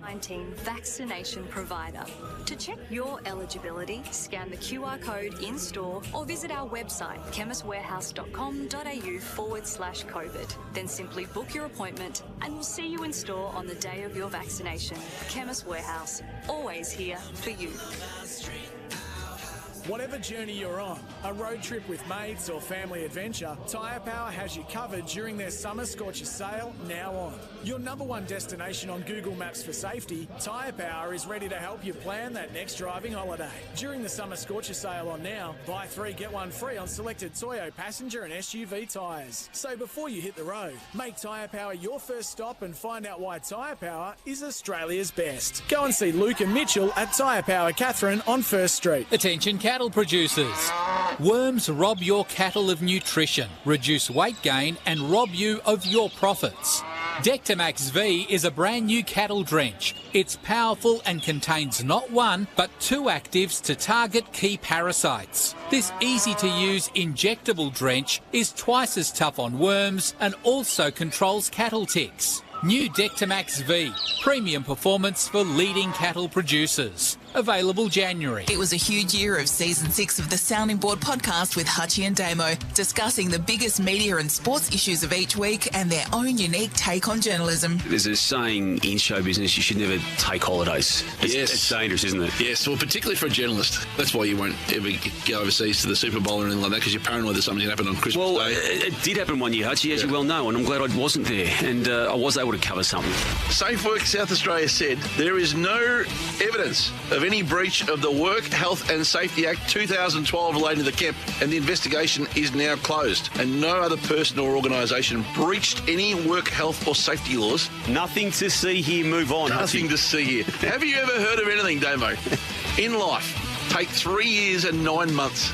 COVID-19 vaccination provider. To check your eligibility, scan the QR code in-store or visit our website, chemistwarehouse.com.au/COVID. Then simply book your appointment and we'll see you in store on the day of your vaccination. Chemist Warehouse, always here for you. Whatever journey you're on, a road trip with mates or family adventure, Tyre Power has you covered during their Summer Scorcher sale now on. Your number one destination on Google Maps for safety, Tyre Power is ready to help you plan that next driving holiday. During the Summer Scorcher sale on now, buy 3 get 1 free on selected Toyo passenger and SUV tyres. So before you hit the road, make Tyre Power your first stop and find out why Tyre Power is Australia's best. Go and see Luke and Mitchell at Tyre Power Catherine on First Street. Attention cattle producers. Worms rob your cattle of nutrition, reduce weight gain and rob you of your profits. Dectamax V is a brand new cattle drench. It's powerful and contains not one, but 2 actives to target key parasites. This easy-to-use injectable drench is twice as tough on worms and also controls cattle ticks. New Dectamax V, premium performance for leading cattle producers. Available January. It was a huge year of Season 6 of the Sounding Board podcast with Hutchie and Damo, discussing the biggest media and sports issues of each week and their own unique take on journalism. There's a saying in show business, you should never take holidays. It's dangerous, isn't it? Yes, well, particularly for a journalist. That's why you won't ever go overseas to the Super Bowl or anything like that, because you're paranoid that something happened on Christmas Day. It did happen one year, Hutchie, as you well know, and I'm glad I wasn't there, and I was able to cover something. Safe Work South Australia said there is no evidence of any breach of the Work Health and Safety Act 2012 relating to the camp, and the investigation is now closed, and no other person or organisation breached any work health or safety laws. Nothing to see here, move on. Nothing to see here. Have you ever heard of anything, Damo? In life, take 3 years and 9 months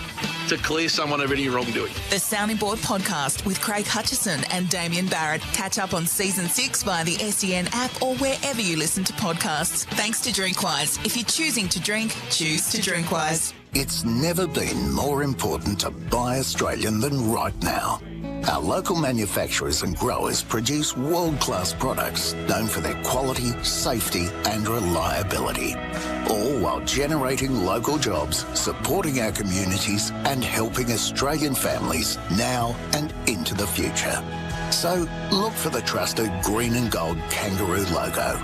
to clear someone of any wrongdoing. The Sounding Board podcast with Craig Hutchison and Damien Barrett. Catch up on Season 6 via the SEN app or wherever you listen to podcasts. Thanks to Drinkwise. If you're choosing to drink, choose to Drinkwise. It's never been more important to buy Australian than right now. Our local manufacturers and growers produce world-class products known for their quality, safety and reliability, all while generating local jobs, supporting our communities and helping Australian families now and into the future. So look for the trusted green and gold kangaroo logo.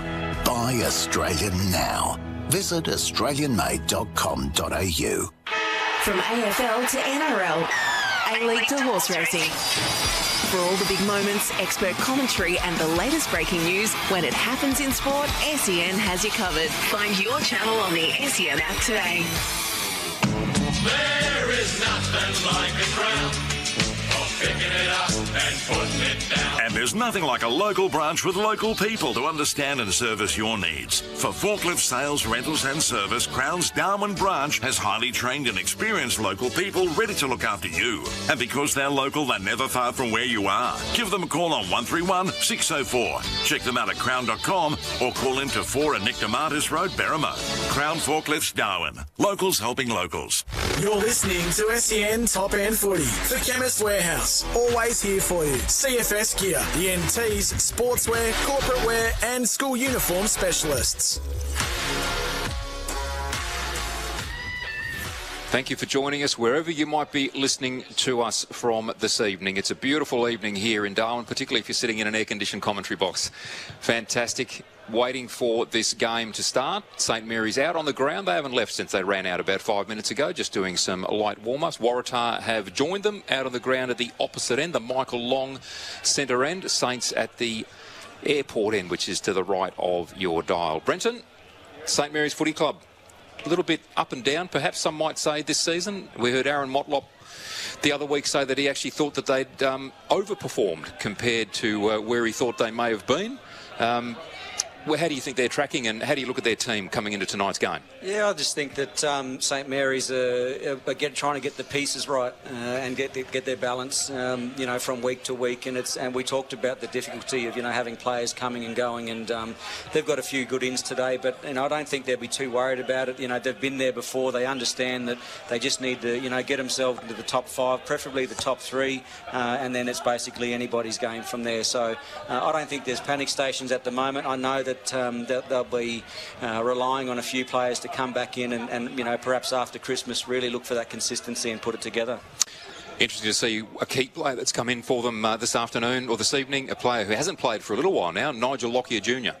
Buy Australian now. Visit australianmade.com.au. From AFL to NRL, A-League to horse racing. For all the big moments, expert commentary and the latest breaking news, when it happens in sport, SEN has you covered. Find your channel on the SEN app today. There is nothing like a crown. Picking it up and putting it down. And there's nothing like a local branch with local people to understand and service your needs. For forklift sales, rentals and service, Crown's Darwin branch has highly trained and experienced local people ready to look after you. And because they're local, they're never far from where you are. Give them a call on 131 604. Check them out at crown.com or call in to 4 and Nick DeMartis Road, Berrima. Crown Forklifts Darwin. Locals helping locals. You're listening to SEN Top End Footy. The Chemist Warehouse. Always here for you. CFS Gear, the NTs, sportswear, corporate wear and school uniform specialists. Thank you for joining us wherever you might be listening to us from this evening. It's a beautiful evening here in Darwin, particularly if you're sitting in an air-conditioned commentary box. Fantastic. Waiting for this game to start. St Mary's out on the ground. They haven't left since they ran out about 5 minutes ago, just doing some light warm-ups. Waratah have joined them out on the ground at the opposite end, the Michael Long centre end. Saints at the airport end, which is to the right of your dial. Brenton, St Mary's Footy Club, a little bit up and down, perhaps some might say, this season. We heard Aaron Motlop the other week say that he actually thought that they'd overperformed compared to where he thought they may have been. Well, how do you think they're tracking, and how do you look at their team coming into tonight's game? Yeah, I just think that St Mary's are trying to get the pieces right and get their balance, from week to week. And we talked about the difficulty of having players coming and going, and they've got a few good ins today. But I don't think they'll be too worried about it. They've been there before. They understand that they just need to get themselves into the top 5, preferably the top 3, and then it's basically anybody's game from there. So I don't think there's panic stations at the moment. I know that that they'll be relying on a few players to come back in and perhaps after Christmas really look for that consistency and put it together. Interesting to see a key player that's come in for them this afternoon or this evening, a player who hasn't played for a little while now, Nigel Lockyer Jr.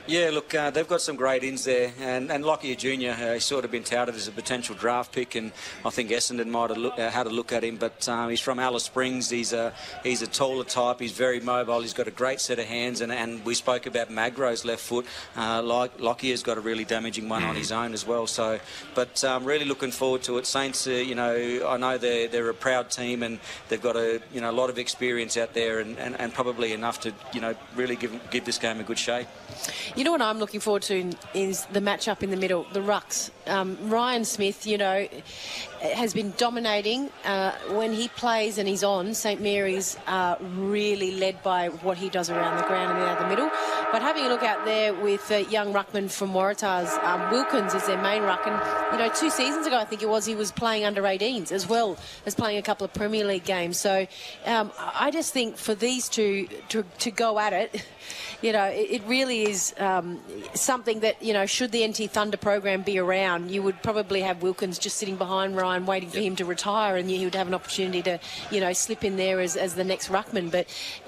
Yeah, look, they've got some great ins there, and Lockyer Jr. He's sort of been touted as a potential draft pick, and I think Essendon might have had a look at him, but he's from Alice Springs. He's a taller type. He's very mobile. He's got a great set of hands, and we spoke about Magro's left foot. Lockyer's got a really damaging one on his own as well. So, but really looking forward to it. Saints, I know they're a proud team, and they've got a lot of experience out there, and probably enough to really give this game a good shape. You know what I'm looking forward to is the match-up in the middle, the rucks. Ryan Smith, has been dominating. When he plays and he's on, St Mary's are really led by what he does around the ground and out the middle. But having a look out there with young ruckman from Waratah's, Wilkins is their main ruck. And, 2 seasons ago, I think it was, he was playing under 18s as well as playing a couple of Premier League games. So I just think for these two to go at it, it really is something that, should the NT Thunder program be around, you would probably have Wilkins just sitting behind Ryan waiting for him to retire, and he would have an opportunity to, slip in there as the next ruckman. But,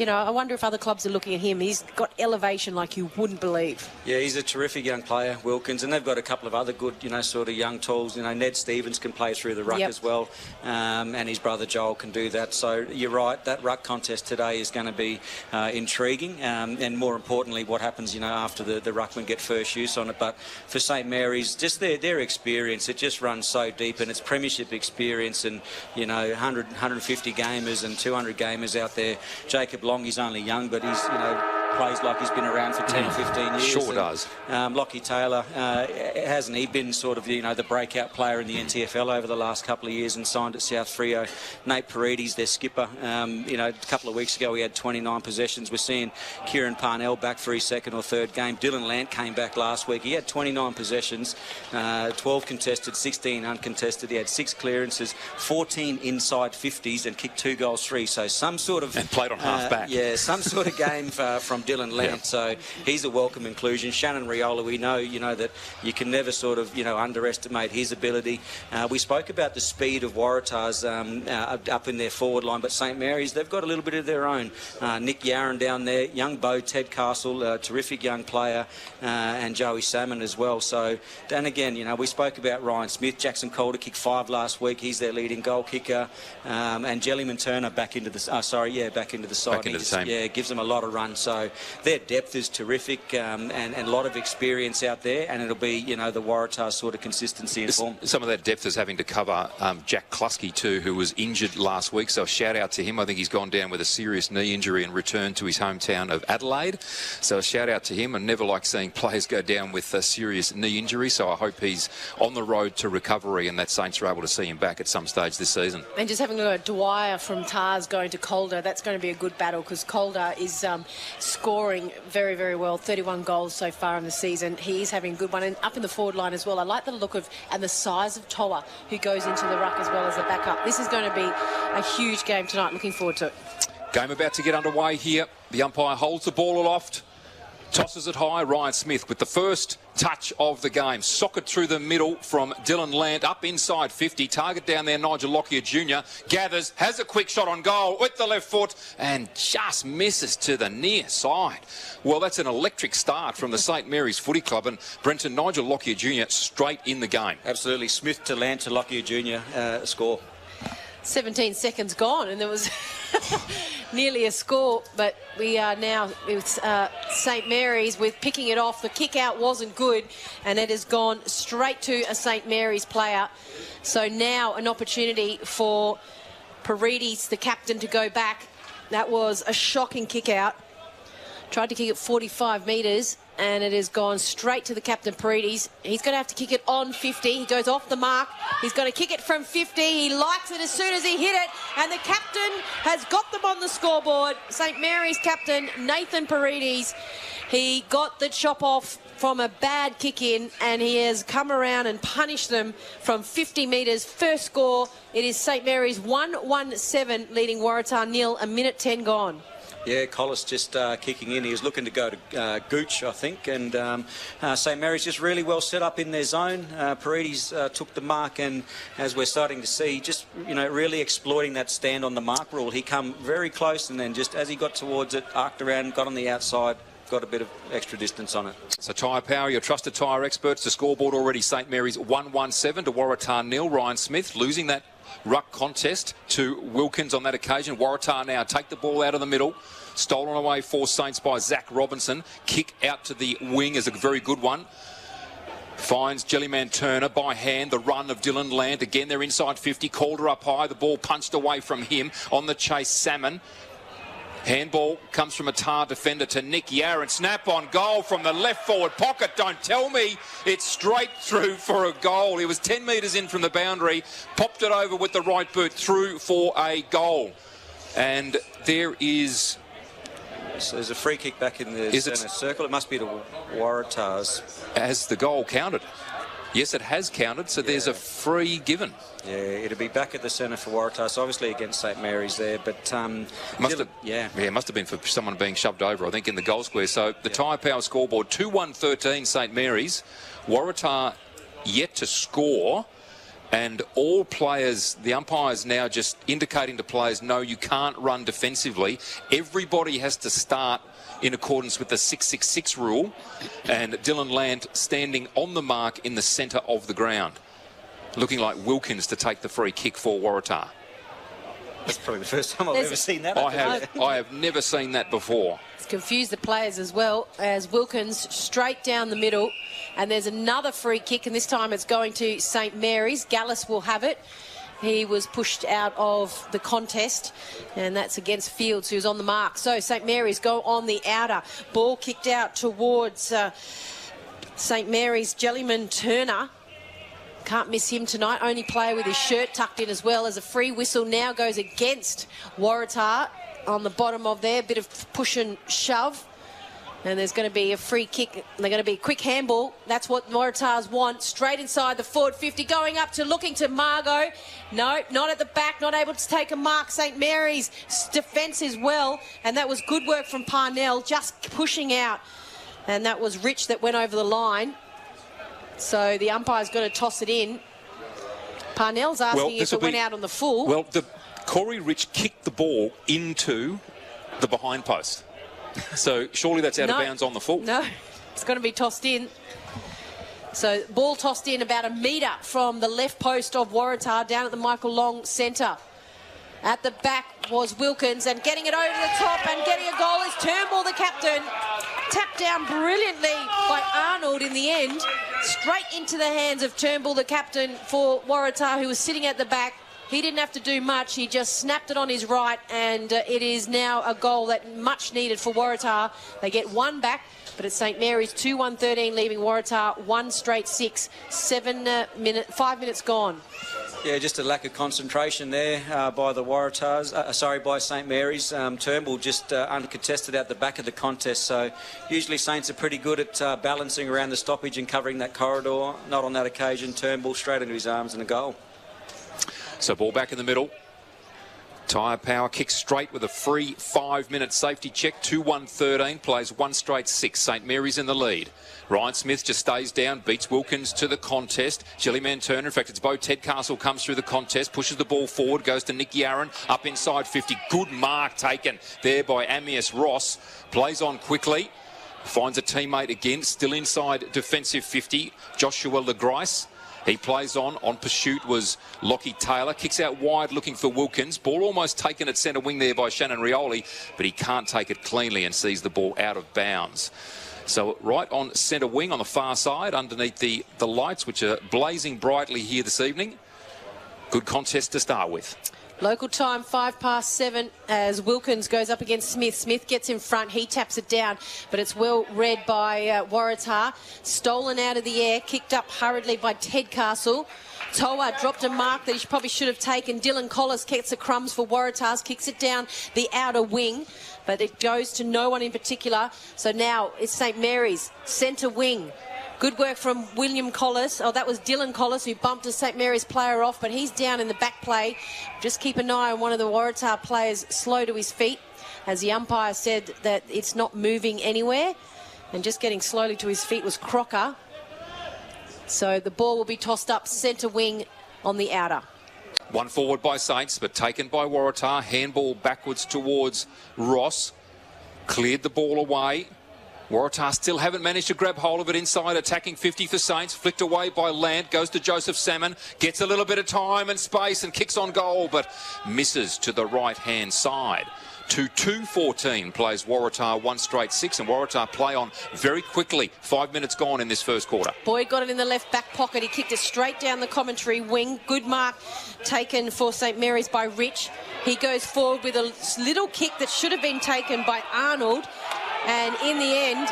I wonder if other clubs are looking at him. He's got elevation like you wouldn't believe. Yeah, he's a terrific young player, Wilkins, and they've got a couple of other good, sort of young tools. Ned Stevens can play through the ruck as well, and his brother Joel can do that. So you're right, that ruck contest today is going to be intriguing, and more importantly, what happens, after the ruckmen get first use on it. But for St Mary's, just their experience, it just runs so deep, and it's premiership experience, and 150 gamers and 200 gamers out there. Jacob Long, he's only young, but he's plays like he's been around for 10 or 15 years. Sure does. Lockie Taylor, hasn't he been sort of the breakout player in the NTFL over the last couple of years and signed at South Freo? Nate Paredes, their skipper, a couple of weeks ago he had 29 possessions. We're seeing Kieran Parnell back for his second or third game. Dylan Lant came back last week. He had 29 possessions, 12 contested, 16 uncontested. He had 6 clearances, 14 inside 50s and kicked 2 goals, 3. So some sort of... And played on half back. Yeah, some sort of game from Dylan Lant. So he's a welcome inclusion. Shannon Riola, we know, that you can never sort of, underestimate his ability. We spoke about the speed of Waratah's up in their forward line, but St Mary's, they've got a little bit of their own. Nick Yarran down there, young Bo, Ted Castle, terrific young player, and Joey Salmon as well. So, then again, we spoke about Ryan Smith. Jackson Calder kicked 5 last week. He's their leading goal kicker. And Jellyman Turner back into the side. Back into the team. Yeah, gives them a lot of run. So their depth is terrific, and a lot of experience out there, and it'll be, the Waratah sort of consistency and form. Some of that depth is having to cover Jack Klusky too, who was injured last week, so a shout out to him. I think he's gone down with a serious knee injury and returned to his hometown of Adelaide, so a shout out to him. And never like seeing players go down with a serious knee injury, so I hope he's on the road to recovery and that Saints are able to see him back at some stage this season. And just having a look at Dwyer from Tars going to Calder, that's going to be a good battle, because Calder is scoring very, very well. 31 goals so far in the season. He's having a good one, and up in the forward line as well. I like the look of and the size of Toa, who goes into the ruck as well as a backup. This is going to be a huge game tonight. Looking forward to it. Game about to get underway here. The umpire holds the ball aloft, tosses it high. Ryan Smith with the first touch of the game. Socket through the middle from Dylan Lant, up inside 50. Target down there, Nigel Lockyer Jr. Gathers, has a quick shot on goal with the left foot and just misses to the near side. Well, that's an electric start from the St Mary's Footy Club, and Brenton, Nigel Lockyer Jr. straight in the game. Absolutely. Smith to Lant to Lockyer Jr. Score. 17 seconds gone, and there was nearly a score, but we are now with St Mary's with picking it off. The kick out wasn't good, and it has gone straight to a St Mary's player. So now an opportunity for Paredes, the captain, to go back. That was a shocking kick out. Tried to kick it 45 metres, and it has gone straight to the captain, Paredes. He's going to have to kick it on 50. He goes off the mark. He's going to kick it from 50. He likes it as soon as he hit it, and the captain has got them on the scoreboard. St Mary's captain, Nathan Paredes. He got the chop off from a bad kick in, and he has come around and punished them from 50 metres. First score, it is St Mary's 1-1-7 leading Waratah 0, a minute 10 gone. Yeah, Collis just kicking in. He was looking to go to Gooch, I think, and St Mary's just really well set up in their zone. Paredes took the mark, and as we're starting to see, just really exploiting that stand on the mark rule. He come very close, and then just as he got towards it, arced around, got on the outside, got a bit of extra distance on it. So Tyre Power, your trusted tyre experts. The scoreboard already: St Mary's 1-1-7 to Waratah 0. Ryan Smith losing that ruck contest to Wilkins on that occasion. Waratah now take the ball out of the middle. Stolen away for Saints by Zach Robinson. Kick out to the wing is a very good one. Finds Jellyman Turner by hand. The run of Dylan Land. Again, they're inside 50. Calder up high. The ball punched away from him. On the chase, Salmon. Handball comes from a Tar defender to Nick Yarran. Snap on goal from the left forward pocket. Don't tell me it's straight through for a goal. He was 10 metres in from the boundary. Popped it over with the right boot through for a goal. And there is... So there's a free kick back in the centre circle. It must be to Waratahs. Has the goal counted? Yes, it has counted, so there's a free given. Yeah, it'll be back at the centre for Waratah, so obviously against St Mary's there, but... must have been for someone being shoved over, I think, in the goal square. So the Tyre Power scoreboard, 2-1-13 St Mary's. Waratah yet to score, and all players, the umpires now just indicating to players, no, you can't run defensively. Everybody has to start in accordance with the 666 rule, and Dylan Land standing on the mark in the centre of the ground, looking like Wilkins to take the free kick for Waratah. That's probably the first time I've ever seen that. I have never seen that before. It's confused the players as well, as Wilkins straight down the middle, and there's another free kick, and this time it's going to St Mary's. Gallus will have it. He was pushed out of the contest, and that's against Fields, who's on the mark. So St Mary's go on the outer. Ball kicked out towards St Mary's. Jellyman Turner. Can't miss him tonight. Only player with his shirt tucked in as well, as a free whistle now goes against Waratah on the bottom of there. Bit of push and shove. And there's going to be a free kick. They're going to be a quick handball. That's what Waratahs want. Straight inside the forward 50. Going up to looking to Margot. No, not at the back. Not able to take a mark. St Mary's defence as well. And that was good work from Parnell. Just pushing out. And that was Rich that went over the line. So the umpire's going to toss it in. Parnell's asking if it went out on the full. Well, Corey Rich kicked the ball into the behind post. So surely that's out of bounds on the full. No, it's going to be tossed in. So ball tossed in about a metre from the left post of Waratah down at the Michael Long centre. At the back was Wilkins, and getting it over the top and getting a goal is Turnbull, the captain. Tapped down brilliantly by Arnold in the end. Straight into the hands of Turnbull, the captain for Waratah, who was sitting at the back. He didn't have to do much. He just snapped it on his right, and it is now a goal that much needed for Waratah. They get one back, but it's St Mary's 2-1-13, leaving Waratah 1 straight 6. 5 minutes gone. Yeah, just a lack of concentration there by the Waratahs. By St Mary's. Turnbull just uncontested out the back of the contest. So usually Saints are pretty good at balancing around the stoppage and covering that corridor. Not on that occasion. Turnbull straight into his arms and a goal. So ball back in the middle. Tyre Power kicks straight with a free 5-minute safety check. 2-1-13, plays 1 straight 6. St Mary's in the lead. Ryan Smith just stays down, beats Wilkins to the contest. Jellyman Turner, in fact, it's Bo Tedcastle comes through the contest, pushes the ball forward, goes to Nick Yarran, up inside 50. Good mark taken there by Amias Ross. Plays on quickly, finds a teammate again, still inside defensive 50. Joshua LeGrice. He plays on pursuit was Lockie Taylor. Kicks out wide looking for Wilkins. Ball almost taken at centre wing there by Shannon Rioli, but he can't take it cleanly and sees the ball out of bounds. So right on centre wing on the far side, underneath the lights, which are blazing brightly here this evening. Good contest to start with. Local time, 7:05, as Wilkins goes up against Smith. Smith gets in front. He taps it down, but it's well read by Waratah. Stolen out of the air, kicked up hurriedly by Tedcastle. Toa dropped a mark that he probably should have taken. Dylan Collis gets the crumbs for Waratahs, kicks it down the outer wing, but it goes to no one in particular. So now it's St Mary's centre wing. Good work from William Collis. Oh, that was Dylan Collis who bumped a St Mary's player off, but he's down in the back play. Just keep an eye on one of the Waratah players slow to his feet, as the umpire said that it's not moving anywhere. And just getting slowly to his feet was Crocker. So the ball will be tossed up centre wing on the outer. One forward by Saints, but taken by Waratah. Handball backwards towards Ross. Cleared the ball away. Waratah still haven't managed to grab hold of it inside, attacking 50 for Saints. Flicked away by Lant, goes to Joseph Salmon, gets a little bit of time and space and kicks on goal, but misses to the right-hand side. 2-2-14 plays Waratah 1 straight 6, and Waratah play on very quickly. 5 minutes gone in this first quarter. Boyd got it in the left back pocket. He kicked it straight down the commentary wing. Good mark taken for St Mary's by Rich. He goes forward with a little kick that should have been taken by Arnold. And in the end,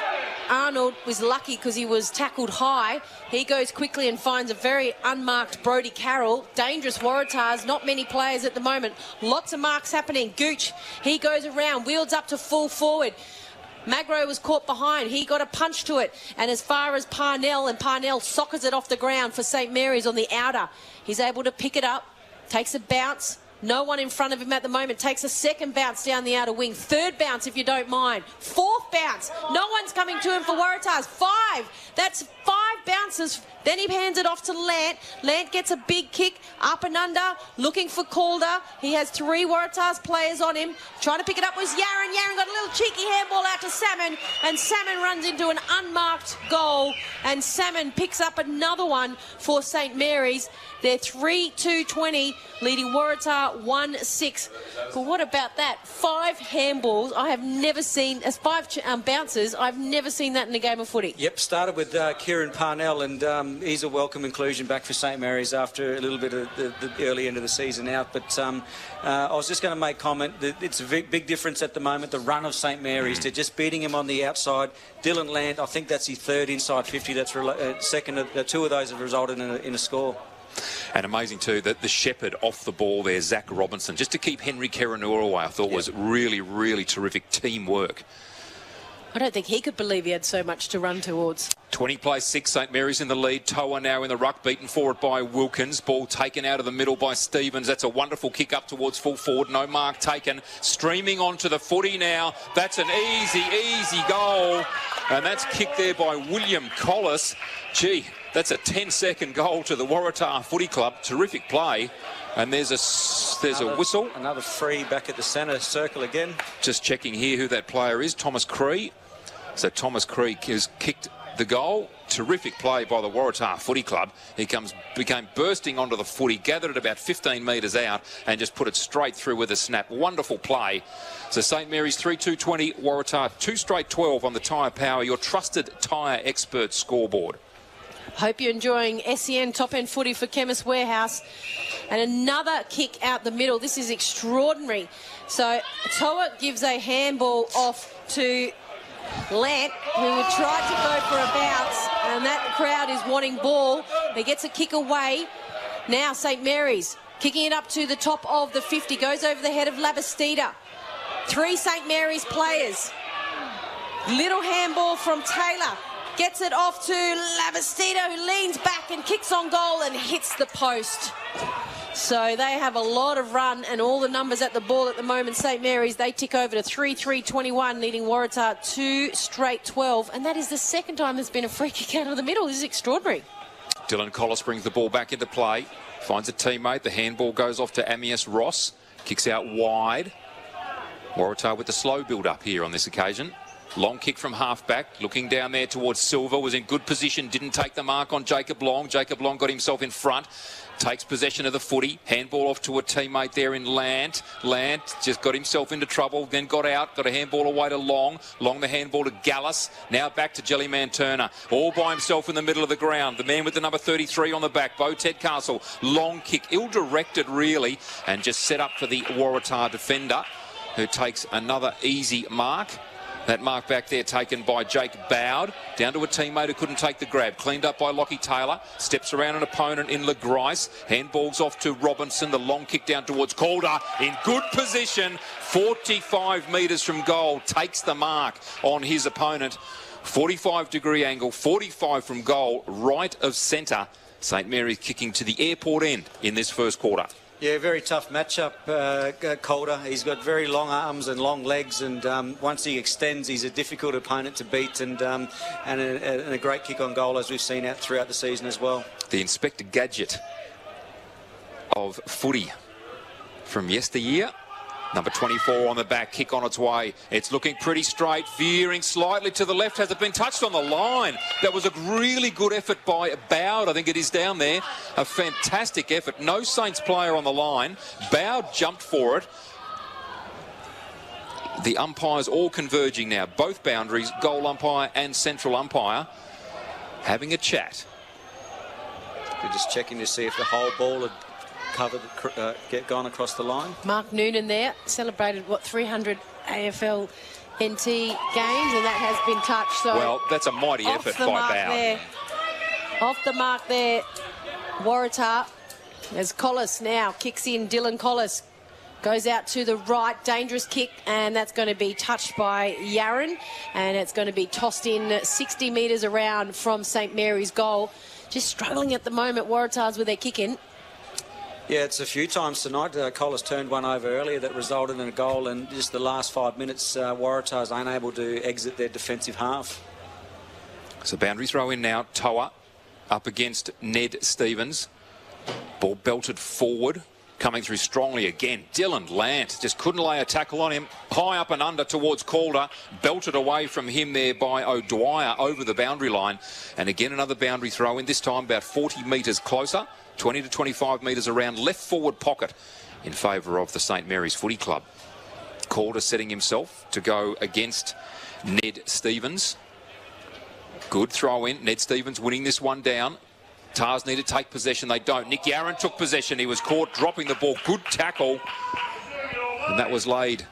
Arnold was lucky because he was tackled high. He goes quickly and finds a very unmarked Brodie Carroll. Dangerous Waratahs, not many players at the moment. Lots of marks happening. Gooch, he goes around, wields up to full forward. Magro was caught behind. He got a punch to it. And as far as Parnell, and Parnell sockers it off the ground for St Mary's on the outer. He's able to pick it up, takes a bounce. No one in front of him at the moment. Takes a second bounce down the outer wing. Third bounce, if you don't mind. Fourth bounce. No one's coming to him for Waratahs. 5. That's 5 bounces. Then he hands it off to Lant. Lant gets a big kick up and under, looking for Calder. He has 3 Waratahs players on him. Trying to pick it up was Yaron. Yaron got a little cheeky handball out to Salmon, and Salmon runs into an unmarked goal, and Salmon picks up another one for St Mary's. They're 3-2-20, leading Waratah 1-6. But what about that? 5 handballs. I have never seen, as 5 bounces, I've never seen that in a game of footy. Yep, started with Kieran Parnell, and he's a welcome inclusion back for St Mary's after a little bit of the early end of the season out. But I was just going to make comment that it's a big difference at the moment, the run of St Mary's. They're just beating him on the outside. Dylan Lant, I think that's his 3rd inside 50. That's second. 2 of those have resulted in a score. And amazing too that the shepherd off the ball there, Zach Robinson, just to keep Henry Kerenua away, I thought was really, really terrific teamwork. I don't think he could believe he had so much to run towards. 20 plays 6, St Mary's in the lead. Toa now in the ruck, beaten forward by Wilkins. Ball taken out of the middle by Stevens. That's a wonderful kick up towards full forward. No mark taken. Streaming onto the footy now. That's an easy goal. And that's kicked there by William Collis. Gee, that's a 10-second goal to the Waratah Footy Club. Terrific play. And there's a whistle. Another free back at the centre circle again. Just checking here who that player is, Thomas Cree. So Thomas Cree has kicked the goal. Terrific play by the Waratah Footy Club. He became bursting onto the footy, gathered it about 15 metres out and just put it straight through with a snap. Wonderful play. So St Mary's 3-2-20, Waratah 2 straight 12 on the Tyre Power, your trusted tyre expert scoreboard. Hope you're enjoying SEN top-end footy for Chemist Warehouse. And another kick out the middle. This is extraordinary. So Toa gives a handball off to Lant, who tried to go for a bounce, and that crowd is wanting ball. He gets a kick away. Now St Mary's kicking it up to the top of the 50, goes over the head of Labastida. 3 St Mary's players. Little handball from Taylor. Gets it off to Labastida, who leans back and kicks on goal and hits the post. So they have a lot of run, and all the numbers at the ball at the moment. St Mary's, they tick over to 3-3-21, leading Waratah 2 straight 12. And that is the second time there's been a free kick out of the middle. This is extraordinary. Dylan Collis brings the ball back into play. Finds a teammate. The handball goes off to Amias Ross. Kicks out wide. Waratah with the slow build-up here on this occasion. Long kick from half-back, looking down there towards Silva, was in good position, didn't take the mark on Jacob Long. Jacob Long got himself in front, takes possession of the footy, handball off to a teammate there in Lant. Lant just got himself into trouble, then got out, got a handball away to Long. Long the handball to Gallus, now back to Jellyman Turner, all by himself in the middle of the ground. The man with the number 33 on the back, Bo Tedcastle. Long kick, ill-directed really, and just set up for the Waratah defender, who takes another easy mark. That mark back there taken by Jake Bowd. Down to a teammate who couldn't take the grab. Cleaned up by Lockie Taylor. Steps around an opponent in LeGrice. Handballs off to Robinson. The long kick down towards Calder. In good position. 45 metres from goal. Takes the mark on his opponent. 45-degree angle, 45 from goal, right of centre. St Mary's kicking to the airport end in this first quarter. Yeah, very tough matchup, Calder. He's got very long arms and long legs, and once he extends, he's a difficult opponent to beat, and a great kick on goal, as we've seen out throughout the season as well. The Inspector Gadget of footy from yesteryear. Number 24 on the back, kick on its way. It's looking pretty straight, veering slightly to the left. Has it been touched on the line? That was a really good effort by Bowd. I think it is down there. A fantastic effort. No Saints player on the line. Bowd jumped for it. The umpires all converging now. Both boundaries, goal umpire and central umpire, having a chat. They're just checking to see if the whole ball had covered, gone across the line. Mark Noonan there celebrated 300 AFL NT games, and that has been touched. So well, that's a mighty effort by Bowd. Off the mark there, Waratah. As Collis now kicks in, Dylan Collis goes out to the right, dangerous kick, and that's going to be touched by Yaron, and it's going to be tossed in 60 metres around from St Mary's goal. Just struggling at the moment, Waratahs, with their kick in. Yeah, it's a few times tonight. Collis turned one over earlier that resulted in a goal, and just the last 5 minutes, Waratahs unable to exit their defensive half. So boundary throw in now. Toa up against Ned Stevens. Ball belted forward. Coming through strongly again. Dylan Lant just couldn't lay a tackle on him. High up and under towards Calder. Belted away from him there by O'Dwyer over the boundary line. And again another boundary throw in, this time about 40 metres closer. 20 to 25 metres around left forward pocket in favour of the St Mary's Footy Club. Calder setting himself to go against Ned Stevens. Good throw in. Ned Stevens winning this one down. Tars need to take possession. They don't. Nick Yaron took possession. He was caught dropping the ball. Good tackle. And that was laid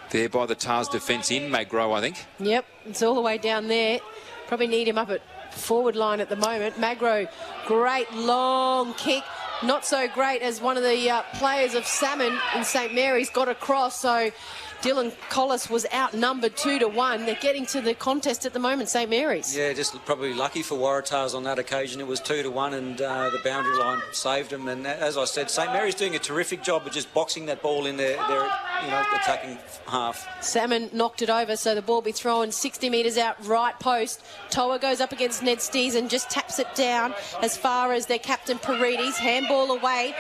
there by the Tars defence in Magro, I think. Yep, it's all the way down there. Probably need him up at forward line at the moment. Magro, great long kick. Not so great as one of the players of Salmon in St Mary's got across. So Dylan Collis was outnumbered 2-1. They're getting to the contest at the moment, St Mary's. Yeah, just probably lucky for Waratahs on that occasion. It was 2-1, and the boundary line saved them. And as I said, St Mary's doing a terrific job of just boxing that ball in their attacking half. Salmon knocked it over, so the ball will be thrown 60 metres out, right post. Toa goes up against Ned Stees and just taps it down as far as their captain Paredes. Handball away,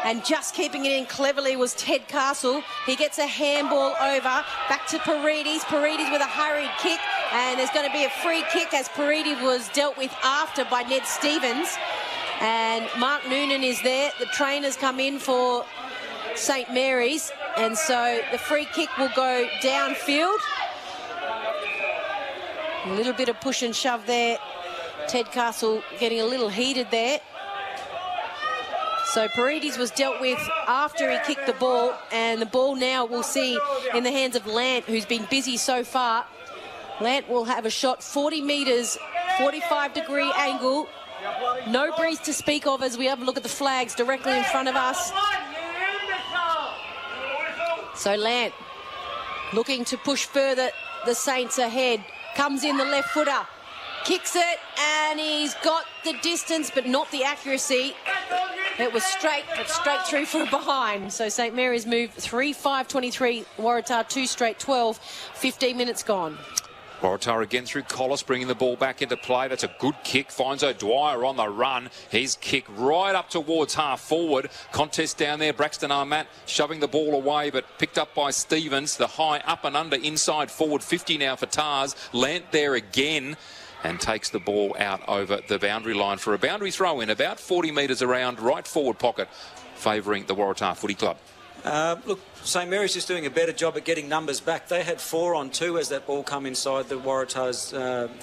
and just keeping it in cleverly was Ted Castle. He gets a handball over, back to Paredes. Paredes with a hurried kick, and there's going to be a free kick as Paredes was dealt with after by Ned Stevens. And Mark Noonan is there. The trainers come in for St Mary's, and so the free kick will go downfield. A little bit of push and shove there. Ted Castle getting a little heated there. So Paredes was dealt with after he kicked the ball, and the ball now we'll see in the hands of Lant, who's been busy so far. Lant will have a shot 40 metres, 45-degree angle. No breeze to speak of as we have a look at the flags directly in front of us. So Lant looking to push further the Saints ahead. Comes in the left footer. Kicks it, and he's got the distance but not the accuracy. It was straight, but straight through for a behind. So St Mary's moved 3-5-23, Waratah 2 straight 12, 15 minutes gone. Waratah again through Collis, bringing the ball back into play. That's a good kick. Finds O'Dwyer on the run. His kick right up towards half forward. Contest down there. Braxton Armat shoving the ball away, but picked up by Stevens. The high up and under inside forward 50 now for Tars. Lant there again, and takes the ball out over the boundary line for a boundary throw in about 40 metres around right forward pocket, favouring the Waratah Footy Club. Look, St Mary's just doing a better job at getting numbers back. They had 4 on 2 as that ball come inside the Waratah's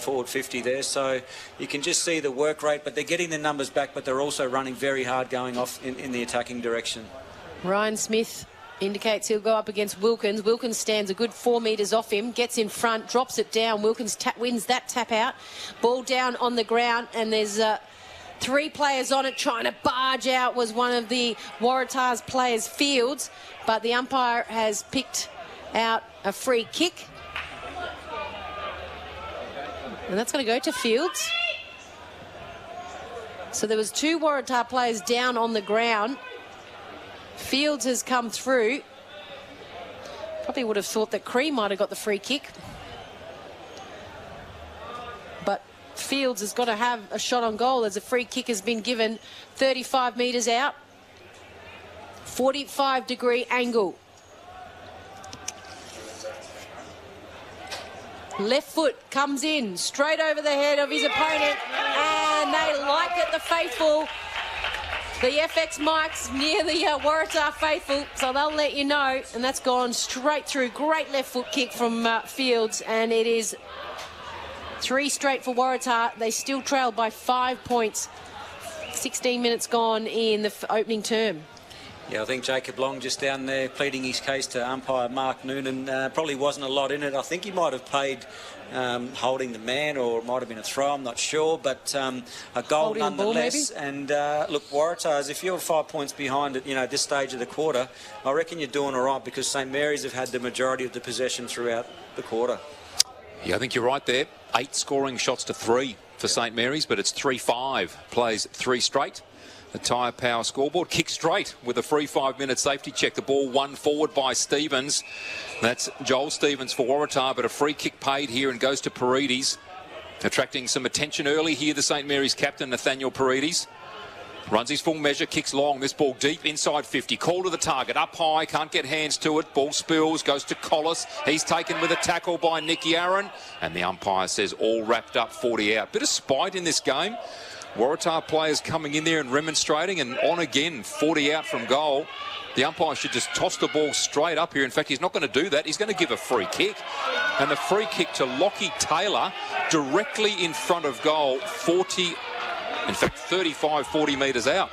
forward 50 there. So you can just see the work rate, but they're getting their numbers back, but they're also running very hard going off in the attacking direction. Ryan Smith indicates he'll go up against Wilkins. Wilkins stands a good 4 metres off him, gets in front, drops it down. Wilkins wins that tap out. Ball down on the ground, and there's 3 players on it. Trying to barge out was one of the Waratah's players, Fields, but the umpire has picked out a free kick. And that's going to go to Fields. So there was 2 Waratah players down on the ground. Fields has come through. Probably would have thought that Cree might have got the free kick. But Fields has got to have a shot on goal as a free kick has been given 35 metres out. 45-degree angle. Left foot comes in straight over the head of his opponent, and they like it, the faithful. The FX mics near the Waratah faithful, so they'll let you know. And that's gone straight through. Great left foot kick from Fields, and it is 3 straight for Waratah. They still trail by 5 points. 16 minutes gone in the opening term. Yeah, I think Jacob Long just down there pleading his case to umpire Mark Noonan. Probably wasn't a lot in it. I think he might have paid holding the man, or it might have been a throw, I'm not sure, but a goal Holding nonetheless. the ball, and look, Waratahs, if you're 5 points behind at this stage of the quarter, I reckon you're doing all right, because St Mary's have had the majority of the possession throughout the quarter. Yeah, I think you're right there. 8 scoring shots to 3 for St Mary's, but it's 3-5. Plays 3 straight. The Tyre Power scoreboard. Kick straight with a free 5-minute safety check. The ball won forward by Stevens. That's Joel Stevens for Waratah, but a free kick paid here and goes to Paredes. Attracting some attention early here, the St Mary's captain, Nathaniel Paredes. Runs his full measure, kicks long. This ball deep inside 50. Call to the target. Up high, can't get hands to it. Ball spills, goes to Collis. He's taken with a tackle by Nicky Aaron. And the umpire says all wrapped up, 40 out. Bit of spite in this game. Waratah players coming in there and remonstrating, and on again, 40 out from goal. The umpire should just toss the ball straight up here. In fact, he's not going to do that. He's going to give a free kick. And the free kick to Lockie Taylor directly in front of goal, 35, 40 metres out.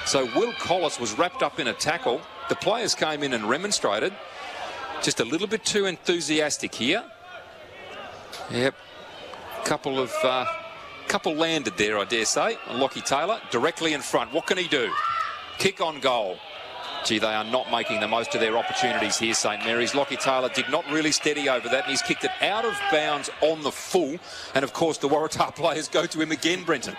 So Will Collis was wrapped up in a tackle. The players came in and remonstrated. Just a little bit too enthusiastic here. Yep. Couple landed there, I dare say. And Lockie Taylor directly in front. What can he do? Kick on goal. Gee, they are not making the most of their opportunities here, St Mary's. Lockie Taylor did not really steady over that, and he's kicked it out of bounds on the full. And, of course, the Waratah players go to him again, Brenton.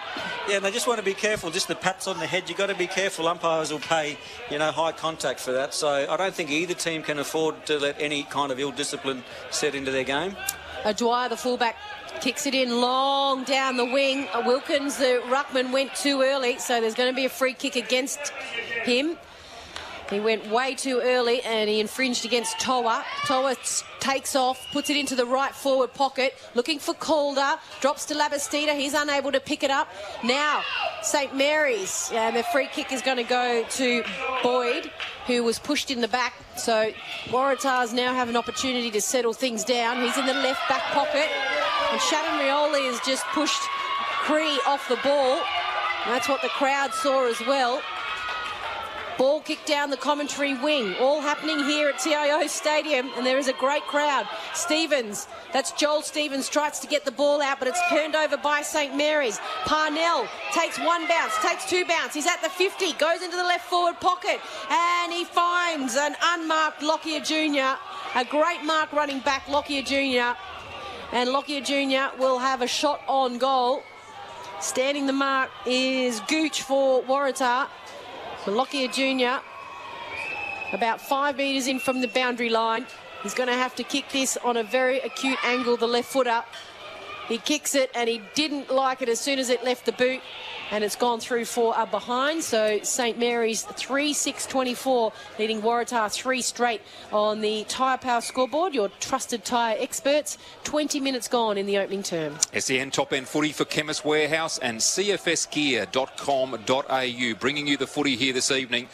Yeah, and they just want to be careful. Just the pats on the head, you've got to be careful. Umpires will pay, high contact for that. So I don't think either team can afford to let any kind of ill discipline set into their game. Dwyer, the fullback, kicks it in long down the wing. Wilkins, the ruckman, went too early, so there's going to be a free kick against him. He went way too early and he infringed against Toa. Toa takes off, puts it into the right forward pocket, looking for Calder, drops to Labastida. He's unable to pick it up. Now, St Mary's, and the free kick is going to go to Boyd, who was pushed in the back. So Waratahs now have an opportunity to settle things down. He's in the left back pocket, and Shannon Rioli has just pushed Cree off the ball. And that's what the crowd saw as well. Ball kicked down the commentary wing. All happening here at TIO Stadium, and there is a great crowd. Stevens, that's Joel Stevens, tries to get the ball out, but it's turned over by St Mary's. Parnell takes 1 bounce, takes 2 bounce. He's at the 50, goes into the left forward pocket, and he finds an unmarked Lockyer Jr. A great mark running back, Lockyer Jr. And Lockyer Jr. will have a shot on goal. Standing the mark is Gooch for Waratah. Lockyer Jr. about 5 metres in from the boundary line. He's going to have to kick this on a very acute angle, the left footer. He kicks it, and he didn't like it as soon as it left the boot, and it's gone through for a behind. So St Mary's 3-6-24, leading Waratah 3 straight on the Tyre Power scoreboard, your trusted tyre experts. 20 minutes gone in the opening term. SEN Top End Footy for Chemist Warehouse and cfsgear.com.au, bringing you the footy here this evening.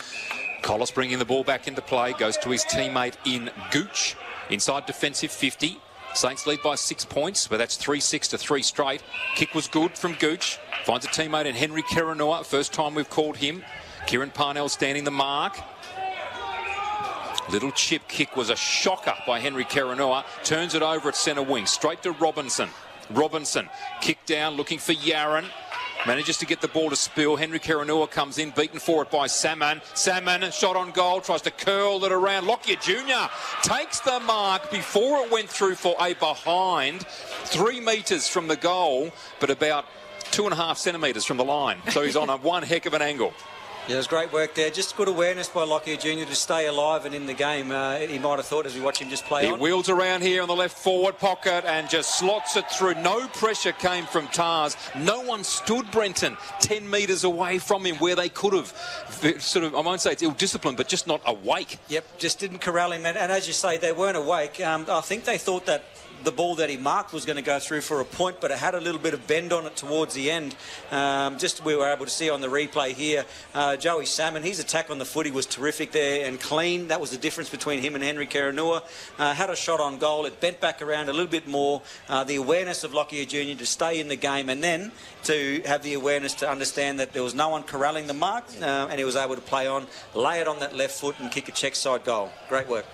Collis bringing the ball back into play, goes to his teammate in Gooch. Inside defensive 50. Saints lead by 6 points, but that's 3-6 to 3 straight. Kick was good from Gooch. Finds a teammate in Henry Keranua. First time we've called him. Kieran Parnell standing the mark. Little chip kick was a shocker by Henry Keranua. Turns it over at centre wing. Straight to Robinson. Robinson kick down, looking for Yaron. Manages to get the ball to Spill. Henry Karanua comes in, beaten forward by Salmon. Salmon, shot on goal, tries to curl it around. Lockyer Jr. takes the mark before it went through for a behind. 3 metres from the goal, but about 2.5 centimetres from the line. So he's on one heck of an angle. Yeah, it was great work there. Just good awareness by Lockyer Jr. to stay alive and in the game. He might have thought as we watch him just play on. He wheels around here on the left forward pocket and just slots it through. No pressure came from Tars. No one stood Brenton 10 metres away from him where they could have sort of, I won't say it's ill-disciplined, but just not awake. Yep, just didn't corral him. And as you say, they weren't awake. I think they thought that the ball that he marked was going to go through for a point, but it had a little bit of bend on it towards the end. Just we were able to see on the replay here, Joey Salmon, his attack on the footy was terrific there and clean. That was the difference between him and Henry Karanua. Had a shot on goal. It bent back around a little bit more. The awareness of Lockyer Jr. to stay in the game and then to have the awareness to understand that there was no one corralling the mark and he was able to play on, lay it on that left foot and kick a check side goal. Great work.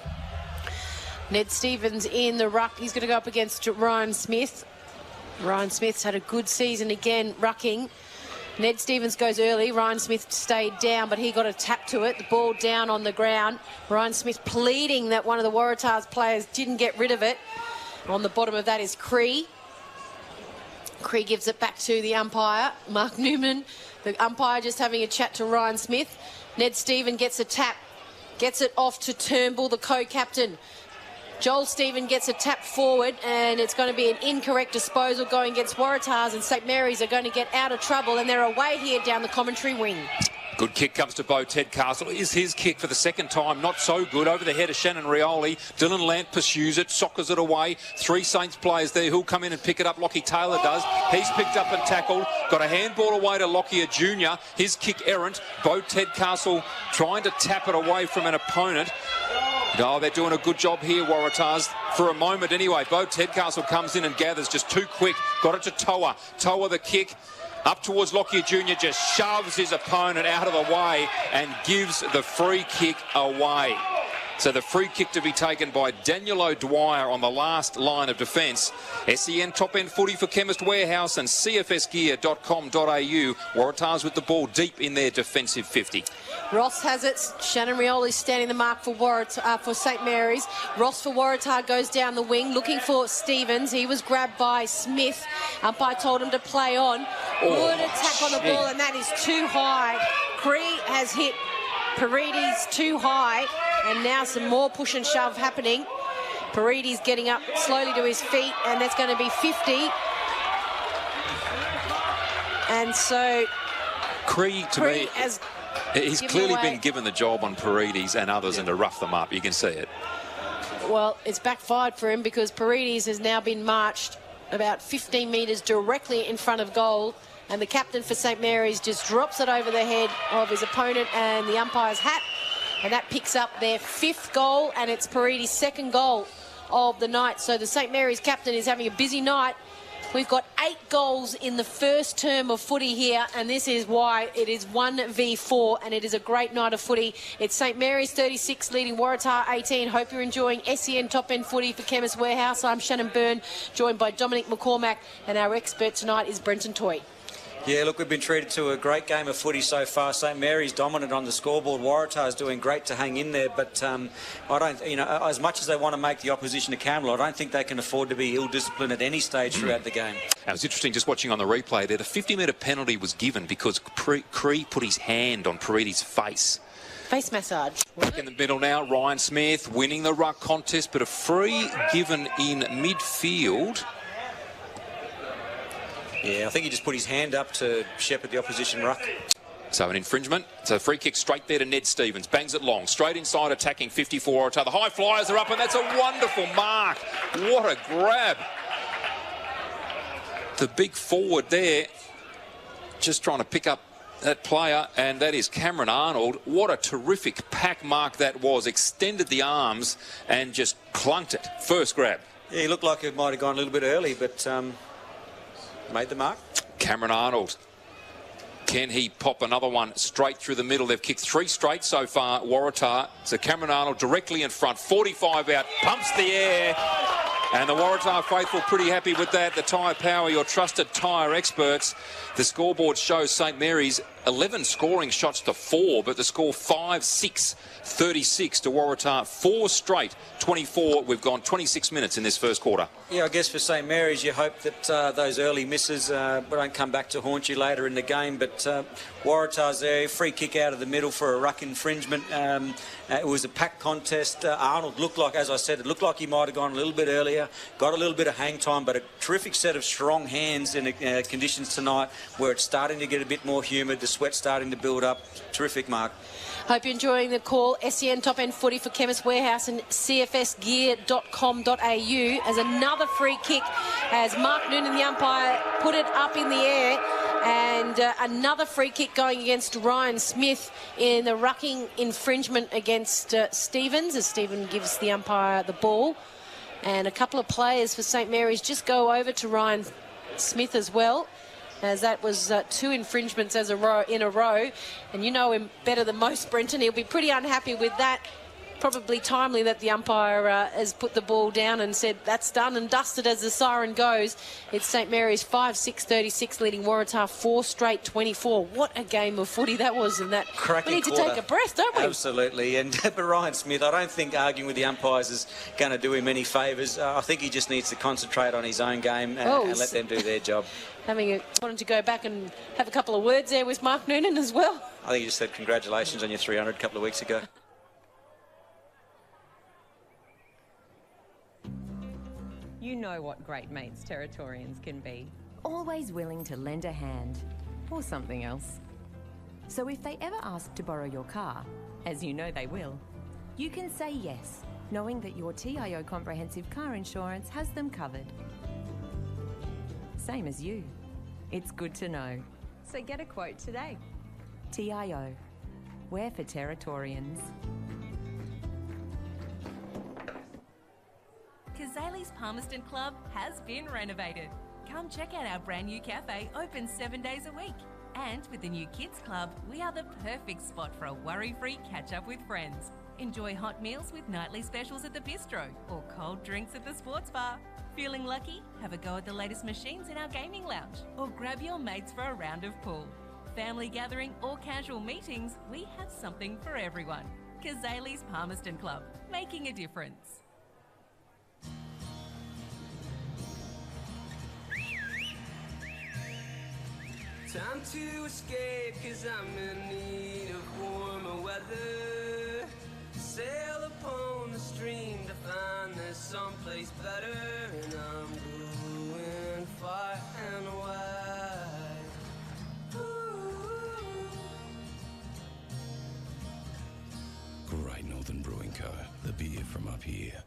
Ned Stevens in the ruck. He's going to go up against Ryan Smith. Ryan Smith's had a good season again, rucking. Ned Stevens goes early. Ryan Smith stayed down, but he got a tap to it. The ball down on the ground. Ryan Smith pleading that one of the Waratahs players didn't get rid of it. On the bottom of that is Cree. Cree gives it back to the umpire, Mark Newman. The umpire just having a chat to Ryan Smith. Ned Stevens gets a tap. Gets it off to Turnbull, the co-captain. Joel Stephen gets a tap forward and it's going to be an incorrect disposal going against Waratahs, and St Mary's are going to get out of trouble and they're away here down the commentary wing. Good kick comes to Bo Tedcastle. Is his kick for the second time not so good? Over the head of Shannon Rioli. Dylan Lant pursues it, soccers it away. 3 Saints players there who'll come in and pick it up. Lockie Taylor does. He's picked up and tackled. Got a handball away to Lockyer Jr. His kick errant. Bo Tedcastle trying to tap it away from an opponent. Oh, they're doing a good job here, Waratahs. For a moment anyway, Bo Tedcastle comes in and gathers just too quick. Got it to Toa. Toa the kick. Up towards Lockyer Jr. just shoves his opponent out of the way and gives the free kick away. So the free kick to be taken by Daniel O'Dwyer on the last line of defence. SEN top end footy for Chemist Warehouse and cfsgear.com.au. Waratahs with the ball deep in their defensive 50. Ross has it. Shannon Rioli standing the mark for for St Mary's. Ross for Waratah goes down the wing looking for Stevens. He was grabbed by Smith. Umpire told him to play on. Good attack on the ball, and that is too high. Cree has hit Paredes too high, and now some more push and shove happening. Paredes getting up slowly to his feet, and that's going to be 50. And so Cree to me, he's clearly been given the job on Paredes and others and to rough them up. You can see it. Well, it's backfired for him because Paredes has now been marched about 15 metres directly in front of goal, and the captain for St Mary's just drops it over the head of his opponent and the umpire's hat, and that picks up their 5th goal, and it's Paredes' 2nd goal of the night. So the St Mary's captain is having a busy night. We've got 8 goals in the first term of footy here, and this is why it is 1v4, and it is a great night of footy. It's St Mary's 36 leading Waratah 18. Hope you're enjoying SEN Top End Footy for Chemist Warehouse. I'm Shannon Byrne, joined by Dominic McCormack, and our expert tonight is Brenton Toy. Yeah, look, we've been treated to a great game of footy so far. St Mary's dominant on the scoreboard. Waratah is doing great to hang in there, but I don't, as much as they want to make the opposition accountable, I don't think they can afford to be ill-disciplined at any stage throughout the game. It was interesting just watching on the replay there. The 50-metre penalty was given because Cree put his hand on Paredes' face. Face massage. Back in the middle now, Ryan Smith winning the ruck contest, but a free given in midfield. Yeah, I think he just put his hand up to shepherd the opposition ruck. So an infringement. So a free kick straight there to Ned Stevens. Bangs it long. Straight inside, attacking 54. The high flyers are up, and that's a wonderful mark. What a grab. The big forward there just trying to pick up that player, and that is Cameron Arnold. What a terrific pack mark that was. Extended the arms and just clunked it. First grab. Yeah, he looked like it might have gone a little bit early, but made the mark. Cameron Arnold. Can he pop another one straight through the middle? They've kicked 3 straight so far, Waratah. So Cameron Arnold directly in front, 45 out, pumps the air. And the Waratah faithful pretty happy with that. The Tyre Power, your trusted tyre experts. The scoreboard shows St Mary's 11 scoring shots to 4, but the score 5-6-36 to Waratah. 4 straight, 24. We've gone 26 minutes in this first quarter. Yeah, I guess for St Mary's, you hope that those early misses don't come back to haunt you later in the game. But Waratah's there, free kick out of the middle for a ruck infringement. It was a packed contest. Arnold looked like, as I said, it looked like he might have gone a little bit earlier, got a little bit of hang time, but a terrific set of strong hands in conditions tonight where it's starting to get a bit more humid, the sweat's starting to build up. Terrific, Mark. Hope you're enjoying the call. SEN Top End Footy for Chemist Warehouse and cfsgear.com.au as another free kick as Mark Noonan, the umpire, put it up in the air. And another free kick going against Ryan Smith in the rucking infringement against Stevens, as Stephen gives the umpire the ball. And a couple of players for St Mary's just go over to Ryan Smith as well, as that was 2 infringements in a row. And you know him better than most, Brenton. He'll be pretty unhappy with that. Probably timely that the umpire has put the ball down and said that's done and dusted as the siren goes. It's St Mary's 5-6-36 leading Waratah 4 straight 24. What a game of footy that was, and that cracking we need quarter. To take a breath, don't we? Absolutely. And but Ryan Smith, I don't think arguing with the umpires is going to do him any favours. I think he just needs to concentrate on his own game and let them do their job. Wanted to go back and have a couple of words there with Mark Noonan as well. I think he just said congratulations on your 300 a couple of weeks ago. You know what great mates Territorians can be. Always willing to lend a hand, or something else. So if they ever ask to borrow your car, as you know they will, you can say yes, knowing that your TIO comprehensive car insurance has them covered. Same as you. It's good to know. So get a quote today. TIO. We're for Territorians. Kazali's Palmerston Club has been renovated. Come check out our brand new cafe, open 7 days a week. And with the new Kids Club, we are the perfect spot for a worry-free catch-up with friends. Enjoy hot meals with nightly specials at the bistro or cold drinks at the sports bar. Feeling lucky? Have a go at the latest machines in our gaming lounge or grab your mates for a round of pool. Family gathering or casual meetings, we have something for everyone. Kazali's Palmerston Club, making a difference. Time to escape, 'cause I'm in need of warmer weather. Sail upon the stream to find there's someplace better. And I'm going far and wide. Ooh. Great Northern Brewing Co., the beer from up here.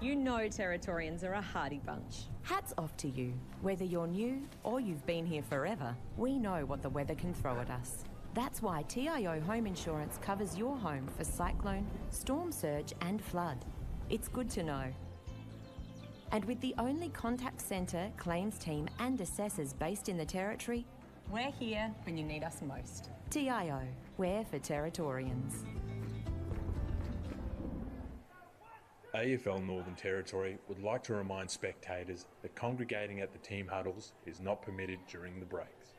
You know Territorians are a hardy bunch. Hats off to you. Whether you're new or you've been here forever, we know what the weather can throw at us. That's why TIO Home Insurance covers your home for cyclone, storm surge and flood. It's good to know. And with the only contact centre, claims team and assessors based in the Territory, we're here when you need us most. TIO, we're for Territorians. AFL Northern Territory would like to remind spectators that congregating at the team huddles is not permitted during the breaks.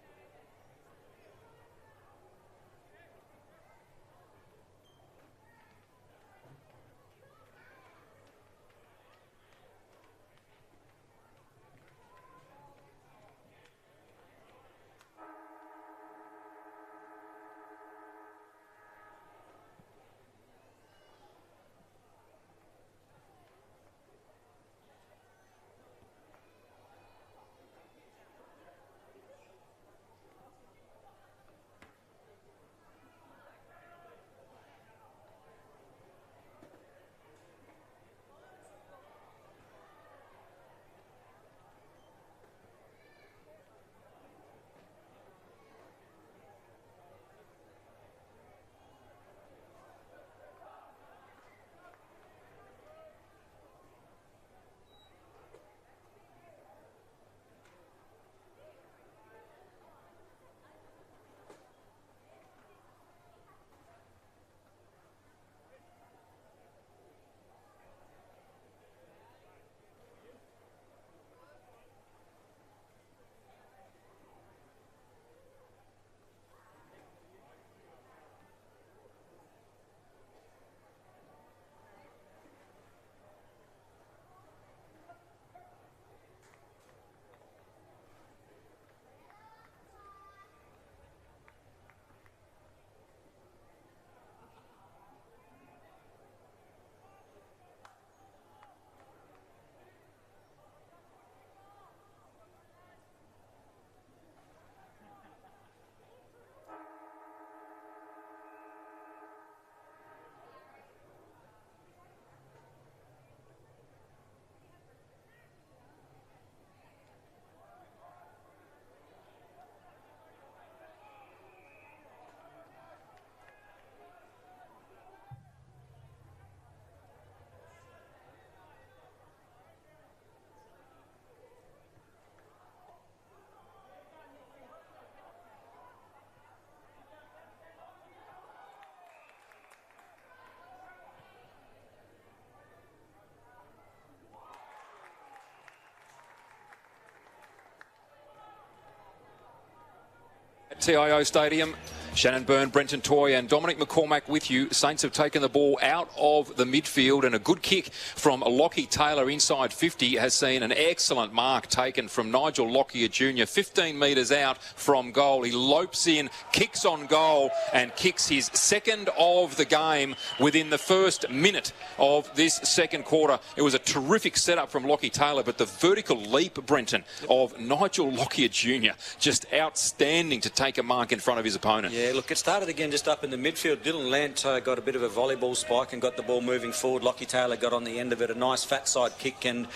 TIO Stadium. Shannon Byrne, Brenton Toy and Dominic McCormack with you. Saints have taken the ball out of the midfield, and a good kick from Lockie Taylor inside 50 has seen an excellent mark taken from Nigel Lockyer Jr. 15 metres out from goal. He lopes in, kicks on goal and kicks his second of the game within the first minute of this second quarter. It was a terrific setup from Lockie Taylor, but the vertical leap, Brenton, of Nigel Lockyer Jr. just outstanding to take a mark in front of his opponent. Yeah, look, it started again just up in the midfield. Dylan Lant got a bit of a volleyball spike and got the ball moving forward. Lockie Taylor got on the end of it, a nice fat side kick, and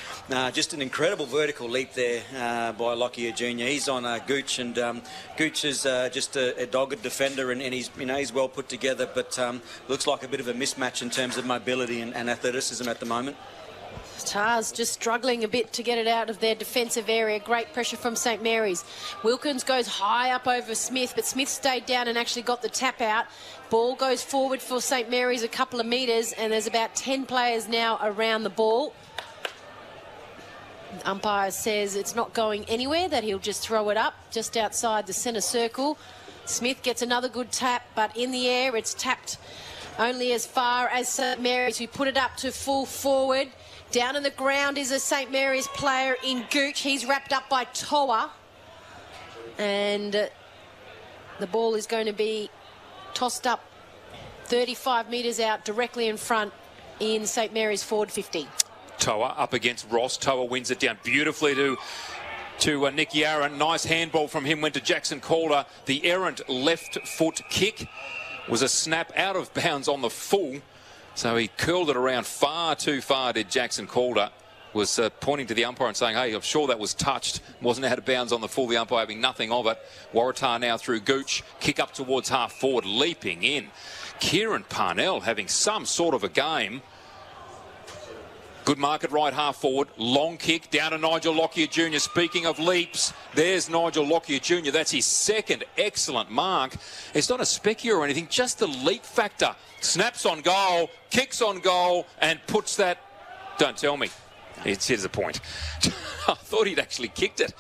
just an incredible vertical leap there by Lockyer Jr. He's on Gooch, and Gooch is just a dogged defender, and he's he's well put together, but looks like a bit of a mismatch in terms of mobility and athleticism at the moment. Tars just struggling a bit to get it out of their defensive area. Great pressure from St Mary's. Wilkins goes high up over Smith, but Smith stayed down and actually got the tap out. Ball goes forward for St Mary's a couple of metres, and there's about 10 players now around the ball. The umpire says it's not going anywhere, that he'll just throw it up just outside the centre circle. Smith gets another good tap, but in the air it's tapped only as far as St Mary's, who put it up to full forward. Down on the ground is a St Mary's player in Gooch. He's wrapped up by Toa. And the ball is going to be tossed up 35 metres out directly in front in St Mary's forward 50. Toa up against Ross. Toa wins it down beautifully to Nicky Aaron. Nice handball from him, went to Jackson Calder. The errant left foot kick was a snap out of bounds on the full. So he curled it around far too far, did Jackson Calder. Was pointing to the umpire and saying, hey, I'm sure that was touched. Wasn't out of bounds on the full, the umpire having nothing of it. Waratah now through Gooch. Kick up towards half forward, leaping in. Kieran Parnell having some sort of a game. Good mark at right half forward. Long kick down to Nigel Lockyer Jr. Speaking of leaps, there's Nigel Lockyer Jr. That's his second excellent mark. It's not a specky or anything, just the leap factor. Snaps on goal, kicks on goal, and puts that... Don't tell me. Here's the point. I thought he'd actually kicked it.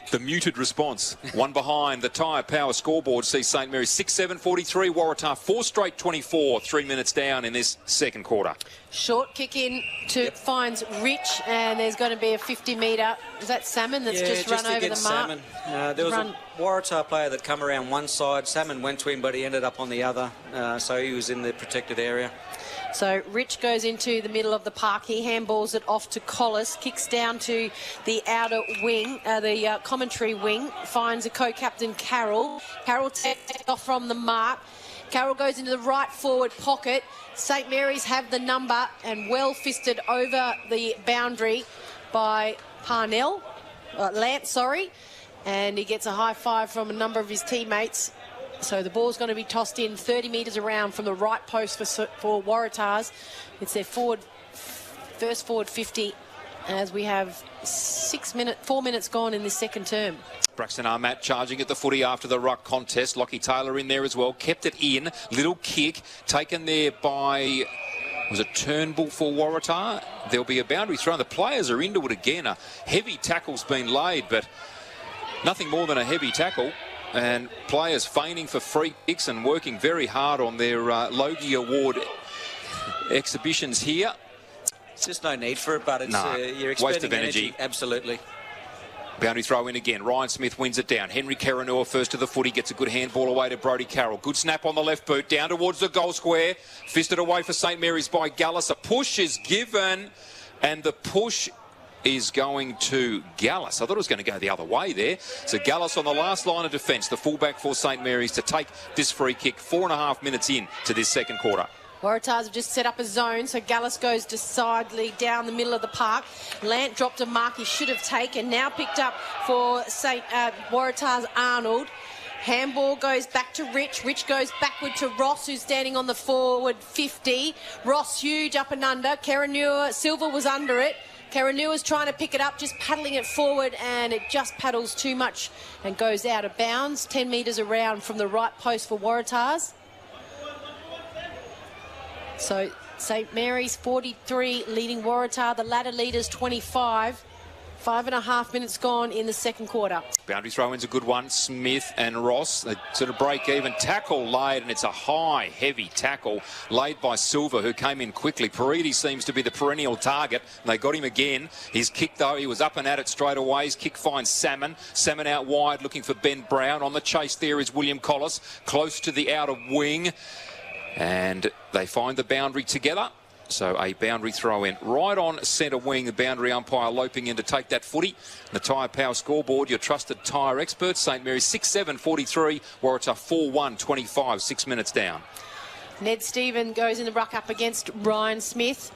The muted response. One behind. The Tyre Power scoreboard sees St Mary's 6-7, 43. Waratah 4 straight 24. 3 minutes down in this second quarter. Short kick in to finds Rich, and there's going to be a 50-metre. Is that Salmon that's just run over the mark? Salmon. There was a Waratah player that come around one side. Salmon went to him, but he ended up on the other. So he was in the protected area. So Rich goes into the middle of the park. He handballs it off to Collis, kicks down to the outer wing, the commentary wing, finds a co-captain Carroll. Carroll takes off from the mark. Carroll goes into the right forward pocket. St Mary's have the number, and well fisted over the boundary by Parnell, Lance, sorry. And he gets a high five from a number of his teammates. So the ball's going to be tossed in 30 metres around from the right post for Waratahs. It's their first forward 50, as we have 4 minutes gone in this second term. Braxton Armat charging at the footy after the ruck contest. Lockie Taylor in there as well. Kept it in. Little kick taken there by... Was it Turnbull for Waratah? There'll be a boundary thrown. The players are into it again. A heavy tackle's been laid, but nothing more than a heavy tackle. And players feigning for free kicks and working very hard on their Logie Award exhibitions here. There's just no need for it, but it's you're expending waste of energy. Absolutely. Boundary throw in again. Ryan Smith wins it down. Henry Karanua first to the footy. Gets a good handball away to Brodie Carroll. Good snap on the left boot. Down towards the goal square. Fisted away for St Mary's by Gallus. A push is given, and the push is going to Gallus. I thought it was going to go the other way there. So Gallus on the last line of defence, the fullback for St Mary's, to take this free kick 4.5 minutes in to this second quarter. Waratahs have just set up a zone, so Gallus goes decidedly down the middle of the park. Lant dropped a mark he should have taken, now picked up for Waratahs Arnold. Handball goes back to Rich. Rich goes backward to Ross, who's standing on the forward 50. Ross huge up and under. Karanua, Silver was under it. Karanua's trying to pick it up, just paddling it forward, and it just paddles too much and goes out of bounds. 10 metres around from the right post for Waratahs. So St Mary's 43 leading Waratah. The ladder leaders 25. 5.5 minutes gone in the second quarter. Boundary throw-in's a good one. Smith and Ross, they sort of break even. Tackle laid, and it's a high, heavy tackle laid by Silva, who came in quickly. Paredes seems to be the perennial target, and they got him again. His kick, though, he was up and at it straight away. His kick finds Salmon. Salmon out wide, looking for Ben Brown. On the chase there is William Collis, close to the outer wing. And they find the boundary together. So a boundary throw in right on centre wing. The boundary umpire loping in to take that footy. The Tyre Power scoreboard, your trusted tyre experts. St Mary's 6-7-43. Waratah 4-1-25. 6 minutes down. Ned Stephen goes in the ruck up against Ryan Smith.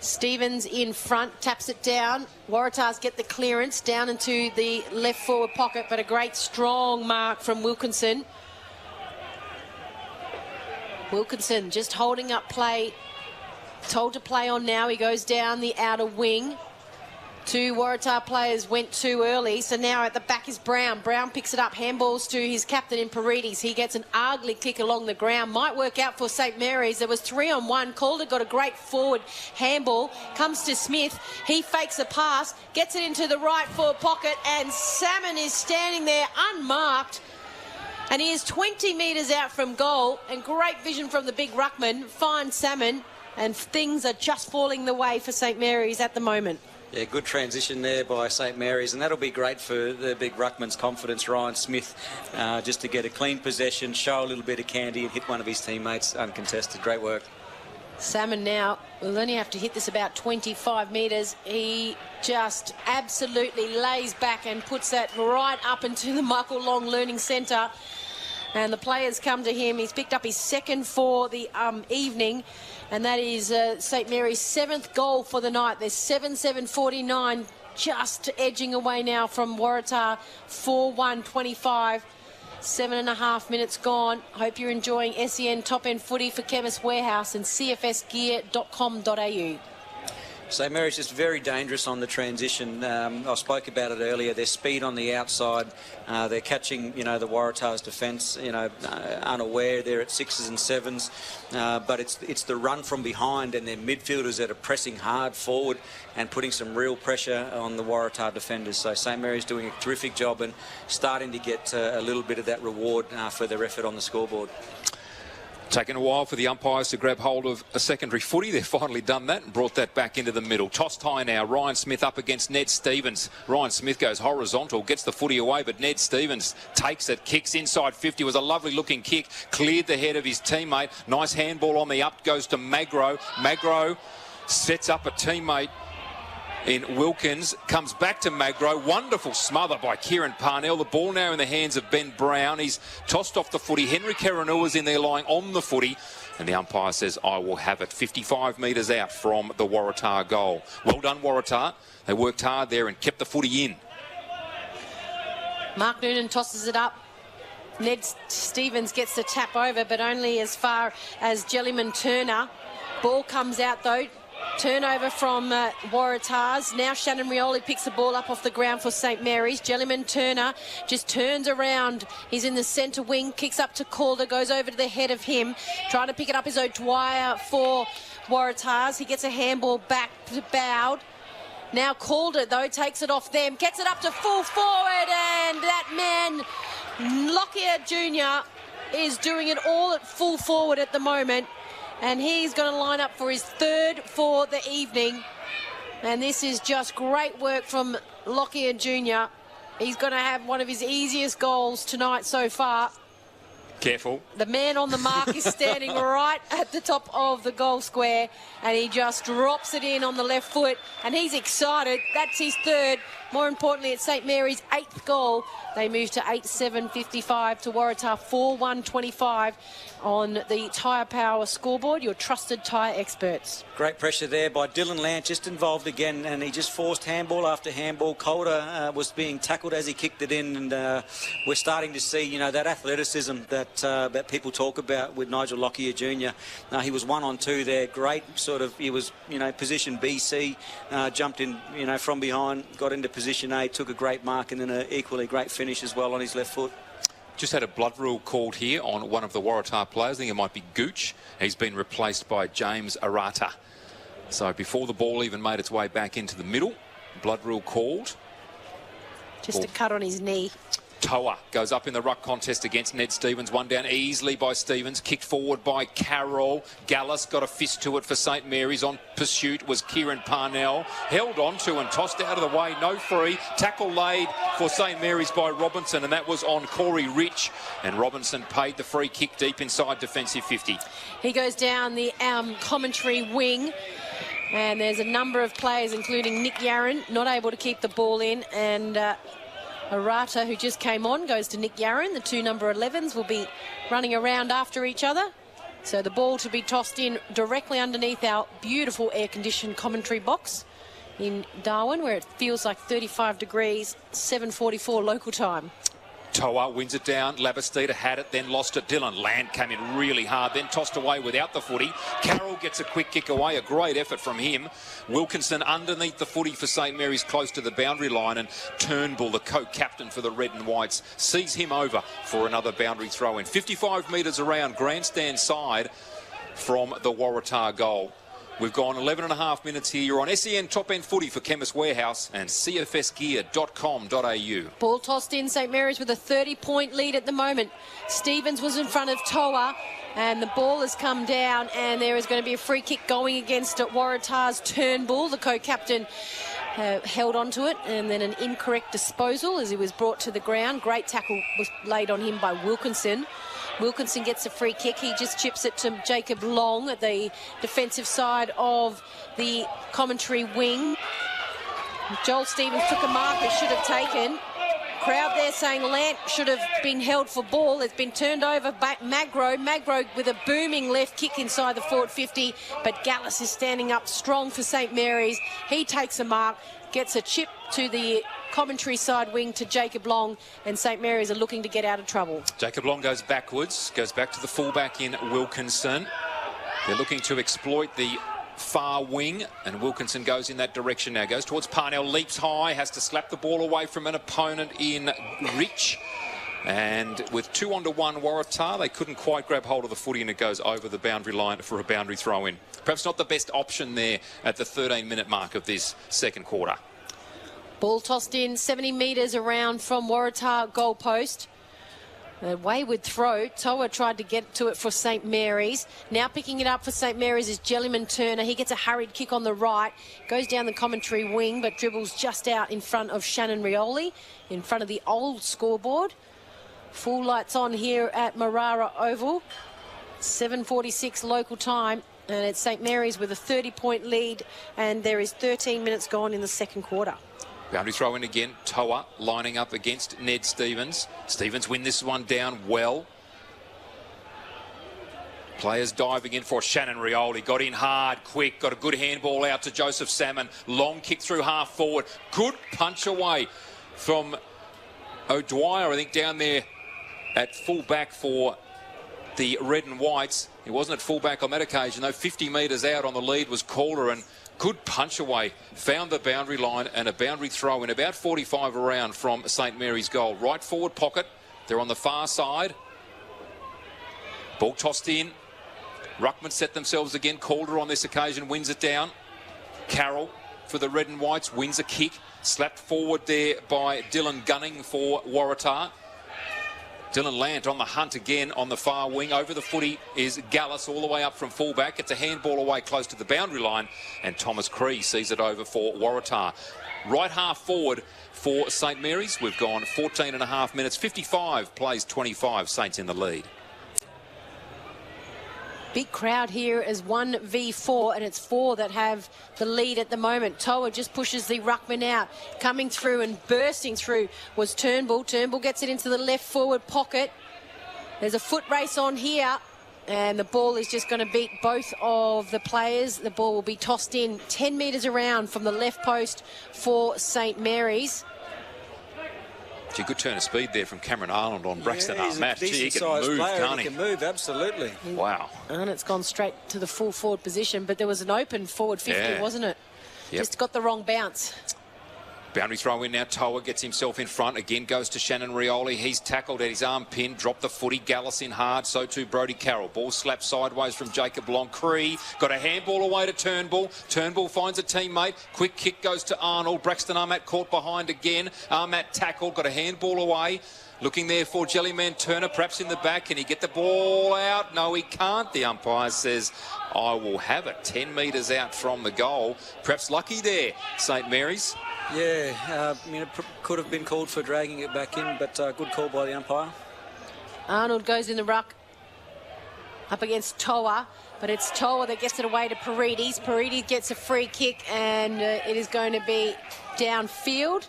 Stevens in front, taps it down. Waratahs get the clearance down into the left forward pocket, but a great strong mark from Wilkinson. Wilkinson just holding up play, told to play on now. He goes down the outer wing. Two Waratah players went too early, so now at the back is Brown. Brown picks it up, handballs to his captain in Paredes. He gets an ugly kick along the ground. Might work out for St Mary's. There was 3-on-1. Calder got a great forward handball. Comes to Smith. He fakes a pass, gets it into the right forward pocket, and Salmon is standing there unmarked. And he is 20 metres out from goal, and great vision from the big ruckman. Finds Salmon, and things are just falling the way for St Mary's at the moment. Yeah, good transition there by St Mary's, and that'll be great for the big ruckman's confidence, Ryan Smith, just to get a clean possession, show a little bit of candy and hit one of his teammates uncontested. Great work. Salmon now will only have to hit this about 25 metres. He just absolutely lays back and puts that right up into the Michael Long Learning Centre. And the players come to him. He's picked up his second for the evening, and that is St Mary's 7th goal for the night. They're 7-7-49, just edging away now from Waratah, 4-1-25. 7.5 minutes gone. Hope you're enjoying SEN Top End Footy for Chemist Warehouse and cfsgear.com.au. St Mary's just very dangerous on the transition. I spoke about it earlier. Their speed on the outside. They're catching, the Waratah's defence, unaware. They're at 6s and 7s. But it's the run from behind and their midfielders that are pressing hard forward and putting some real pressure on the Waratah defenders. So St Mary's doing a terrific job and starting to get a little bit of that reward for their effort on the scoreboard. Taken a while for the umpires to grab hold of a secondary footy. They've finally done that and brought that back into the middle. Tossed high now. Ryan Smith up against Ned Stevens. Ryan Smith goes horizontal, gets the footy away, but Ned Stevens takes it, kicks inside 50. It was a lovely looking kick. Cleared the head of his teammate. Nice handball on the up. Goes to Magro. Magro sets up a teammate in Wilkins, comes back to Magro. Wonderful smother by Kieran Parnell. The ball now in the hands of Ben Brown. He's tossed off the footy. Henry Karanua's in there lying on the footy. And the umpire says, I will have it. 55 metres out from the Waratah goal. Well done, Waratah. They worked hard there and kept the footy in. Mark Noonan tosses it up. Ned Stevens gets the tap over, but only as far as Jellyman Turner. Ball comes out, though. Turnover from Waratahs. Now Shannon Rioli picks the ball up off the ground for St Mary's. Jellyman Turner just turns around. He's in the centre wing, kicks up to Calder, goes over to the head of him. Trying to pick it up is O'Dwyer for Waratahs. He gets a handball back to Bowd. Now Calder, though, takes it off them, gets it up to full forward, and that man, Lockyer Jr., is doing it all at full forward at the moment. And he's going to line up for his 3rd for the evening. And this is just great work from Lockyer Jr. He's going to have one of his easiest goals tonight so far. Careful. The man on the mark is standing right at the top of the goal square, and he just drops it in on the left foot, and he's excited. That's his 3rd. More importantly, it's St Mary's 8th goal. They move to 8-7-55 to Waratah 4-1-25 on the Tyre Power scoreboard, your trusted tyre experts. Great pressure there by Dylan Lant, just involved again, and he just forced handball after handball. Calder was being tackled as he kicked it in, and we're starting to see, that athleticism that people talk about with Nigel Lockyer Jr. He was 1-on-2 there, great he was, position BC, jumped in, from behind, got into position A, took a great mark, and then an equally great finish as well on his left foot. Just had a blood rule called here on one of the Waratah players. I think it might be Gooch. He's been replaced by James Waratah. So before the ball even made its way back into the middle, blood rule called. Just a cut on his knee. Toa goes up in the ruck contest against Ned Stevens. One down easily by Stevens. Kicked forward by Carroll. Gallus got a fist to it for St Mary's. On pursuit was Kieran Parnell. Held onto and tossed out of the way. No free. Tackle laid for St Mary's by Robinson, and that was on Corey Rich. And Robinson paid the free kick deep inside defensive 50. He goes down the commentary wing. And there's a number of players, including Nick Yarran, not able to keep the ball in. And Waratah, who just came on, goes to Nick Yarran. The two number 11s will be running around after each other. So the ball to be tossed in directly underneath our beautiful air-conditioned commentary box in Darwin, where it feels like 35 degrees, 7:44 local time. Toa wins it down. Labastida had it, then lost it. Dylan Land came in really hard, then tossed away without the footy. Carroll gets a quick kick away. A great effort from him. Wilkinson underneath the footy for St Mary's, close to the boundary line, and Turnbull, the co-captain for the Red and Whites, sees him over for another boundary throw-in. 55 metres around grandstand side from the Waratah goal. We've gone 11 and a half minutes here. You're on SEN Top End Footy for Chemist Warehouse and cfsgear.com.au. Ball tossed in. St Mary's with a 30-point lead at the moment. Stevens was in front of Toa, and the ball has come down, and there is going to be a free kick going against Waratah's Turnbull. The co-captain held onto it, and then an incorrect disposal as he was brought to the ground. Great tackle was laid on him by Wilkinson. Wilkinson gets a free kick. He just chips it to Jacob Long at the defensive side of the commentary wing. Joel Stevens took a mark that should have taken. Crowd there saying Lant should have been held for ball. It's been turned over back Magro. Magro with a booming left kick inside the forward 50, but Gallus is standing up strong for St Mary's. He takes a mark, gets a chip to the commentary side wing to Jacob Long, and St Mary's are looking to get out of trouble. Jacob Long goes backwards, goes back to the fullback in Wilkinson. They're looking to exploit the far wing, and Wilkinson goes in that direction now. Goes towards Parnell, leaps high, has to slap the ball away from an opponent in Rich. And with 2-1 Waratah, they couldn't quite grab hold of the footy, and it goes over the boundary line for a boundary throw-in. Perhaps not the best option there at the 13-minute mark of this second quarter. Ball tossed in 70 metres around from Waratah goal post. A wayward throw. Toa tried to get to it for St Mary's. Now picking it up for St Mary's is Jellyman Turner. He gets a hurried kick on the right. Goes down the commentary wing, but dribbles just out in front of Shannon Rioli, in front of the old scoreboard. Full lights on here at Marara Oval. 7:46 local time. And it's St Mary's with a 30-point lead. And there is 13 minutes gone in the second quarter. Boundary throw in again. Toa lining up against Ned Stevens. Stevens win this one down well. Players diving in for Shannon Rioli. Got in hard, quick. Got a good handball out to Joseph Salmon. Long kick through half forward. Good punch away from O'Dwyer, I think, down there at full back for the Red and Whites. He wasn't at full back on that occasion, though. 50 metres out on the lead was Calder, and good punch away. Found the boundary line, and a boundary throw in about 45 around from St Mary's goal. Right forward pocket. They're on the far side. Ball tossed in. Ruckman set themselves again. Calder on this occasion wins it down. Carroll for the Red and Whites wins a kick. Slapped forward there by Dylan Gunning for Waratah. Dylan Lant on the hunt again on the far wing. Over the footy is Gallus all the way up from fullback. It's a handball away close to the boundary line, and Thomas Cree sees it over for Waratah. Right half forward for St Mary's. We've gone 14 and a half minutes. 55 plays 25. Saints in the lead. Big crowd here as 1v4, and it's 4 that have the lead at the moment. Toa just pushes the ruckman out. Coming through and bursting through was Turnbull. Turnbull gets it into the left forward pocket. There's a foot race on here, and the ball is just going to beat both of the players. The ball will be tossed in 10 metres around from the left post for St Mary's. Gee, good turn of speed there from Cameron Ireland on Braxton Match. Gee, he can move, player, can't he? Can move, absolutely. Wow. And it's gone straight to the full forward position, but there was an open forward 50, wasn't it? Yep. Just got the wrong bounce. Boundary throw in now. Toa gets himself in front. Again goes to Shannon Rioli. He's tackled at his arm pin. Dropped the footy. Gallus in hard. So too Brodie Carroll. Ball slapped sideways from Jacob Long. Cree got a handball away to Turnbull. Turnbull finds a teammate. Quick kick goes to Arnold. Braxton Armat caught behind again. Armat tackled. Got a handball away. Looking there for Jellyman Turner, perhaps in the back. Can he get the ball out? No, he can't. The umpire says, I will have it. 10 metres out from the goal. Perhaps lucky there, St Mary's. Yeah, it could have been called for dragging it back in, but good call by the umpire. Arnold goes in the ruck up against Toa, but it's Toa that gets it away to Paredes. Paredes gets a free kick, and it is going to be downfield.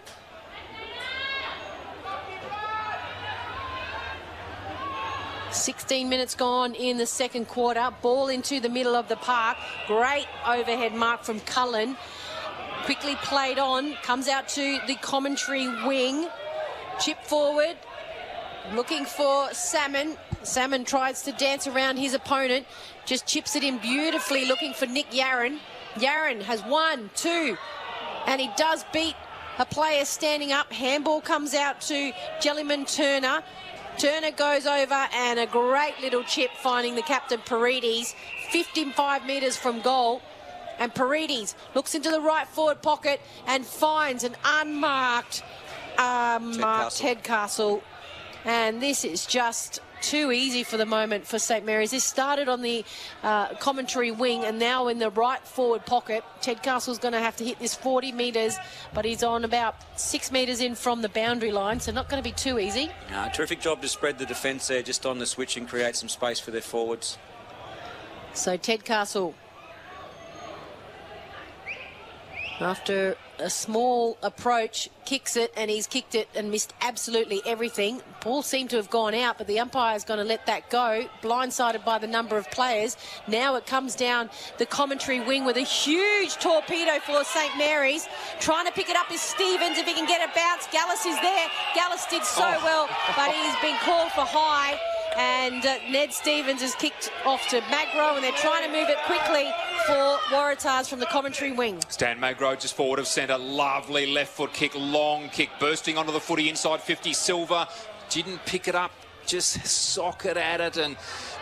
$16 minutes gone in the second quarter. Ball into the middle of the park. Great overhead mark from Cullen. Quickly played on. Comes out to the commentary wing. Chip forward. Looking for Salmon. Salmon tries to dance around his opponent. Just chips it in beautifully. Looking for Nick Yarran. Yarran has 1, 2. And he does beat a player standing up. Handball comes out to Jellyman Turner. Turner goes over, and a great little chip finding the captain Paredes, 55 metres from goal. And Paredes looks into the right forward pocket and finds an unmarked Ted Castle. And this is just too easy for the moment for St Mary's. This started on the commentary wing and now in the right forward pocket. Ted Castle's going to have to hit this 40 metres, but he's on about 6 metres in from the boundary line, so not going to be too easy. Terrific job to spread the defence there just on the switch and create some space for their forwards. So Ted Castle, after a small approach, kicks it, and he's kicked it and missed absolutely everything. Ball seemed to have gone out, but the umpire's going to let that go, blindsided by the number of players. Now it comes down the commentary wing with a huge torpedo for St Mary's. Trying to pick it up is Stevens, if he can get a bounce. Gallus is there. Gallus did so well, but he's been called for high. And Ned Stevens is kicked off to Magro, and they're trying to move it quickly for Waratahs from the commentary wing. Stan Magro just forward of centre. Lovely left foot kick, long kick, bursting onto the footy inside 50. Silva didn't pick it up, just socket at it and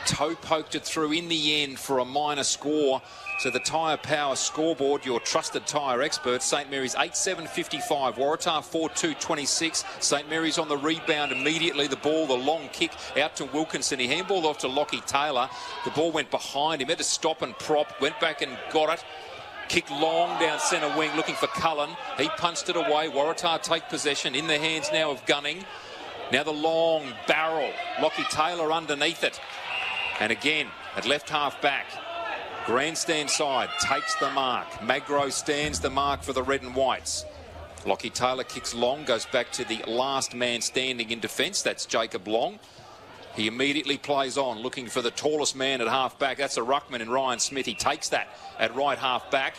toe poked it through in the end for a minor score. So the Tyre Power scoreboard, your trusted tyre expert, St Mary's 8-7-55, Waratah 4-2-26. St Mary's on the rebound immediately. The ball, the long kick out to Wilkinson. He handballed off to Lockie Taylor. The ball went behind him, had to stop and prop, went back and got it. Kick long down centre wing, looking for Cullen. He punched it away. Waratah take possession in the hands now of Gunning. Now the long barrel. Lockie Taylor underneath it. And again, at left half back. Grandstand side takes the mark. Magro stands the mark for the red and whites. Lockie Taylor kicks long, goes back to the last man standing in defence. That's Jacob Long. He immediately plays on, looking for the tallest man at half back. That's a ruckman in Ryan Smith. He takes that at right half back.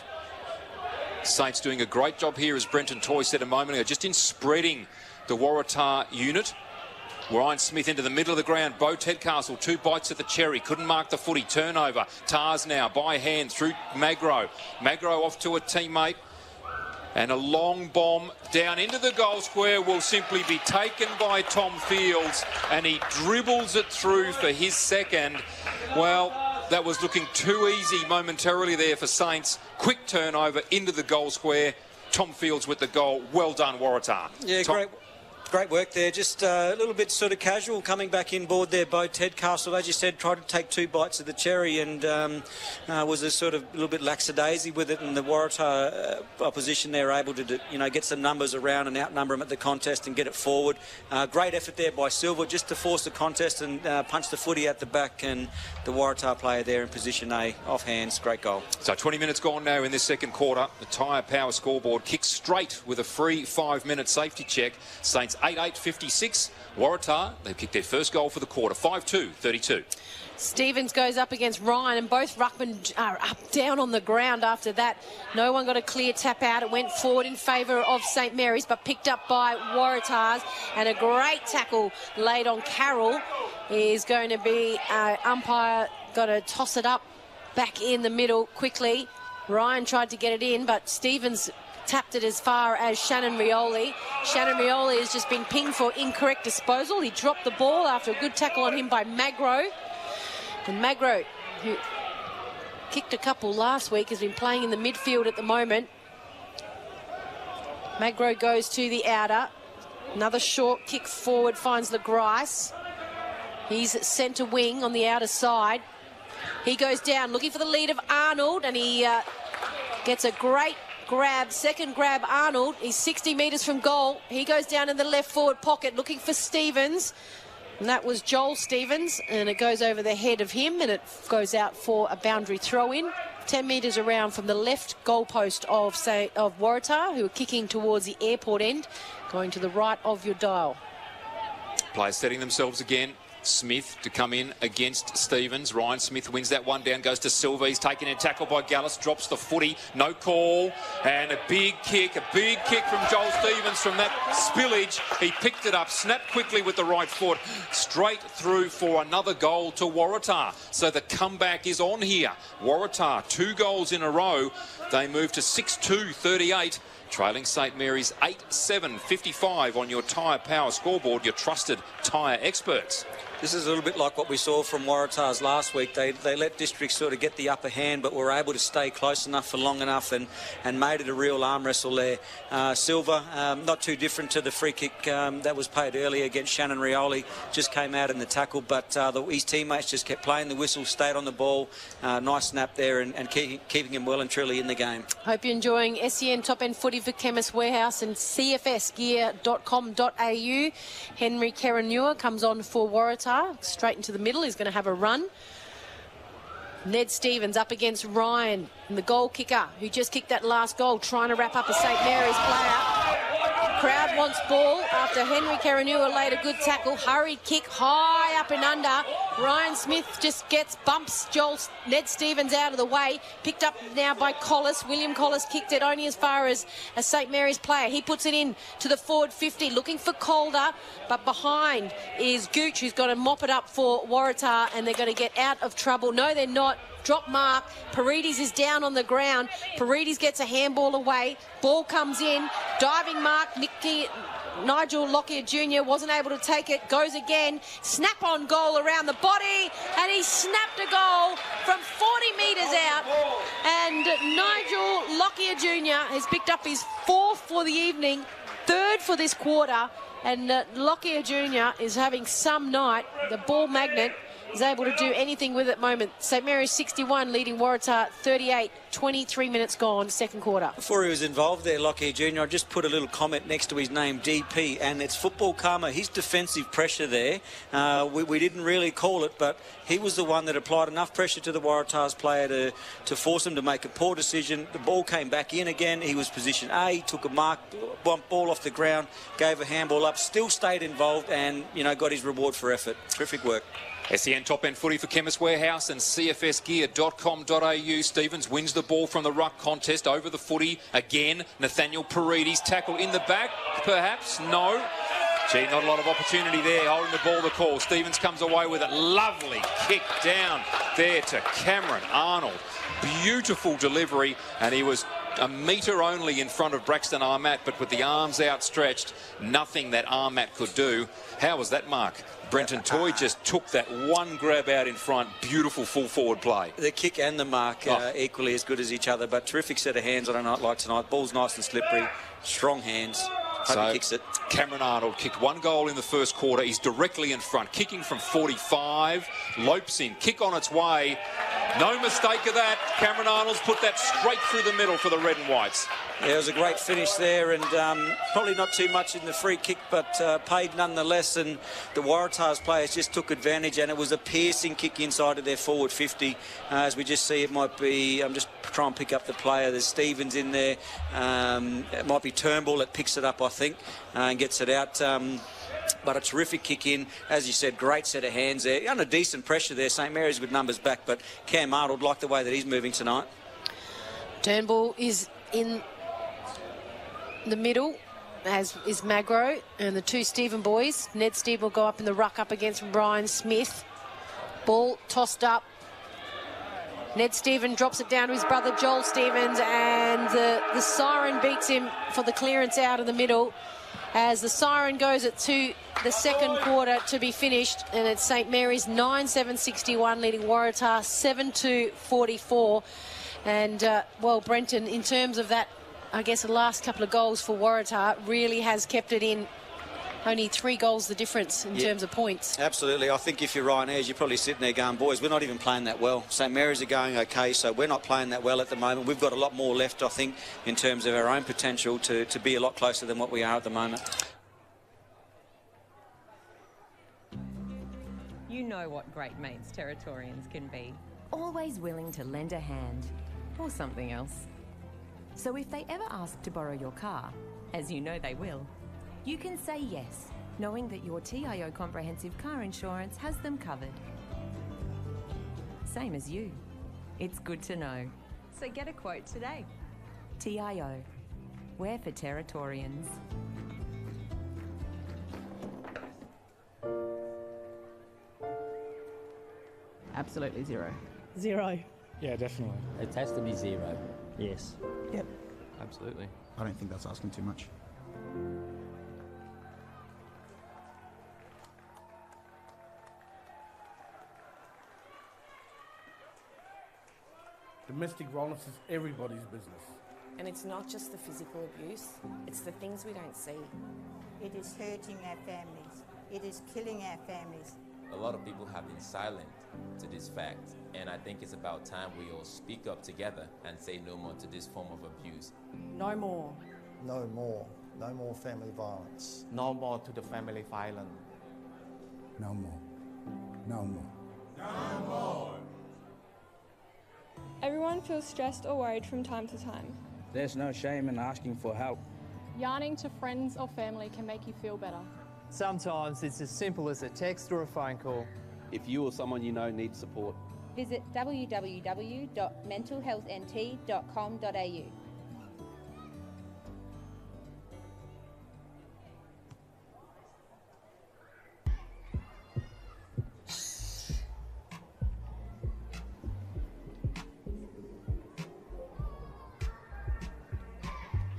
Saints doing a great job here, as Brenton Toy said a moment ago, just in spreading the Waratah unit. Ryan Smith into the middle of the ground. Bo Tedcastle, 2 bites at the cherry. Couldn't mark the footy. Turnover. Tars now by hand through Magro. Magro off to a teammate. And a long bomb down into the goal square will simply be taken by Tom Fields. And he dribbles it through for his second. Well, that was looking too easy momentarily there for Saints. Quick turnover into the goal square. Tom Fields with the goal. Well done, Waratah. Yeah, great work there. Just a little bit sort of casual coming back in board there. Bo Tedcastle, as you said, tried to take 2 bites of the cherry and was a sort of little bit lackadaisy with it. And the Waratah opposition there able to, get some numbers around and outnumber them at the contest and get it forward. Great effort there by Silva just to force the contest and punch the footy at the back. And the Waratah player there in position A, off hands. Great goal. So 20 minutes gone now in this second quarter. The Tyre Power scoreboard kicks straight with a free 5-minute safety check. Saints 8-8-56. Waratah, they've kicked their first goal for the quarter. 5-2-32. Stevens goes up against Ryan, and both ruckmen are up down on the ground after that. No one got a clear tap out. It went forward in favour of St Mary's, but picked up by Waratahs. And a great tackle laid on Carroll is going to be umpire got to toss it up back in the middle quickly. Ryan tried to get it in, but Stevens tapped it as far as Shannon Rioli. Shannon Rioli has just been pinged for incorrect disposal. He dropped the ball after a good tackle on him by Magro. And Magro, who kicked a couple last week, has been playing in the midfield at the moment. Magro goes to the outer. Another short kick forward finds LeGrice. He's centre wing on the outer side. He goes down looking for the lead of Arnold, and he gets a great grab, second grab Arnold. He's 60 metres from goal. He goes down in the left forward pocket looking for Stevens. And that was Joel Stevens, and it goes over the head of him, and it goes out for a boundary throw-in. 10 metres around from the left goalpost of Waratah, who are kicking towards the airport end, going to the right of your dial. Players setting themselves again. Smith to come in against Stevens. Ryan Smith wins that one down, goes to Silva. He's taken a tackle by Gallus, drops the footy, no call, and a big kick from Joel Stevens from that spillage. He picked it up, snapped quickly with the right foot, straight through for another goal to Waratah. So the comeback is on here. Waratah, 2 goals in a row. They move to 6-2-38. Trailing St Mary's 8-7-55 on your Tyre Power scoreboard, your trusted tyre experts. This is a little bit like what we saw from Waratahs last week. They let District sort of get the upper hand, but were able to stay close enough for long enough and made it a real arm wrestle there. Silva, not too different to the free kick that was paid earlier against Shannon Rioli, just came out in the tackle, but his teammates just kept playing the whistle, stayed on the ball. Nice snap there and keeping him well and truly in the game. Hope you're enjoying SEN Top End Footy for Chemist Warehouse and cfsgear.com.au. Henry Kerenua comes on for Waratah. Straight into the middle. He's going to have a run. Ned Stevens up against Ryan, and the goal kicker who just kicked that last goal, trying to wrap up a St Mary's player. Crowd wants ball after Henry Kerenua laid a good tackle. Hurry kick high up and under. Ryan Smith just bumps Ned Stevens out of the way. Picked up now by Collis. William Collis kicked it only as far as a St Mary's player. He puts it in to the forward 50, looking for Calder, but behind is Gooch, who's got to mop it up for Waratah, and they're going to get out of trouble. No, they're not. Drop mark. Paredes is down on the ground. Paredes gets a handball away. Ball comes in. Diving mark. Nigel Lockyer Jr. wasn't able to take it. Goes again. Snap on goal around the body. And he snapped a goal from 40 metres out. And Nigel Lockyer Jr. has picked up his 4th for the evening, 3rd for this quarter. And Lockyer Jr. is having some night. The ball magnet is able to do anything with it at the moment. St Mary's 61 leading Waratah 38, 23 minutes gone, second quarter. Before he was involved there, Lockyer Jr., I just put a little comment next to his name, DP, and it's football karma. His defensive pressure there, we didn't really call it, but he was the one that applied enough pressure to the Waratahs player to force him to make a poor decision. The ball came back in again. He was position A, he took a mark, ball off the ground, gave a handball up, still stayed involved and, got his reward for effort. Terrific work. SEN Top End Footy for Chemist Warehouse and cfsgear.com.au. Stevens wins the ball from the ruck contest over the footy again. Nathaniel Paredes tackle in the back, perhaps? No. Gee, not a lot of opportunity there, holding the ball to call. Stevens comes away with it. Lovely kick down there to Cameron Arnold. Beautiful delivery, and he was a metre only in front of Braxton Armat, but with the arms outstretched, nothing that Armat could do. How was that mark? Brenton Toy just took that one grab out in front. Beautiful full forward play. The kick and the mark equally as good as each other, but terrific set of hands on a night like tonight. Ball's nice and slippery, strong hands. Hope he kicks it. Cameron Arnold kicked 1 goal in the first quarter. He's directly in front, kicking from 45. Lopes in, kick on its way. No mistake of that. Cameron Arnold's put that straight through the middle for the Red and Whites. Yeah, it was a great finish there, and probably not too much in the free kick, but paid nonetheless. And the Waratahs players just took advantage, and it was a piercing kick inside of their forward 50. As we just see, it might be, I'm just trying to pick up the player. There's Stevens in there. It might be Turnbull that picks it up, I think, and gets it out. But a terrific kick in. As you said, great set of hands there. Under decent pressure there. St Mary's with numbers back, but Cam Arnold, like the way that he's moving tonight. Turnbull is in the middle, as is Magro, and the two Stephen boys. Ned Steve will go up in the ruck up against Ryan Smith. Ball tossed up Ned Stephen drops it down to his brother Joel Stevens, and the siren beats him for the clearance out of the middle. As the siren goes to the second quarter to be finished, and it's St Mary's 9-7-61 leading Waratah 7-44. And, well, Brenton, in terms of that, I guess the last couple of goals for Waratah really has kept it in. Only 3 goals the difference in terms of points. Absolutely. I think if you're Ryan Ayres, you're probably sitting there going, boys, we're not even playing that well. St Mary's are going okay, so we're not playing that well at the moment. We've got a lot more left, I think, in terms of our own potential to be a lot closer than what we are at the moment. You know what great mates Territorians can be. Always willing to lend a hand, or something else. So if they ever ask to borrow your car, as you know they will, you can say yes, knowing that your TIO comprehensive car insurance has them covered. Same as you. It's good to know. So get a quote today. TIO. We're for Territorians. Absolutely 0. 0. Yeah, definitely. It has to be 0. Yes. Yep. Absolutely. I don't think that's asking too much. Domestic violence is everybody's business. And it's not just the physical abuse, it's the things we don't see. It is hurting our families. It is killing our families. A lot of people have been silent to this fact, and I think it's about time we all speak up together and say no more to this form of abuse. No more. No more. No more family violence. No more to the family violence. No more. No more. No more. Everyone feels stressed or worried from time to time. There's no shame in asking for help. Yarning to friends or family can make you feel better. Sometimes it's as simple as a text or a phone call. If you or someone you know needs support, visit www.mentalhealthnt.com.au.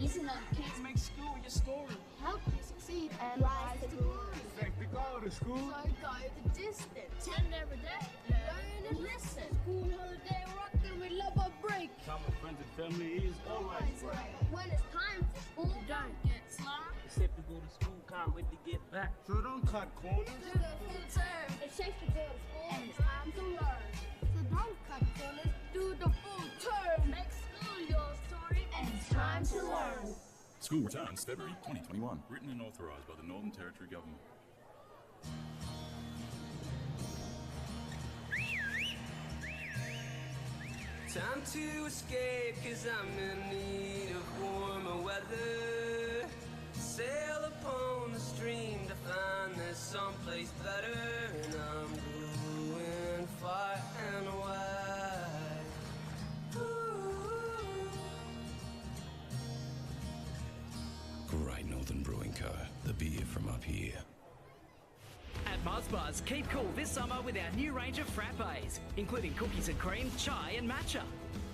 Listen up, kids. Make school your story. Help you succeed and rise to glory. Safe to go to school. So go the distance. Attend every day. Learn and listen. School holiday rockin', we love a break. Time with friends and family is always right. When it's time for school, don't get slack. It's safe to go to school, can't wait to get back. So don't cut corners. Do the full term. It's safe to go to school and it's time to learn. So don't cut corners. Do the full term. Make school your story and it's time to learn. School returns February 2021. Written and authorised by the Northern Territory Government. Time to escape, cause I'm in need of warmer weather. Sail upon the stream to find there's someplace better. And I'm going far and wide. Great Northern Brewing Co. The beer from up here. At Buzzbuzz, keep cool this summer with our new range of frappes, including cookies and cream, chai and matcha.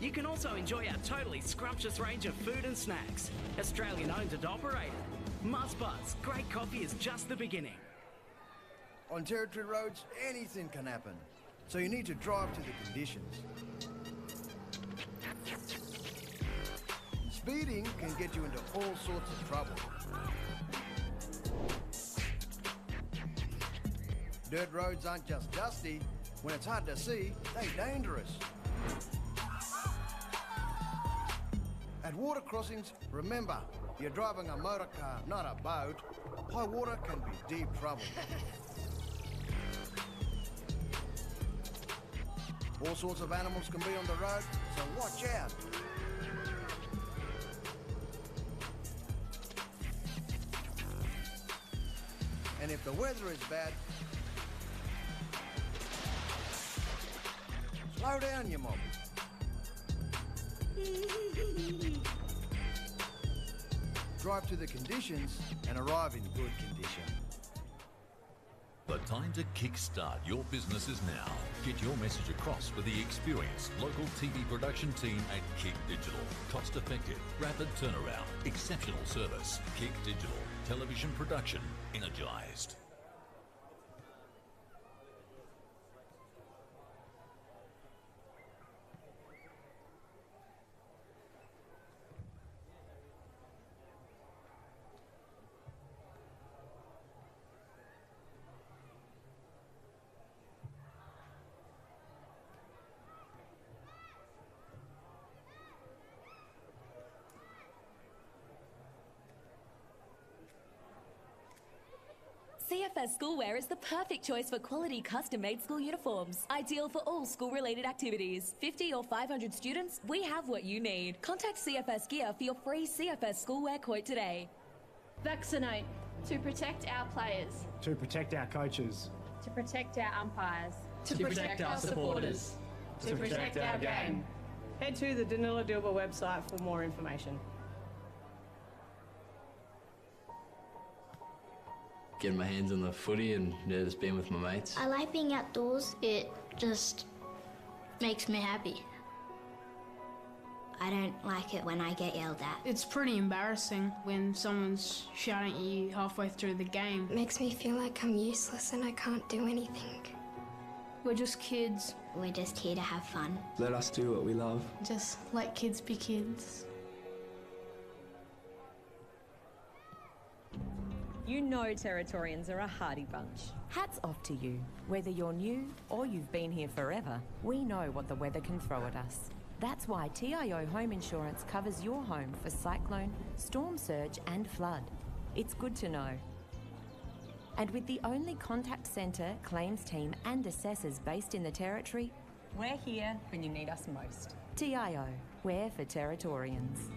You can also enjoy our totally scrumptious range of food and snacks. Australian owned and operated. Buzzbuzz, great coffee is just the beginning. On Territory roads, anything can happen. So you need to drive to the conditions. Speeding can get you into all sorts of trouble. Dirt roads aren't just dusty. When it's hard to see, they're dangerous. At water crossings, remember, you're driving a motor car, not a boat. High water can be deep trouble. All sorts of animals can be on the road, so watch out. And if the weather is bad, slow down, you mob. Drive to the conditions and arrive in good condition. The time to kickstart your business is now. Get your message across with the experienced local TV production team at Kick Digital. Cost effective, rapid turnaround, exceptional service. Kick Digital. Television production energised. CFS Schoolwear is the perfect choice for quality custom-made school uniforms. Ideal for all school-related activities. 50 or 500 students, we have what you need. Contact CFS Gear for your free CFS Schoolwear quote today. Vaccinate to protect our players. To protect our coaches. To protect our umpires. To protect our supporters. To protect our game. Head to the Danila Dilba website for more information. Getting my hands on the footy and just being with my mates. I like being outdoors. It just makes me happy. I don't like it when I get yelled at. It's pretty embarrassing when someone's shouting at you halfway through the game. It makes me feel like I'm useless and I can't do anything. We're just kids. We're just here to have fun. Let us do what we love. Just let kids be kids. You know Territorians are a hardy bunch. Hats off to you. Whether you're new or you've been here forever, we know what the weather can throw at us. That's why TIO Home Insurance covers your home for cyclone, storm surge and flood. It's good to know. And with the only contact centre, claims team and assessors based in the Territory, we're here when you need us most. TIO, we're for Territorians.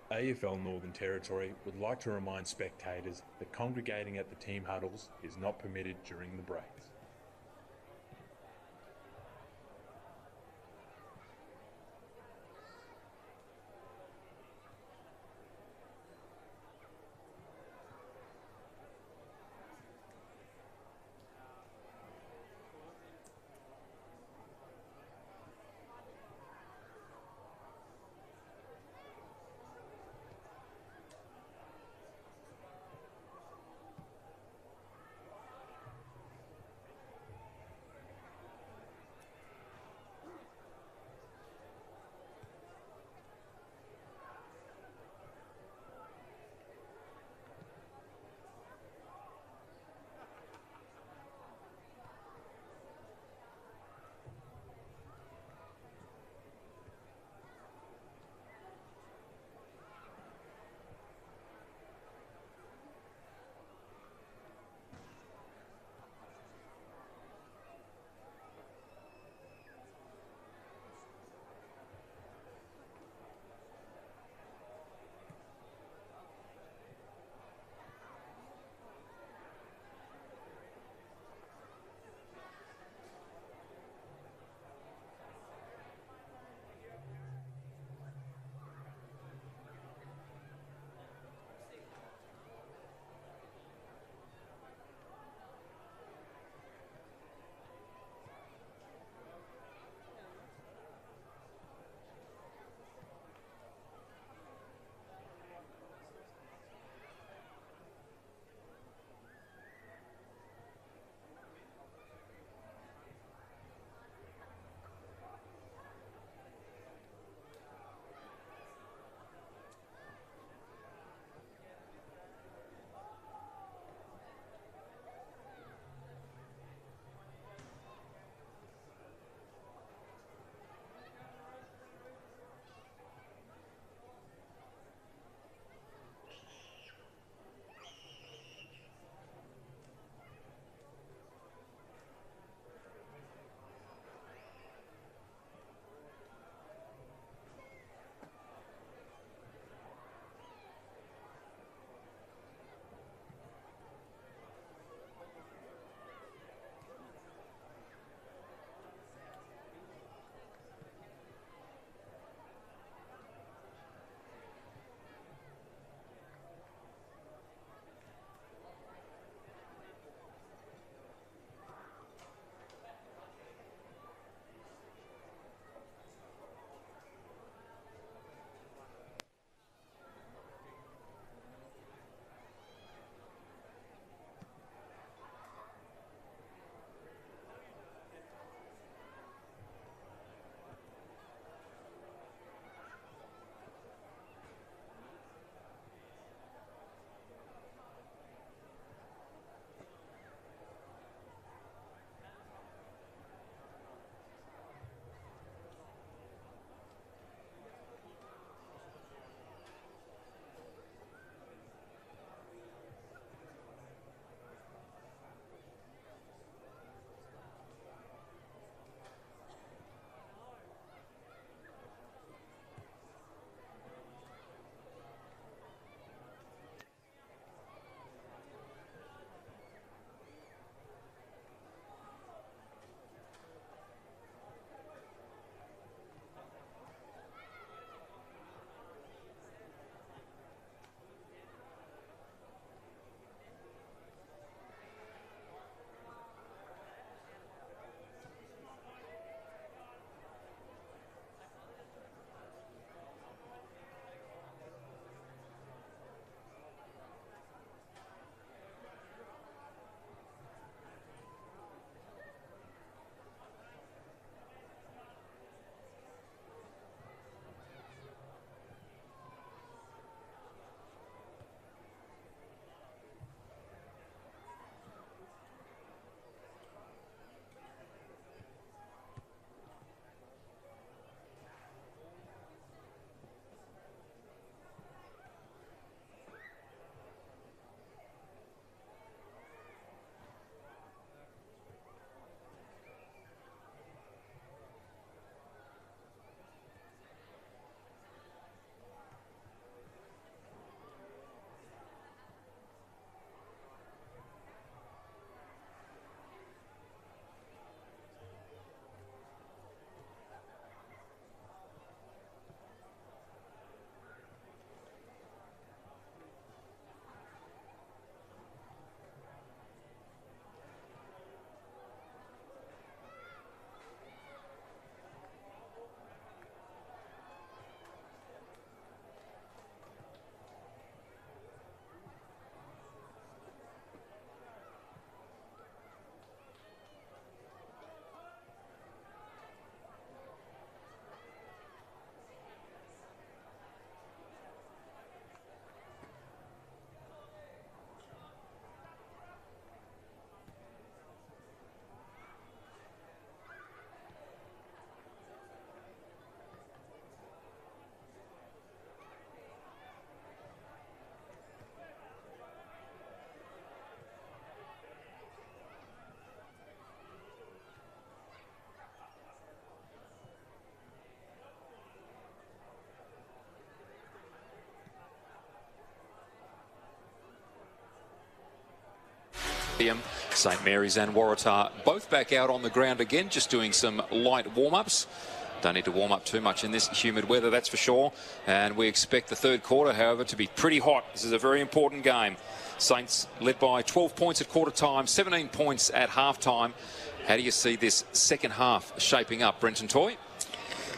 AFL Northern Territory would like to remind spectators that congregating at the team huddles is not permitted during the breaks. St Mary's and Waratah both back out on the ground again, just doing some light warm-ups. Don't need to warm up too much in this humid weather, that's for sure. And we expect the third quarter, however, to be pretty hot. This is a very important game. Saints led by 12 points at quarter time, 17 points at half time. How do you see this second half shaping up, Brenton Toy?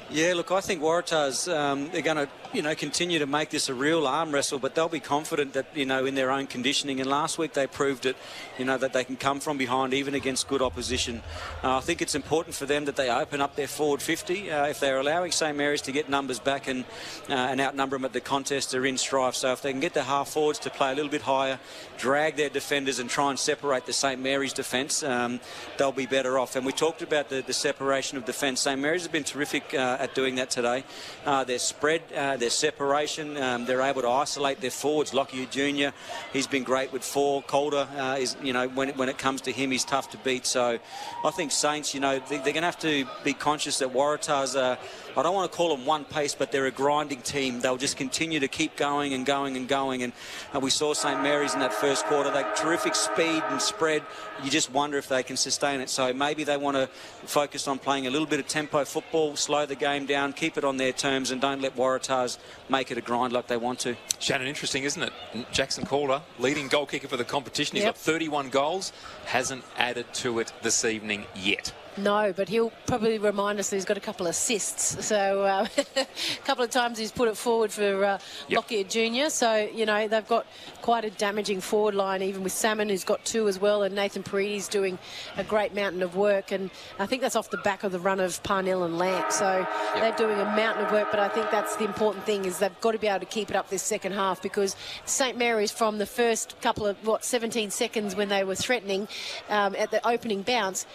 Yeah, look, I think Waratah's they're going to, continue to make this a real arm wrestle, but they'll be confident that, in their own conditioning. And last week they proved it, that they can come from behind even against good opposition. I think it's important for them that they open up their forward 50. If they're allowing St Mary's to get numbers back and outnumber them at the contest, they're in strife. So if they can get their half forwards to play a little bit higher, drag their defenders and try and separate the St Mary's defence, they'll be better off. And we talked about the separation of defence. St Mary's has been terrific at doing that today. Their spread, their separation, they're able to isolate their forwards. Lockyer Jr., he's been great with 4. Calder is, when it comes to him, he's tough to beat. So I think Saints, they're going to have to be conscious that Waratah's, I don't want to call them one pace, but they're a grinding team. They'll just continue to keep going and going and going. And we saw St Mary's in that first quarter. They terrific speed and spread. You just wonder if they can sustain it. So maybe they want to focus on playing a little bit of tempo football, slow the game down, keep it on their terms, and don't let Waratahs make it a grind like they want to. Shannon, interesting, isn't it? Jackson Calder, leading goal kicker for the competition. He's got 31 goals, hasn't added to it this evening yet. No, but he'll probably remind us that he's got a couple of assists. So a couple of times he's put it forward for Lockyer Jr. So, they've got quite a damaging forward line, even with Salmon, who's got 2 as well, and Nathan Parides doing a great mountain of work. And I think that's off the back of the run of Parnell and Lamp. So they're doing a mountain of work, but I think that's the important thing, is they've got to be able to keep it up this second half, because St Mary's, from the first couple of, 17 seconds when they were threatening at the opening bounce,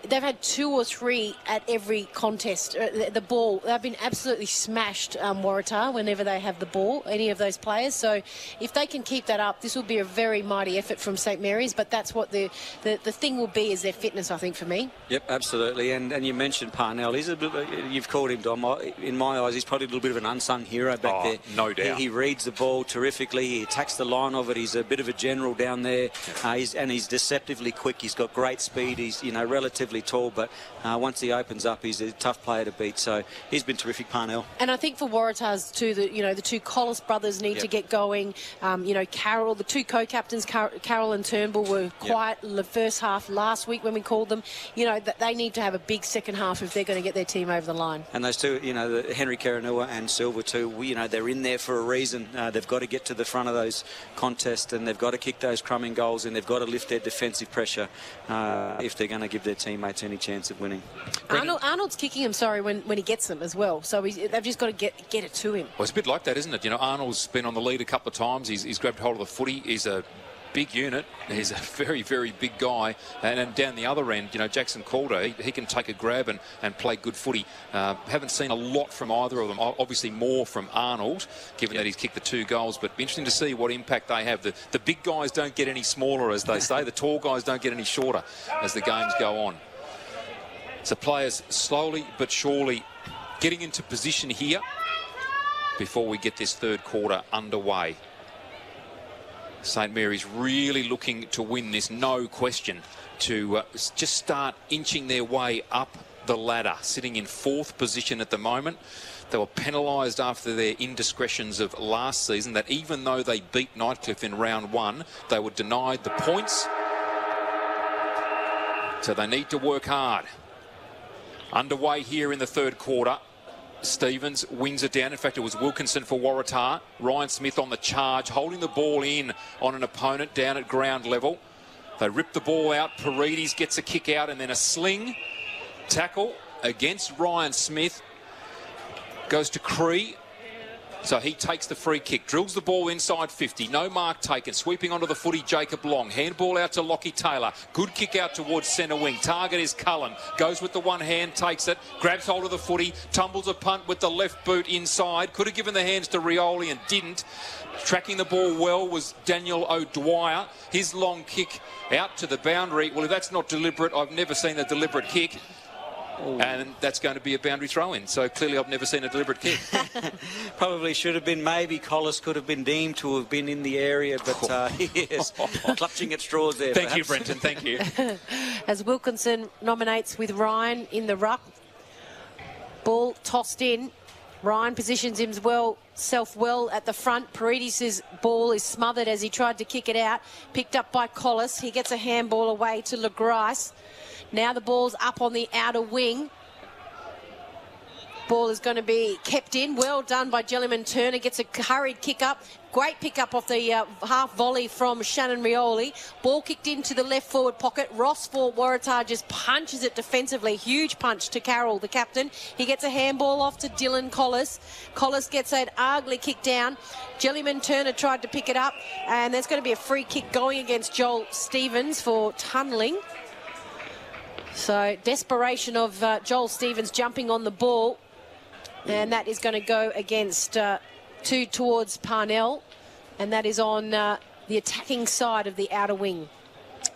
they've had 2 or 3 at every contest. The ball, they've been absolutely smashed, Waratah, whenever they have the ball, any of those players. So if they can keep that up, this will be a very mighty effort from St Mary's. But that's what the thing will be, is their fitness, I think, for me. Yep, absolutely. And you mentioned Parnell. He's you've called him, Dom. In my eyes, he's probably a little bit of an unsung hero back there. No doubt. He reads the ball terrifically. He attacks the line of it. He's a bit of a general down there. He's deceptively quick. He's got great speed. He's relatively tall, but once he opens up, he's a tough player to beat. So he's been terrific, Parnell. And I think for Waratahs too, the 2 Collis brothers need to get going. Carroll, the 2 co-captains, Carroll and Turnbull, were quiet in the first half last week when we called them. They need to have a big second half if they're going to get their team over the line. And those 2, the Henry Karanua and Silva too, they're in there for a reason. They've got to get to the front of those contests, and they've got to kick those crumbing goals, and they've got to lift their defensive pressure if they're going to give their teammates any chance of winning. Arnold's kicking him, when he gets them as well. So they've just got to get it to him. Well, it's a bit like that, isn't it? Arnold's been on the lead a couple of times. He's grabbed hold of the footy. He's a big unit. He's a very, very big guy. And then down the other end, Jackson Calder, he can take a grab and play good footy. Haven't seen a lot from either of them. Obviously more from Arnold, given that he's kicked the 2 goals. But be interesting to see what impact they have. The big guys don't get any smaller, as they say. The tall guys don't get any shorter as the games go on. So players slowly but surely getting into position here before we get this third quarter underway. St Mary's really looking to win this, no question, to just start inching their way up the ladder, sitting in 4th position at the moment. They were penalised after their indiscretions of last season, that even though they beat Nightcliff in round 1, they were denied the points. So they need to work hard. Underway here in the third quarter. Stevens wins it down. In fact, it was Wilkinson for Waratah. Ryan Smith on the charge, holding the ball in on an opponent down at ground level. They rip the ball out. Parides gets a kick out and then a sling tackle against Ryan Smith. Goes to Cree. So he takes the free kick, drills the ball inside 50. No mark taken. Sweeping onto the footy, Jacob Long. Handball out to Lockie Taylor. Good kick out towards centre wing. Target is Cullen. Goes with the one hand, takes it. Grabs hold of the footy. Tumbles a punt with the left boot inside. Could have given the hands to Rioli and didn't. Tracking the ball well was Daniel O'Dwyer. His long kick out to the boundary. Well, if that's not deliberate, I've never seen a deliberate kick. And that's going to be a boundary throw-in. So clearly I've never seen a deliberate kick. Probably should have been. Maybe Collis could have been deemed to have been in the area, but he is clutching at straws there. Thank you, Brenton. Thank you. As Wilkinson nominates with Ryan in the ruck. Ball tossed in. Ryan positions himself well at the front. Paredes' ball is smothered as he tried to kick it out. Picked up by Collis. He gets a handball away to LeGrice. Now the ball's up on the outer wing. Ball is going to be kept in. Well done by Jellyman Turner. Gets a hurried kick up. Great pick up off the half volley from Shannon Rioli. Ball kicked into the left forward pocket. Ross for Waratah just punches it defensively. Huge punch to Carroll, the captain. He gets a handball off to Dylan Collis. Collis gets an ugly kick down. Jellyman Turner tried to pick it up. And there's going to be a free kick going against Joel Stevens for tunnelling. So desperation of Joel Stevens jumping on the ball. And that is going to go against towards Parnell. And that is on the attacking side of the outer wing.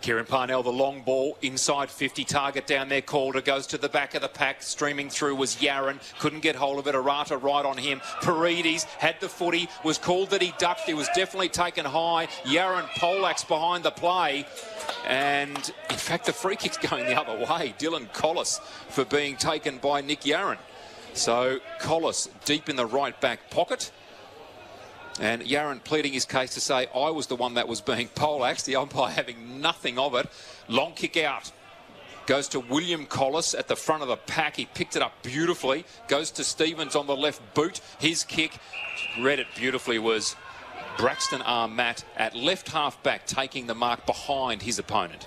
Kieran Parnell, the long ball, inside 50, target down there. Calder goes to the back of the pack. Streaming through was Yaron. Couldn't get hold of it. Waratah right on him. Paredes had the footy. Was called that he ducked. He was definitely taken high. Yaron poleaxed behind the play. And, in fact, the free kick's going the other way. Dylan Collis for being taken by Nick Yaron. So, Collis deep in the right back pocket. And Yaron pleading his case to say, I was the one that was being poleaxed, the umpire having nothing of it. Long kick out. Goes to William Collis at the front of the pack. He picked it up beautifully. Goes to Stevens on the left boot. His kick, read it beautifully, was Braxton Armatt at left half back, taking the mark behind his opponent.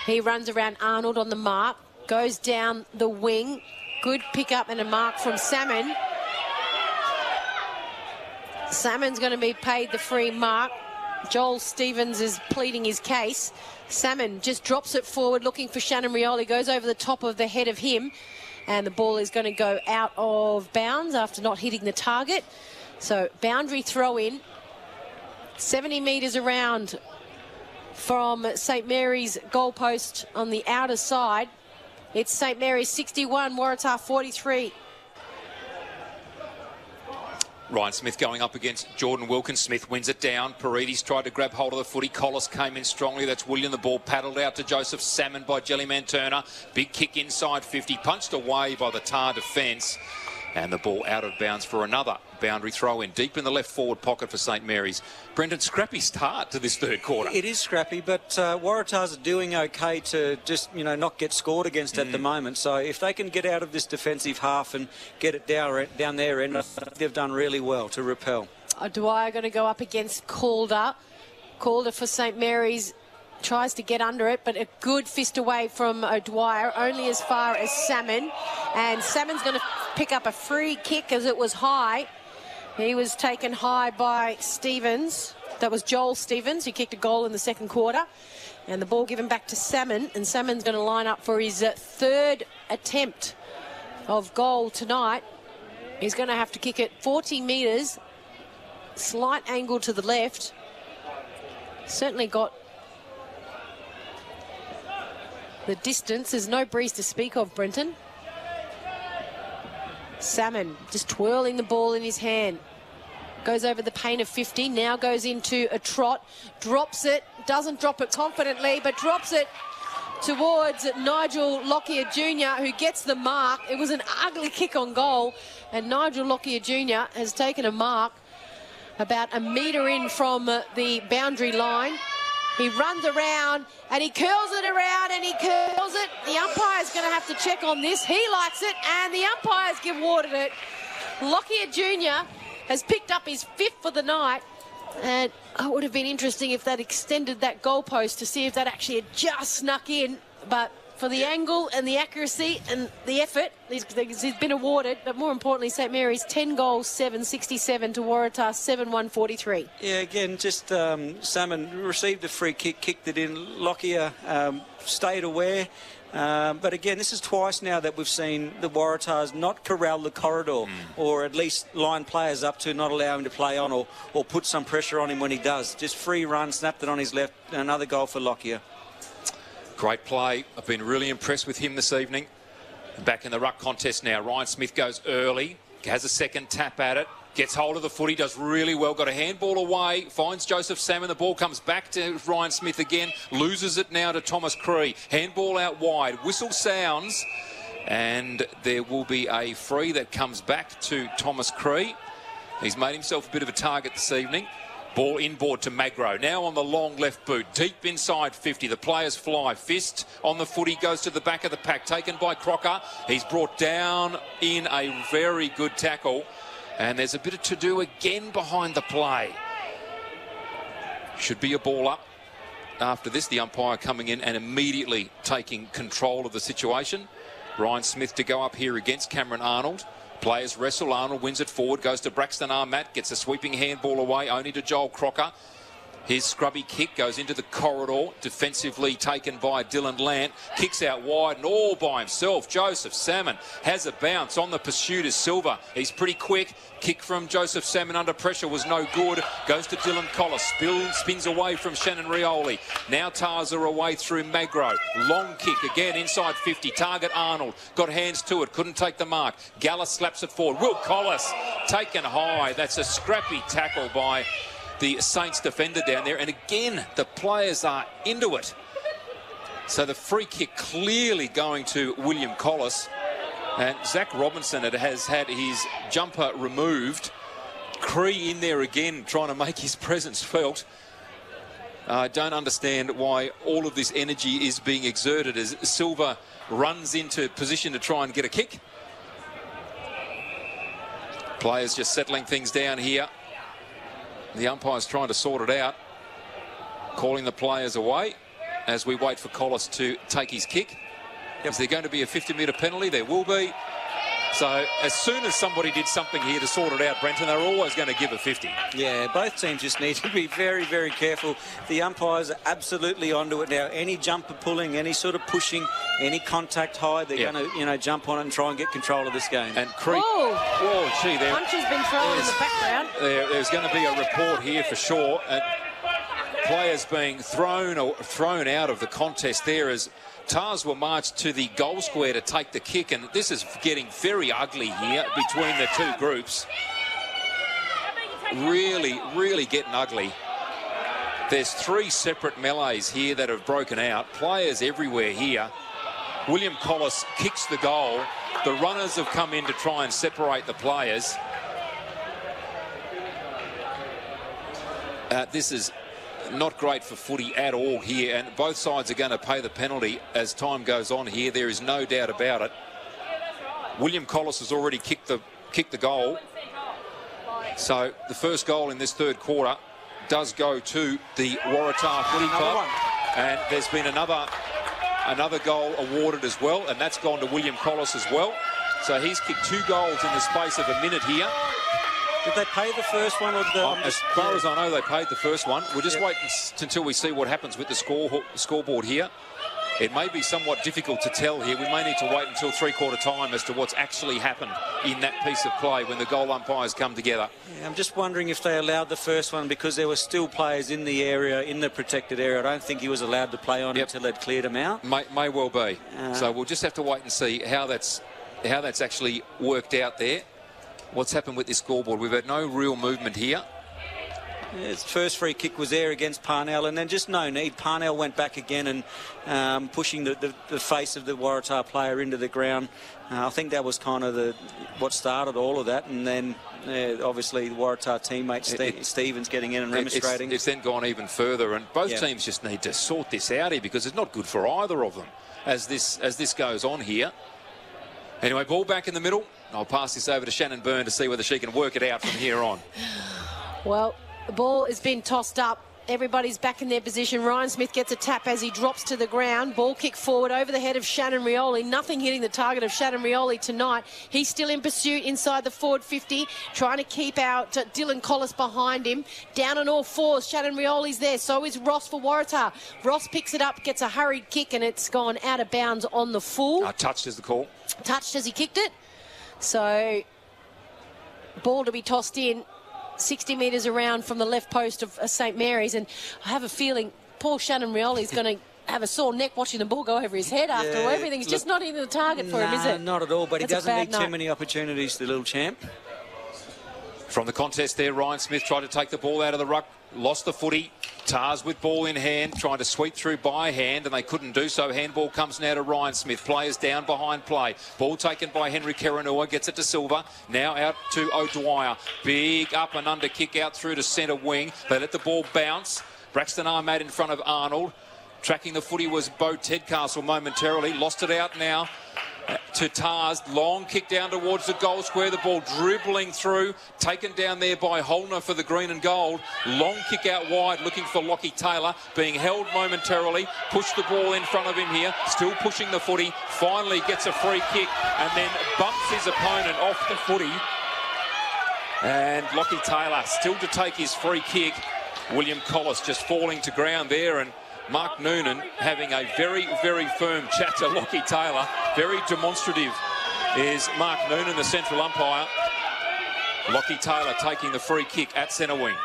He runs around Arnold on the mark. Goes down the wing. Good pick up and a mark from Salmon. Salmon's going to be paid the free mark. Joel Stevens is pleading his case. Salmon just drops it forward looking for Shannon Rioli. Goes over the top of the head of him. And the ball is going to go out of bounds after not hitting the target. So boundary throw in. 70 metres around from St Mary's goalpost on the outer side. It's St Mary's 61, Waratah 43. Ryan Smith going up against Jordan Wilkins. Smith wins it down. Paredes tried to grab hold of the footy. Collis came in strongly. That's William. The ball paddled out to Joseph Salmon by Jellyman Turner. Big kick inside 50. Punched away by the Tar defence. And the ball out of bounds for another boundary throw in. Deep in the left forward pocket for St Mary's. Brendan, scrappy start to this third quarter. It is scrappy, but Waratahs are doing okay to just, not get scored against at the moment. So if they can get out of this defensive half and get it down their end, they've done really well to repel. Dwyer going to go up against Calder. Calder for St Mary's tries to get under it, but a good fist away from O'Dwyer, only as far as Salmon. And Salmon's going to pick up a free kick as it was high. He was taken high by Stevens. That was Joel Stevens, who kicked a goal in the second quarter. And the ball given back to Salmon, and Salmon's going to line up for his third attempt of goal tonight. He's going to have to kick it 40 metres, slight angle to the left. Certainly got the distance. There's no breeze to speak of, Brenton. Salmon just twirling the ball in his hand. Goes over the paint of 50, now goes into a trot. Drops it, doesn't drop it confidently, but drops it towards Nigel Lockyer Jr., who gets the mark. It was an ugly kick on goal, and Nigel Lockyer Jr. has taken a mark about a metre in from the boundary line. He runs around and he curls it around and he curls it. The umpire's going to have to check on this. He likes it and the umpires give awarded it. Lockyer Jr. has picked up his fifth for the night, and it would have been interesting if that extended that goalpost to see if that actually had just snuck in. But for the angle and the accuracy and the effort, he's been awarded. But more importantly, St Mary's 10 goals, 7-67 to Waratah 7-1-43. Yeah, again, just Salmon received a free kick, kicked it in. Lockyer stayed aware. But again, this is twice now that we've seen the Waratahs not corral the corridor, or at least line players up to not allow him to play on, or put some pressure on him when he does. Just free run, snapped it on his left, another goal for Lockyer. Great play. I've been really impressed with him this evening. Back in the ruck contest now. Ryan Smith goes early, has a second tap at it, gets hold of the footy, does really well, got a handball away, finds Joseph Salmon, the ball comes back to Ryan Smith again, loses it now to Thomas Cree. Handball out wide, whistle sounds, and there will be a free that comes back to Thomas Cree. He's made himself a bit of a target this evening. Ball inboard to Magro. Now on the long left boot. Deep inside 50. The players fly. Fist on the footy. Goes to the back of the pack. Taken by Crocker. He's brought down in a very good tackle. And there's a bit of to-do again behind the play. Should be a ball up. After this, the umpire coming in and immediately taking control of the situation. Ryan Smith to go up here against Cameron Arnold. Players wrestle. Arnold wins it forward. Goes to Braxton Armat. Gets a sweeping handball away. Only to Joel Crocker. His scrubby kick goes into the corridor. Defensively taken by Dylan Lant. Kicks out wide and all by himself. Joseph Salmon has a bounce. On the pursuit is Silver. He's pretty quick. Kick from Joseph Salmon under pressure was no good. Goes to Dylan Collis. Spins away from Shannon Rioli. Now Tarza away through Magro. Long kick again inside 50. Target Arnold. Got hands to it. Couldn't take the mark. Gallus slaps it forward. Will Collis taken high. That's a scrappy tackle by the Saints defender down there. And again, the players are into it. So the free kick clearly going to William Collis. And Zach Robinson has had his jumper removed. Cree in there again, trying to make his presence felt. I don't understand why all of this energy is being exerted as Silver runs into position to try and get a kick. Players just settling things down here. The umpire's trying to sort it out, calling the players away as we wait for Collis to take his kick. Is there going to be a 50-metre penalty? There will be. So as soon as somebody did something here to sort it out, Brenton, they're always going to give a 50. Yeah, both teams just need to be very, very careful. The umpires are absolutely onto it now. Any jumper pulling, any sort of pushing, any contact high, they're going to, you know, jump on it and try and get control of this game. And Cree... Whoa, gee, there... Punch has been thrown in the background. There's going to be a report here for sure. Players being thrown out of the contest there as Tars were marched to the goal square to take the kick, and this is getting very ugly here between the two groups. Really, really getting ugly. There's three separate melees here that have broken out. Players everywhere here. William Collis kicks the goal. The runners have come in to try and separate the players. This is not great for footy at all here, and both sides are going to pay the penalty as time goes on here. There is no doubt about it. William Collis has already kicked the goal. So the first goal in this third quarter does go to the Waratah Footy Club. And there's been another goal awarded as well, and that's gone to William Collis as well. So he's kicked 2 goals in the space of a minute here. Did they pay the first one? Or as far as I know, they paid the first one. We'll just wait until we see what happens with the scoreboard here. It may be somewhat difficult to tell here. We may need to wait until three-quarter time as to what's actually happened in that piece of play when the goal umpires come together. Yeah, I'm just wondering if they allowed the first one because there were still players in the area, in the protected area. I don't think he was allowed to play on it until they'd cleared him out. May well be. So we'll just have to wait and see how that's actually worked out there. What's happened with this scoreboard? We've had no real movement here. Yeah, his first free kick was there against Parnell, and then just no need. Parnell went back again and pushing the face of the Waratah player into the ground. I think that was kind of what started all of that, and then obviously the Waratah teammate Stevens getting in and remonstrating. It's then gone even further, and both teams just need to sort this out here because it's not good for either of them as this goes on here. Anyway, ball back in the middle. I'll pass this over to Shannon Byrne to see whether she can work it out from here on. Well, the ball has been tossed up. Everybody's back in their position. Ryan Smith gets a tap as he drops to the ground. Ball kick forward over the head of Shannon Rioli. Nothing hitting the target of Shannon Rioli tonight. He's still in pursuit inside the forward 50, trying to keep out Dylan Collis behind him. Down on all fours, Shannon Rioli's there. So is Ross for Waratah. Ross picks it up, gets a hurried kick, and it's gone out of bounds on the full. Touched is the call. Touched as he kicked it. So, ball to be tossed in 60 metres around from the left post of St Mary's, and I have a feeling poor Shannon Rioli is going to have a sore neck watching the ball go over his head after all. Everything's just not in the target for him, is it? Not at all, but That's he doesn't need night. too many opportunities, the little champ. From the contest there, Ryan Smith tried to take the ball out of the ruck, lost the footy. Tars with ball in hand, trying to sweep through by hand, and they couldn't do so. Handball comes now to Ryan Smith. Players down behind play. Ball taken by Henry Karanua, gets it to Silva. Now out to O'Dwyer. Big up and under kick out through to centre wing. They let the ball bounce. Braxton Ahmad in front of Arnold. Tracking the footy was Bo Tedcastle momentarily. Lost it out now to Tars. Long kick down towards the goal square. The ball dribbling through. Taken down there by Holner for the green and gold. Long kick out wide looking for Lockie Taylor. Being held momentarily. Pushed the ball in front of him here. Still pushing the footy. Finally gets a free kick and then bumps his opponent off the footy. And Lockie Taylor still to take his free kick. William Collis just falling to ground there, and Mark Noonan having a very, very firm chat to Lockie Taylor. Very demonstrative is Mark Noonan, the central umpire. Lockie Taylor taking the free kick at centre wing.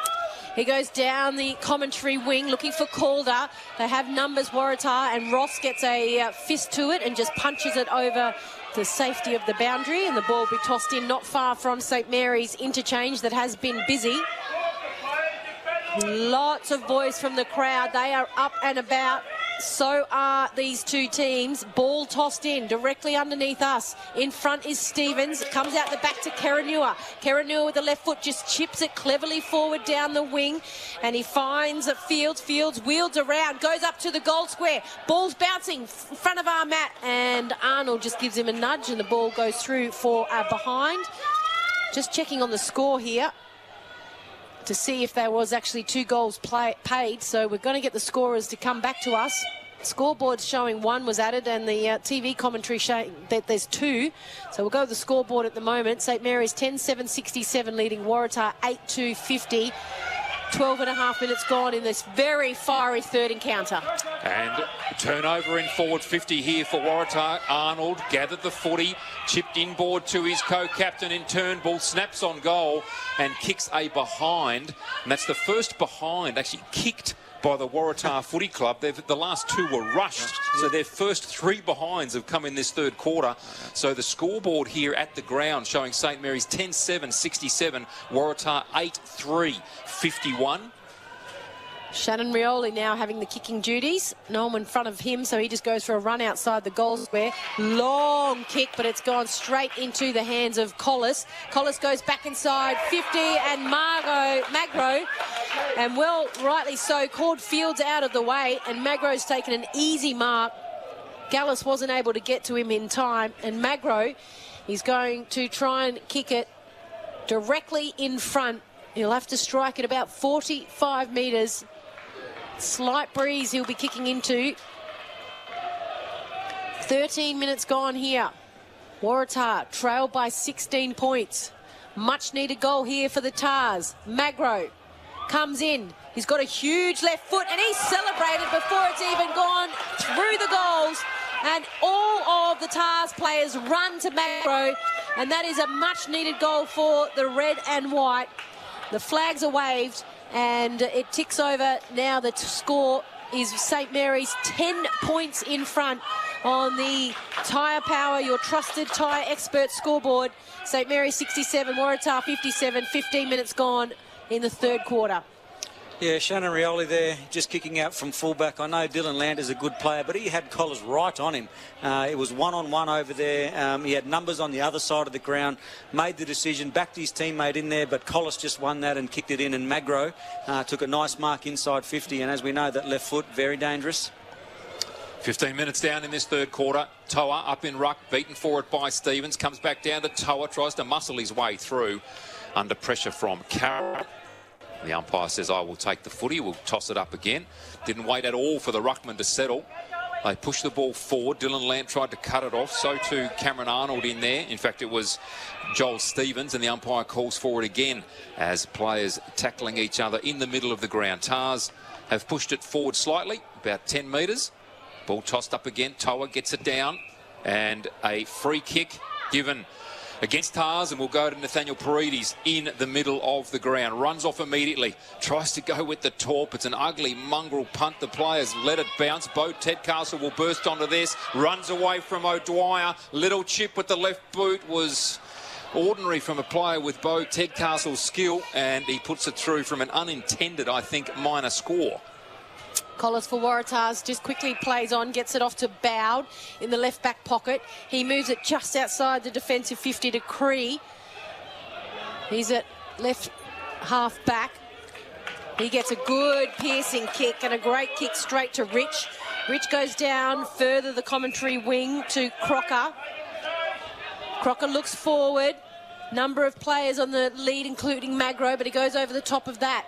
He goes down the commentary wing looking for Calder. They have numbers, Waratah, and Ross gets a fist to it and just punches it over the safety of the boundary, and the ball will be tossed in not far from St Mary's interchange that has been busy. Lots of boys from the crowd. They are up and about. So are these two teams. Ball tossed in directly underneath us. In front is Stevens. Comes out the back to Karanua. Karanua with the left foot just chips it cleverly forward down the wing. And he finds Fields. Fields wheels around. Goes up to the goal square. Ball's bouncing in front of our mat. And Arnold just gives him a nudge and the ball goes through for a behind. Just checking on the score here to see if there was actually 2 goals paid. So we're going to get the scorers to come back to us. Scoreboard's showing 1 was added, and the TV commentary showing that there's 2. So we'll go to the scoreboard at the moment. St Mary's 10-7-67 leading Waratah 8-2-50. 12.5 minutes gone in this very fiery third encounter. And turnover in forward 50 here for Waratah. Arnold gathered the footy, chipped inboard to his co-captain in turn. Ball snaps on goal and kicks a behind. And that's the first behind actually kicked by the Waratah Footy Club. The last 2 were rushed, so their first 3 behinds have come in this third quarter. So the scoreboard here at the ground showing St Mary's 10-7-67, Waratah 8-3-51. Shannon Rioli now having the kicking duties. No one in front of him, so he just goes for a run outside the goal square. Long kick, but it's gone straight into the hands of Collis. Collis goes back inside 50, and Magro, and well, rightly so, called Fields out of the way, and Magro's taken an easy mark. Gallus wasn't able to get to him in time, and Magro is going to try and kick it directly in front. He'll have to strike at about 45 metres. Slight breeze he'll be kicking into. 13 minutes gone here. Waratah trailed by 16 points. Much needed goal here for the Tars. Magro comes in. He's got a huge left foot and he's celebrated before it's even gone through the goals. And all of the Tars players run to Magro, and that is a much needed goal for the red and white. The flags are waved and it ticks over. Now the score is St Mary's 10 points in front on the Tyre Power, your trusted tyre expert scoreboard. St Mary's 67, Waratah 57, 15 minutes gone in the third quarter. Yeah, Shannon Rioli there, just kicking out from fullback. I know Dylan Landers a good player, but he had Collis right on him. It was one-on-one over there. He had numbers on the other side of the ground, made the decision, backed his teammate in there, but Collis just won that and kicked it in, and Magro took a nice mark inside 50, and as we know, that left foot, very dangerous. 15 minutes down in this third quarter. Toa up in ruck, beaten forward by Stevens, comes back down to Toa, tries to muscle his way through under pressure from Carroll. The umpire says, I will take the footy. We'll toss it up again. Didn't wait at all for the ruckman to settle. They pushed the ball forward. Dylan Lamb tried to cut it off. So too Cameron Arnold in there. In fact, it was Joel Stevens, and the umpire calls for it again as players tackling each other in the middle of the ground. Tars have pushed it forward slightly, about 10 metres. Ball tossed up again. Toa gets it down, and a free kick given against Tars, and we'll go to Nathaniel Paredes in the middle of the ground. Runs off immediately, tries to go with the torp. It's an ugly mongrel punt. The players let it bounce. Bo Tedcastle will burst onto this, runs away from O'Dwyer. Little chip with the left boot was ordinary from a player with Bo Tedcastle's skill, and he puts it through from an unintended, I think, minor score. Collis for Waratahs just quickly plays on, gets it off to Bowd in the left back pocket. He moves it just outside the defensive 50 to Cree. He's at left half back. He gets a good piercing kick and a great kick straight to Rich. Rich goes down further the commentary wing to Crocker. Crocker looks forward. Number of players on the lead, including Magro, but he goes over the top of that.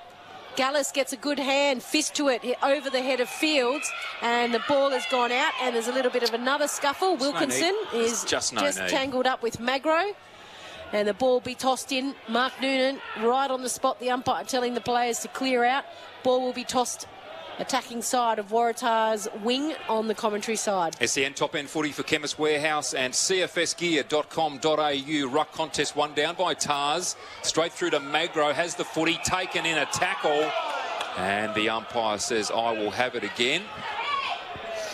Gallus gets a good hand, fist to it over the head of Fields, and the ball has gone out, and there's a little bit of another scuffle. Wilkinson is just tangled up with Magro, and the ball be tossed in. Mark Noonan right on the spot, the umpire telling the players to clear out. Ball will be tossed attacking side of Waratah's wing on the commentary side. SEN top end footy for Chemist Warehouse and cfsgear.com.au. Ruck contest one down by Tars. Straight through to Magro. Has the footy taken in a tackle. And the umpire says, I will have it again.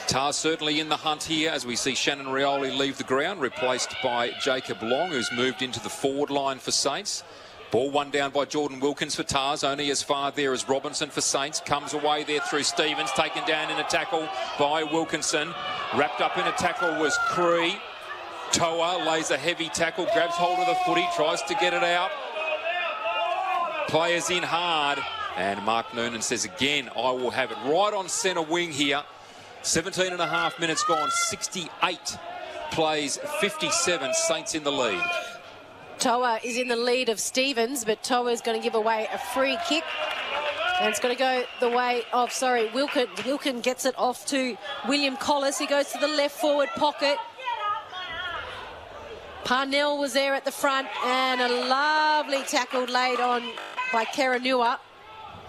Tars certainly in the hunt here as we see Shannon Rioli leave the ground, replaced by Jacob Long, who's moved into the forward line for Saints. Ball one down by Jordan Wilkins for Tars, only as far there as Robinson for Saints. Comes away there through Stevens, taken down in a tackle by Wilkinson. Wrapped up in a tackle was Cree. Toa lays a heavy tackle, grabs hold of the footy, tries to get it out. Players in hard, and Mark Noonan says again, I will have it. Right on centre wing here. 17 and a half minutes gone, 68 plays, 57, Saints in the lead. Toa is in the lead of Stevens, but Toa is going to give away a free kick. And it's going to go the way of, Wilkin. Wilkin gets it off to William Collis. He goes to the left forward pocket. Parnell was there at the front, and a lovely tackle laid on by Karanua.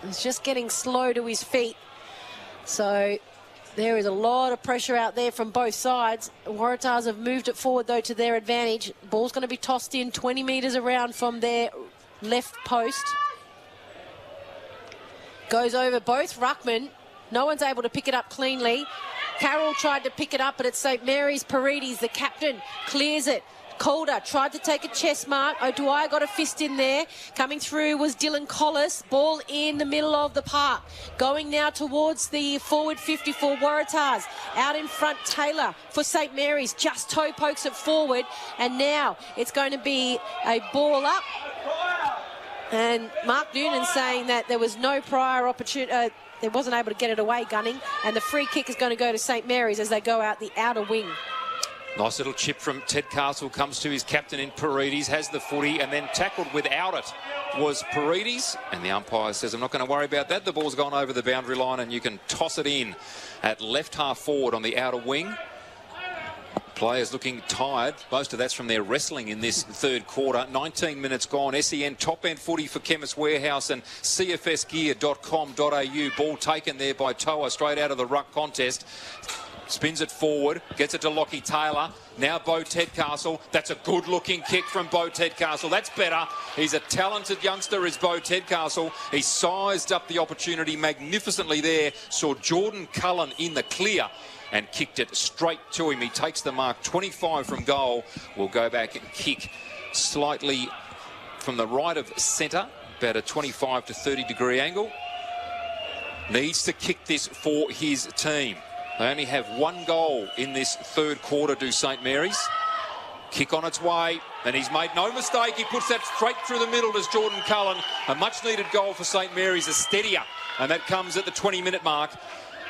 He's just getting slow to his feet. So there is a lot of pressure out there from both sides. Waratahs have moved it forward, though, to their advantage. Ball's going to be tossed in 20 metres around from their left post. Goes over both ruckmen. No one's able to pick it up cleanly. Carroll tried to pick it up, but it's St Mary's. Paredes, the captain, clears it. Calder tried to take a chest mark. O'Dwyer got a fist in there. Coming through was Dylan Collis. Ball in the middle of the park. Going now towards the forward 50 for Waratahs. Out in front, Taylor for St Mary's. Just toe pokes it forward. And now it's going to be a ball up. And Mark Noonan saying that there was no prior opportunity. They wasn't able to get it away, Gunning. And the free kick is going to go to St Mary's as they go out the outer wing. Nice little chip from Tedcastle, comes to his captain in Paredes, has the footy, and then tackled without it was Paredes. And the umpire says, I'm not going to worry about that. The ball's gone over the boundary line and you can toss it in at left half forward on the outer wing. Players looking tired. Most of that's from their wrestling in this third quarter. 19 minutes gone. SEN top end footy for Chemist Warehouse and cfsgear.com.au. Ball taken there by Toa straight out of the ruck contest. Spins it forward, gets it to Lockie Taylor. Now Bo Tedcastle. That's a good-looking kick from Bo Tedcastle. That's better. He's a talented youngster, is Bo Tedcastle. He sized up the opportunity magnificently there. Saw Jordan Cullen in the clear and kicked it straight to him. He takes the mark, 25 from goal. Will go back and kick slightly from the right of centre, about a 25 to 30 degree angle. Needs to kick this for his team. They only have one goal in this third quarter, do St Mary's. Kick on its way, and he's made no mistake. He puts that straight through the middle as Jordan Cullen. A much-needed goal for St Mary's, a steadier, and that comes at the 20-minute mark.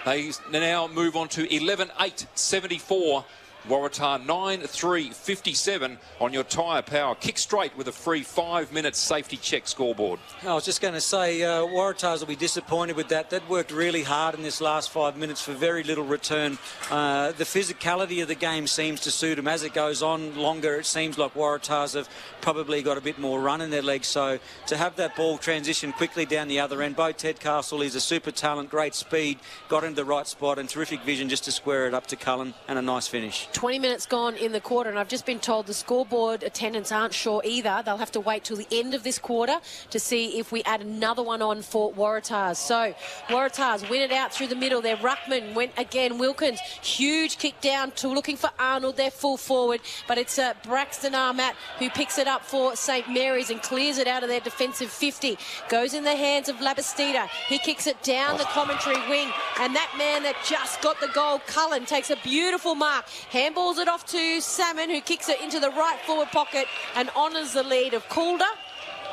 They now move on to 11-8-74. Waratah 9-3-57 on your tyre power. Kick straight with a free 5-minute safety check scoreboard. I was just going to say, Waratahs will be disappointed with that. That worked really hard in this last 5 minutes for very little return. The physicality of the game seems to suit them. As it goes on longer, it seems like Waratahs have probably got a bit more run in their legs. So to have that ball transition quickly down the other end, Bo Tedcastle is a super talent, great speed, got into the right spot and terrific vision just to square it up to Cullen, and a nice finish. 20 minutes gone in the quarter, and I've just been told the scoreboard attendants aren't sure either. They'll have to wait till the end of this quarter to see if we add another one on for Waratahs. So Waratahs win it out through the middle. Their ruckman went again. Wilkins, huge kick down to looking for Arnold. They're full forward, but it's Braxton Armat who picks it up for St Mary's and clears it out of their defensive 50. Goes in the hands of Labastida. He kicks it down the commentary wing, and that man that just got the goal, Cullen, takes a beautiful mark. Handballs it off to Salmon, who kicks it into the right forward pocket and honours the lead of Calder.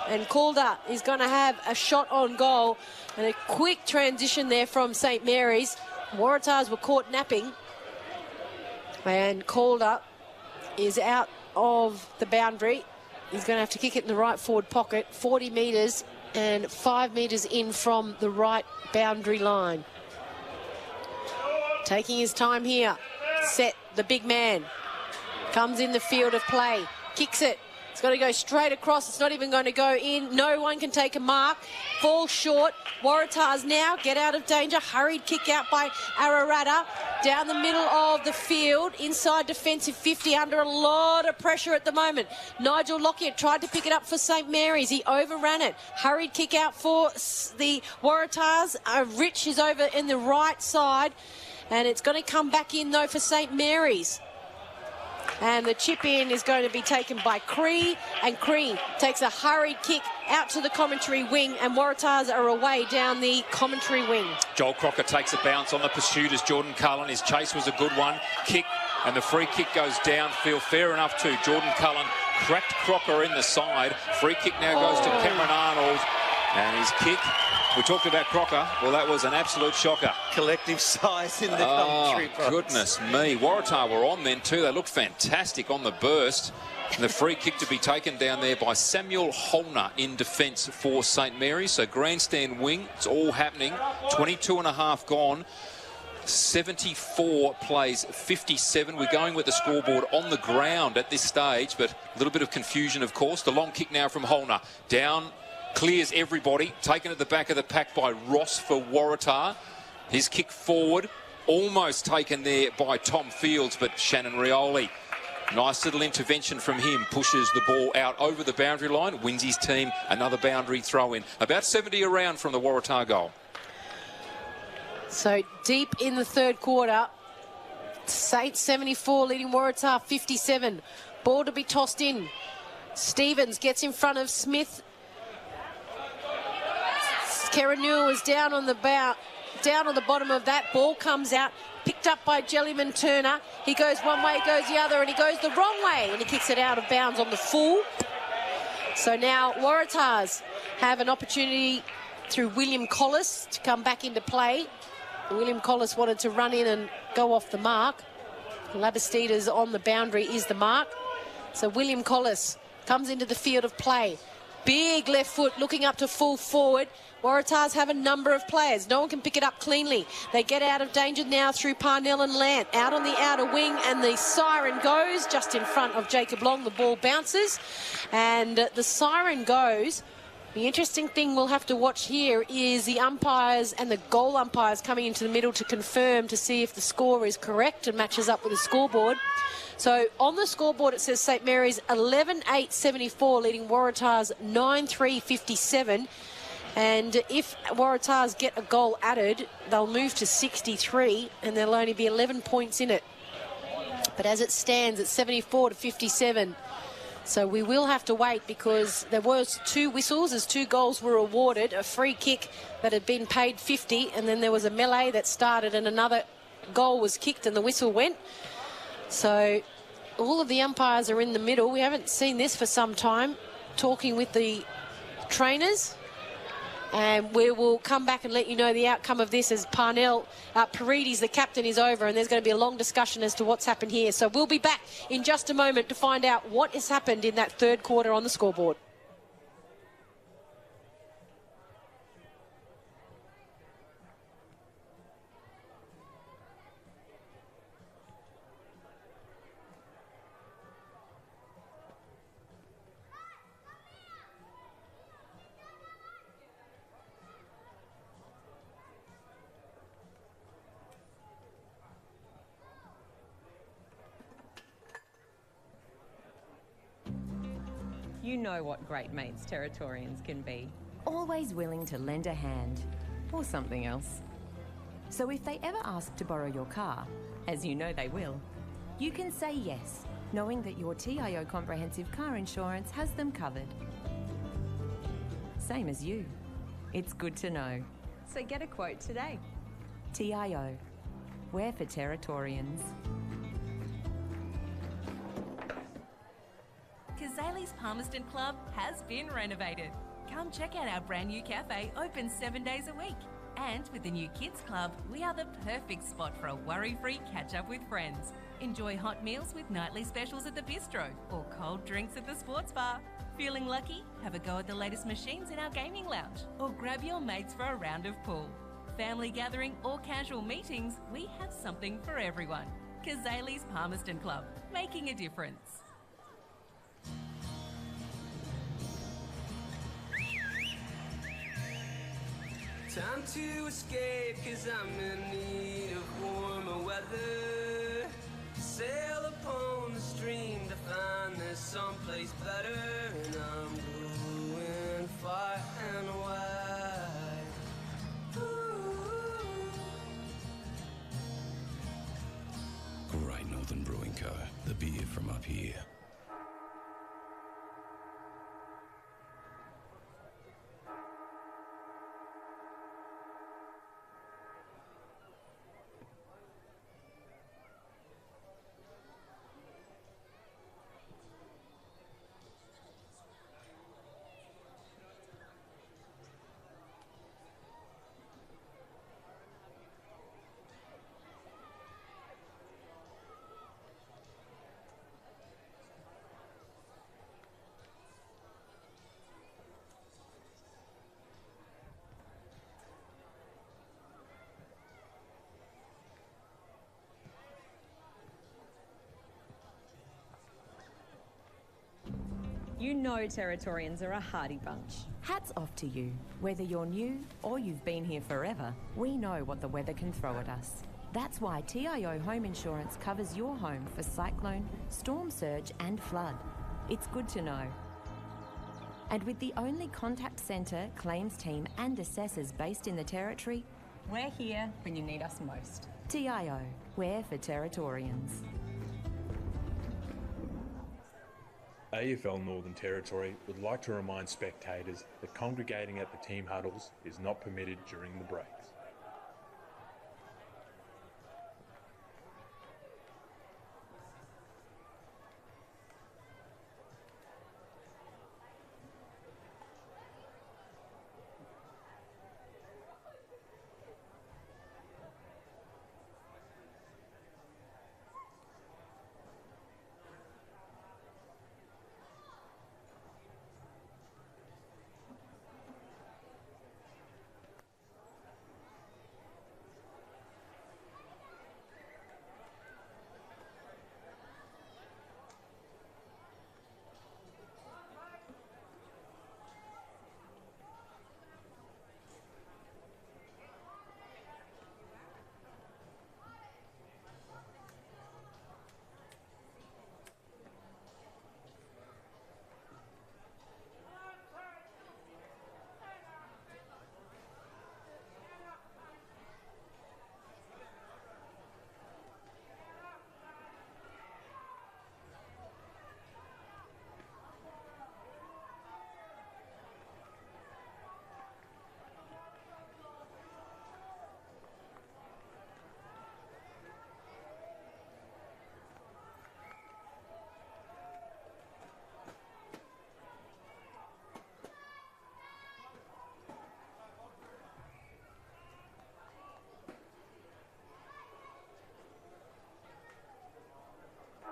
And Calder is going to have a shot on goal. And a quick transition there from St Mary's. Waratahs were caught napping. And Calder is out of the boundary. He's going to have to kick it in the right forward pocket. 40 metres and 5 metres in from the right boundary line. Taking his time here. Set, the big man. Comes in the field of play. Kicks it. It's got to go straight across. It's not even going to go in. No one can take a mark. Falls short. Waratahs now get out of danger. Hurried kick out by Waratah. Down the middle of the field. Inside defensive 50. Under a lot of pressure at the moment. Nigel Lockyer tried to pick it up for St Mary's. He overran it. Hurried kick out for the Waratahs. Rich is over in the right side. And it's going to come back in, though, for St Mary's. And the chip in is going to be taken by Cree. And Cree takes a hurried kick out to the commentary wing. And Waratahs are away down the commentary wing. Joel Crocker takes a bounce on the pursuit as Jordan Cullen. His chase was a good one. Kick, and the free kick goes downfield. Fair enough too. Jordan Cullen cracked Crocker in the side. Free kick now goes to Cameron Arnold. And his kick, we talked about Crocker. Well, that was an absolute shocker. Collective size in the commentary box. Goodness me. Waratah were on then too. They looked fantastic on the burst. And the free kick to be taken down there by Samuel Holner in defence for St Mary's. So grandstand wing, it's all happening. 22 and a half gone. 74 plays 57. We're going with the scoreboard on the ground at this stage, but a little bit of confusion, of course. The long kick now from Holner. Down. Clears everybody. Taken at the back of the pack by Ross for Waratah. His kick forward. Almost taken there by Tom Fields, but Shannon Rioli. Nice little intervention from him. Pushes the ball out over the boundary line. Wins his team another boundary throw in. About 70 around from the Waratah goal. So deep in the third quarter. Saints 74 leading Waratah 57. Ball to be tossed in. Stevens gets in front of Smith. Kerenua is down on the bottom of that. Ball comes out, picked up by Jellyman Turner. He goes one way, goes the other, and he goes the wrong way, and he kicks it out of bounds on the full. So now Waratahs have an opportunity through William Collis to come back into play. William Collis wanted to run in and go off the mark. Labastida's on the boundary is the mark. So William Collis comes into the field of play. Big left foot looking up to full forward. Waratahs have a number of players. No one can pick it up cleanly. They get out of danger now through Parnell and Lant. Out on the outer wing, and the siren goes just in front of Jacob Long. The ball bounces, and the siren goes. The interesting thing we'll have to watch here is the umpires and the goal umpires coming into the middle to confirm to see if the score is correct and matches up with the scoreboard. So on the scoreboard it says St Mary's 11-8-74 leading Waratahs 9-3-57. And if Waratahs get a goal added, they'll move to 63 and there'll only be 11 points in it. But as it stands, it's 74-57. So we will have to wait because there was 2 whistles as 2 goals were awarded. A free kick that had been paid 50, and then there was a melee that started and another goal was kicked and the whistle went. So all of the umpires are in the middle. We haven't seen this for some time, talking with the trainers. And we will come back and let you know the outcome of this as Paredes, the captain, is over, and there's going to be a long discussion as to what's happened here. So we'll be back in just a moment to find out what has happened in that third quarter on the scoreboard. You know what great mates Territorians can be. Always willing to lend a hand, or something else. So if they ever ask to borrow your car, as you know they will, you can say yes, knowing that your TIO comprehensive car insurance has them covered. Same as you. It's good to know. So get a quote today. TIO. We're for Territorians. Kazali's Palmerston Club has been renovated. Come check out our brand new cafe, open 7 days a week. And with the new Kids Club, we are the perfect spot for a worry-free catch-up with friends. Enjoy hot meals with nightly specials at the bistro or cold drinks at the sports bar. Feeling lucky? Have a go at the latest machines in our gaming lounge or grab your mates for a round of pool. Family gathering or casual meetings, we have something for everyone. Kazali's Palmerston Club, making a difference. Time to escape, cause I'm in need of warmer weather. Sail upon the stream to find there's someplace better. And I'm going far and wide. Great Northern Brewing Co. The beer from up here. You know Territorians are a hardy bunch. Hats off to you. Whether you're new or you've been here forever, we know what the weather can throw at us. That's why TIO Home Insurance covers your home for cyclone, storm surge and flood. It's good to know. And with the only contact centre, claims team and assessors based in the Territory, we're here when you need us most. TIO, we're for Territorians. AFL Northern Territory would like to remind spectators that congregating at the team huddles is not permitted during the breaks.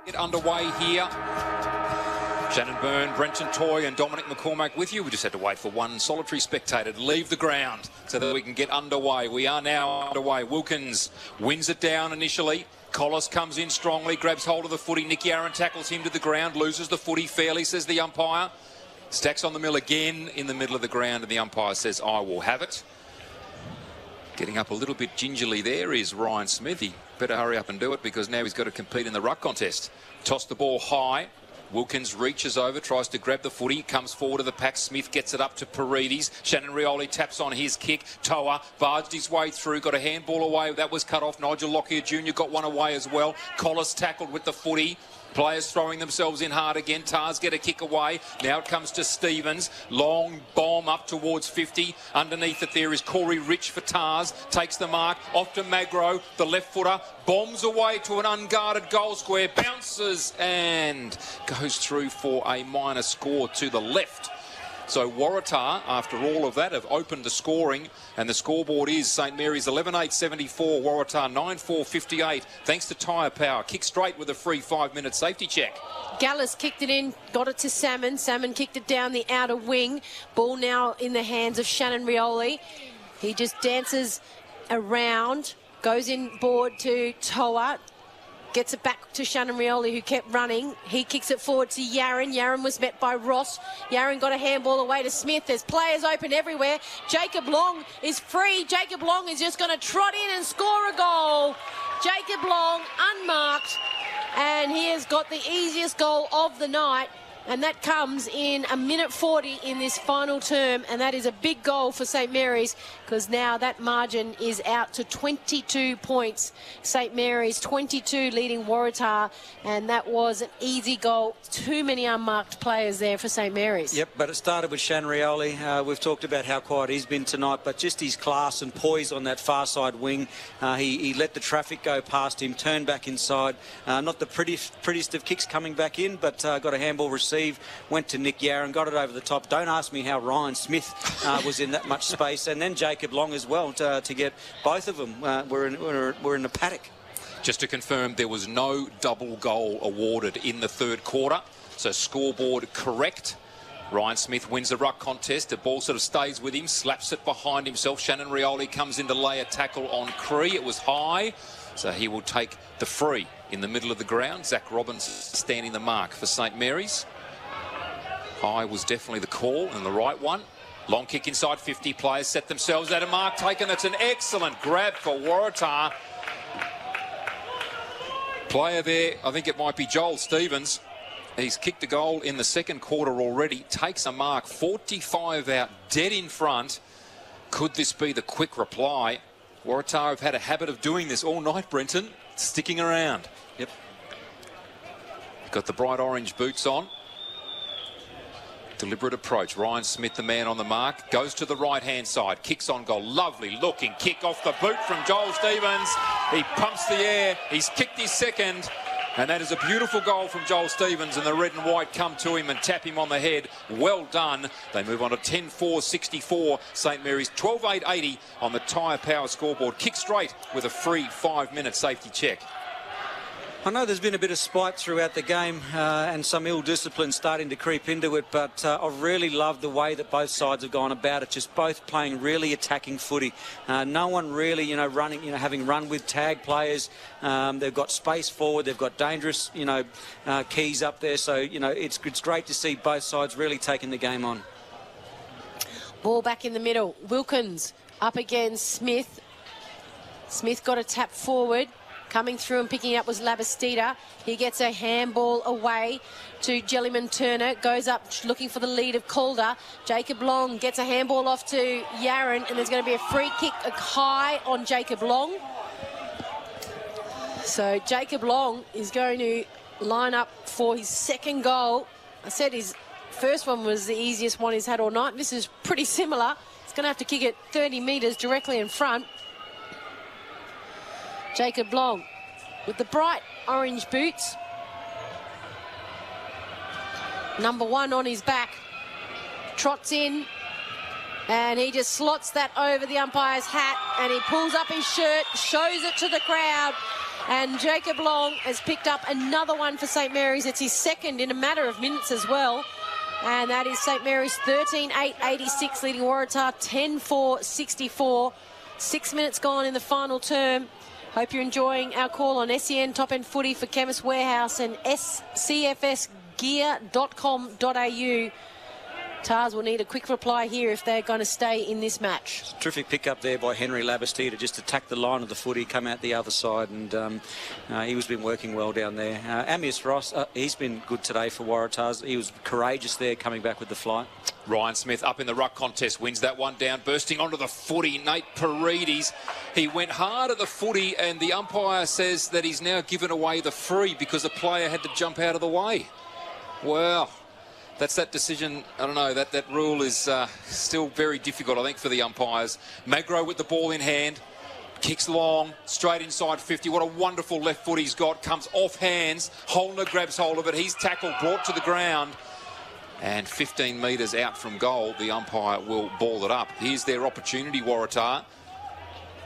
Get underway here. Shannon Byrne, Brenton Toy and Dominic McCormack with you. We just had to wait for one solitary spectator to leave the ground so that we can get underway. We are now underway. Wilkins wins it down initially. Collis comes in strongly, grabs hold of the footy. Nicky Aaron tackles him to the ground, loses the footy fairly, says the umpire. Stacks on the mill again in the middle of the ground and the umpire says, I will have it. Getting up a little bit gingerly there is Ryan Smith. He better hurry up and do it because now he's got to compete in the ruck contest. Toss the ball high. Wilkins reaches over, tries to grab the footy, comes forward to the pack. Smith gets it up to Paredes. Shannon Rioli taps on his kick. Toa barged his way through, got a handball away. That was cut off. Nigel Lockyer Jr. got one away as well. Collis tackled with the footy. Players throwing themselves in hard again. Tars get a kick away. Now it comes to Stevens. Long bomb up towards 50. Underneath it there is Corey Rich for Tars. Takes the mark. Off to Magro. The left footer bombs away to an unguarded goal square. Bounces and goes through for a minor score to the left. So Waratah, after all of that, have opened the scoring, and the scoreboard is St Mary's 11-8-74, Waratah 9-4-58, thanks to tyre power. Kick straight with a free 5-minute safety check. Gallus kicked it in, got it to Salmon. Salmon kicked it down the outer wing. Ball now in the hands of Shannon Rioli. He just dances around, goes in board to Toa. Gets it back to Shannon Rioli, who kept running. He kicks it forward to Yaron. Yaron was met by Ross. Yaron got a handball away to Smith. There's players open everywhere. Jacob Long is free. Jacob Long is just going to trot in and score a goal. Jacob Long, unmarked. And he has got the easiest goal of the night. And that comes in a minute 40 in this final term. And that is a big goal for St Mary's, because now that margin is out to 22 points. St Mary's 22 leading Waratah. And that was an easy goal. Too many unmarked players there for St Mary's. Yep, but it started with Shan Rioli. We've talked about how quiet he's been tonight, but just his class and poise on that far side wing. He let the traffic go past him, turned back inside. Not the prettiest of kicks coming back in, but got a handball receive. Went to Nick Yaron, got it over the top. Don't ask me how Ryan Smith was in that much space. And then Jacob Long as well to get both of them. We're in the paddock. Just to confirm, there was no double goal awarded in the third quarter. So scoreboard correct. Ryan Smith wins the ruck contest. The ball sort of stays with him, slaps it behind himself. Shannon Rioli comes in to lay a tackle on Cree. It was high, so he will take the free in the middle of the ground. Zach Robbins standing the mark for St Mary's. High was definitely the call and the right one. Long kick inside 50. Players set themselves at a mark taken. That's an excellent grab for Waratah. Player there, I think it might be Joel Stevens. He's kicked a goal in the second quarter already. Takes a mark, 45 out, dead in front. Could this be the quick reply? Waratah have had a habit of doing this all night, Brenton. Sticking around. Yep. Got the bright orange boots on. Deliberate approach. Ryan Smith, the man on the mark, goes to the right-hand side. Kicks on goal. Lovely looking kick off the boot from Joel Stevens. He pumps the air. He's kicked his second. And that is a beautiful goal from Joel Stevens, and the red and white come to him and tap him on the head. Well done. They move on to 10-4-64. St Mary's 12-8-80 on the tyre power scoreboard. Kick straight with a free 5-minute safety check. I know there's been a bit of spite throughout the game and some ill discipline starting to creep into it, but I've really loved the way that both sides have gone about it, just both playing really attacking footy. No one really, running, having run with tag players. They've got space forward, they've got dangerous, keys up there. So, it's great to see both sides really taking the game on. Ball back in the middle. Wilkins up against Smith. Smith got a tap forward. Coming through and picking up was Labastida. He gets a handball away to Jellyman Turner. Goes up looking for the lead of Calder. Jacob Long gets a handball off to Yaron, and there's going to be a free kick high on Jacob Long. So Jacob Long is going to line up for his second goal. I said his first one was the easiest one he's had all night. This is pretty similar. He's going to have to kick it 30 metres directly in front. Jacob Long with the bright orange boots. Number 1 on his back. Trots in. And he just slots that over the umpire's hat. And he pulls up his shirt, shows it to the crowd. And Jacob Long has picked up another one for St Mary's. It's his second in a matter of minutes as well. And that is St Mary's 13-8-86 leading Waratah 10-4-64. 6 minutes gone in the final term. Hope you're enjoying our call on SEN Top End Footy for Chemist Warehouse and scfsgear.com.au. Tars will need a quick reply here if they're going to stay in this match. Terrific pick up there by Henry Labastida to just attack the line of the footy, come out the other side, and he's been working well down there. Amius Ross, he's been good today for Waratahs. He was courageous there coming back with the flight. Ryan Smith up in the ruck contest, wins that one down, bursting onto the footy. Nate Paredes, he went hard at the footy, and the umpire says that he's now given away the free because the player had to jump out of the way. Well, that's that decision. I don't know, that rule is still very difficult, I think, for the umpires. Magro with the ball in hand, kicks long, straight inside 50. What a wonderful left foot he's got. Comes off hands. Holner grabs hold of it. He's tackled, brought to the ground. And 15 metres out from goal, the umpire will ball it up. Here's their opportunity, Waratah.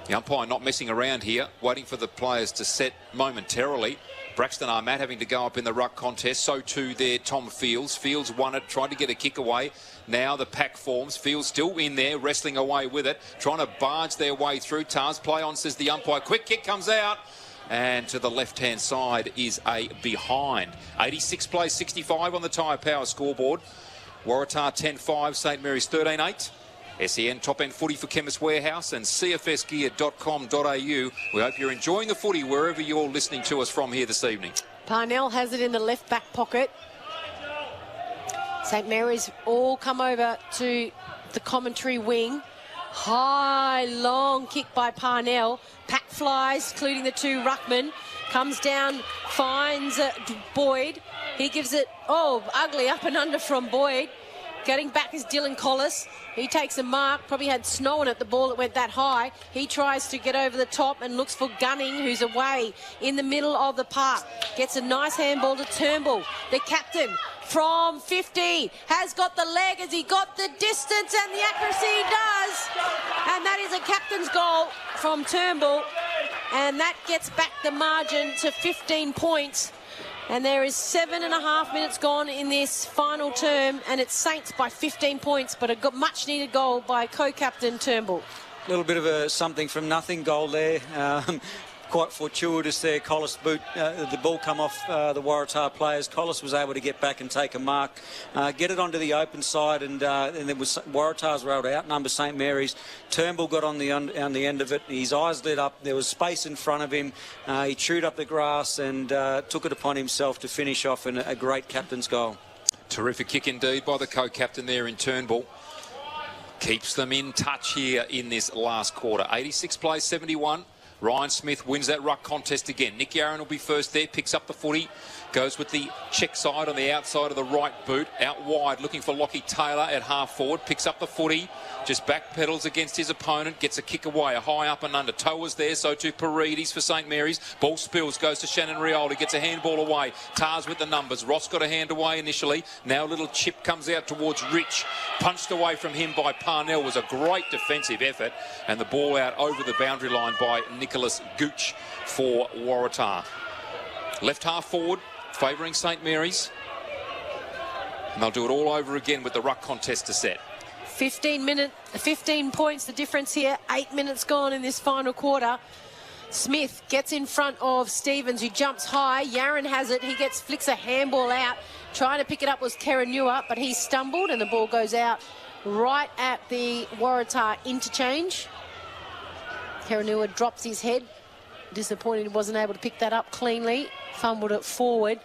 The umpire not messing around here, waiting for the players to set momentarily. Braxton Armat having to go up in the ruck contest. So too there, Tom Fields. Fields won it, tried to get a kick away. Now the pack forms. Fields still in there, wrestling away with it, trying to barge their way through. Tars play on, says the umpire. Quick kick comes out. And to the left-hand side is a behind. 86 plays 65 on the Tyre Power scoreboard. Waratah 10-5, St Mary's 13-8. SEN top-end footy for Chemist Warehouse and cfsgear.com.au. We hope you're enjoying the footy wherever you're listening to us from here this evening. Parnell has it in the left back pocket. St Mary's all come over to the commentary wing. High, long kick by Parnell. Pack flies, including the two ruckmen. Comes down, finds Boyd. He gives it, ugly up and under from Boyd. Getting back is Dylan Collis. He takes a mark, probably had snow on it, the ball that went that high. He tries to get over the top and looks for Gunning, who's away in the middle of the park. Gets a nice handball to Turnbull. The captain from 50 has got the leg. Has he got the distance and the accuracy? He does. And that is a captain's goal from Turnbull. And that gets back the margin to 15 points. And there is 7.5 minutes gone in this final term, and it's Saints by 15 points, but a much-needed goal by co-captain Turnbull. A little bit of a something from nothing goal there. Quite fortuitous there. Collis boot, the ball come off the Waratah players. Collis was able to get back and take a mark, get it onto the open side, and there was Waratahs were able to outnumber St Mary's. Turnbull got on the end of it. His eyes lit up. There was space in front of him. He chewed up the grass and took it upon himself to finish off in a great captain's goal. Terrific kick indeed by the co-captain there in Turnbull. Keeps them in touch here in this last quarter. 86 plays 71. Ryan Smith wins that ruck contest again. Nick Yarran will be first there, picks up the footy, goes with the check side on the outside of the right boot, out wide, looking for Lockie Taylor at half forward, picks up the footy, just backpedals against his opponent, gets a kick away, a high up and under. Toa's there, so too Paredes for St Mary's. Ball spills, goes to Shannon Rioli, gets a handball away. Tars with the numbers. Ross got a hand away initially. Now a little chip comes out towards Rich. Punched away from him by Parnell. Was a great defensive effort. And the ball out over the boundary line by Nicholas Gooch for Waratah. Left half forward, favouring St Mary's. And they'll do it all over again with the ruck contest to set. 15 points the difference here. 8 minutes gone in this final quarter. Smith gets in front of Stevens, who jumps high. Yarran has it. He flicks a handball out. Trying to pick it up was Karanua, but he stumbled and the ball goes out right at the Waratah interchange. Karanua drops his head. Disappointed he wasn't able to pick that up cleanly. Fumbled it forward,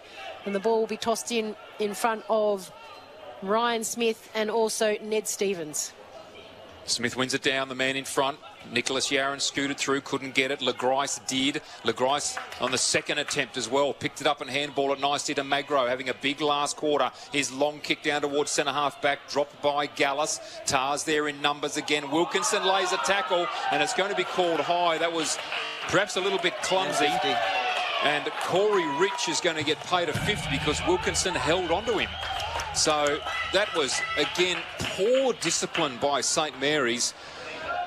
and the ball will be tossed in front of Ryan Smith and also Ned Stevens. Smith wins it down, the man in front. Nicholas Yarran scooted through, couldn't get it. LeGrice did. LeGrice on the second attempt as well. Picked it up and handball it nicely to Magro, having a big last quarter. His long kick down towards centre-half back, dropped by Gallus. Tars there in numbers again. Wilkinson lays a tackle, and it's going to be called high. That was perhaps a little bit clumsy. And Corey Rich is going to get paid a fifth because Wilkinson held onto him. So that was, again, poor discipline by St Mary's.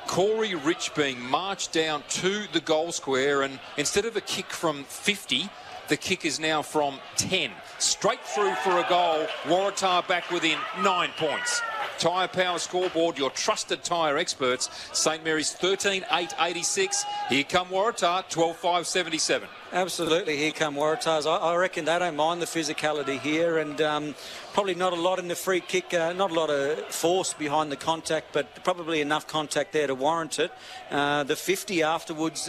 Corey Rich being marched down to the goal square, and instead of a kick from 50, the kick is now from 10. Straight through for a goal. Waratah back within 9 points. Tyre Power scoreboard, your trusted tyre experts. St Mary's 13-8-86. Here come Waratah, 12-5-77. Absolutely, here come Waratahs. I reckon they don't mind the physicality here, and probably not a lot in the free kick, not a lot of force behind the contact, but probably enough contact there to warrant it. The 50 afterwards,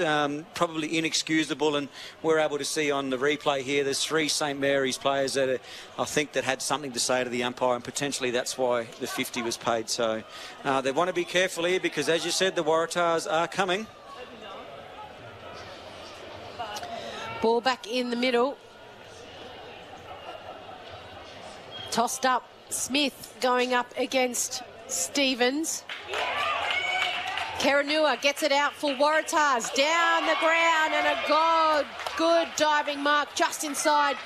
probably inexcusable, and we're able to see on the replay here, there's 3 St Mary's players that I think that had something to say to the umpire, and potentially that's why the 50 was paid. So they want to be careful here because, as you said, the Waratahs are coming. Ball back in the middle. Tossed up. Smith going up against Stevens. Karanua gets it out for Waratahs. Down the ground and a good diving mark just inside.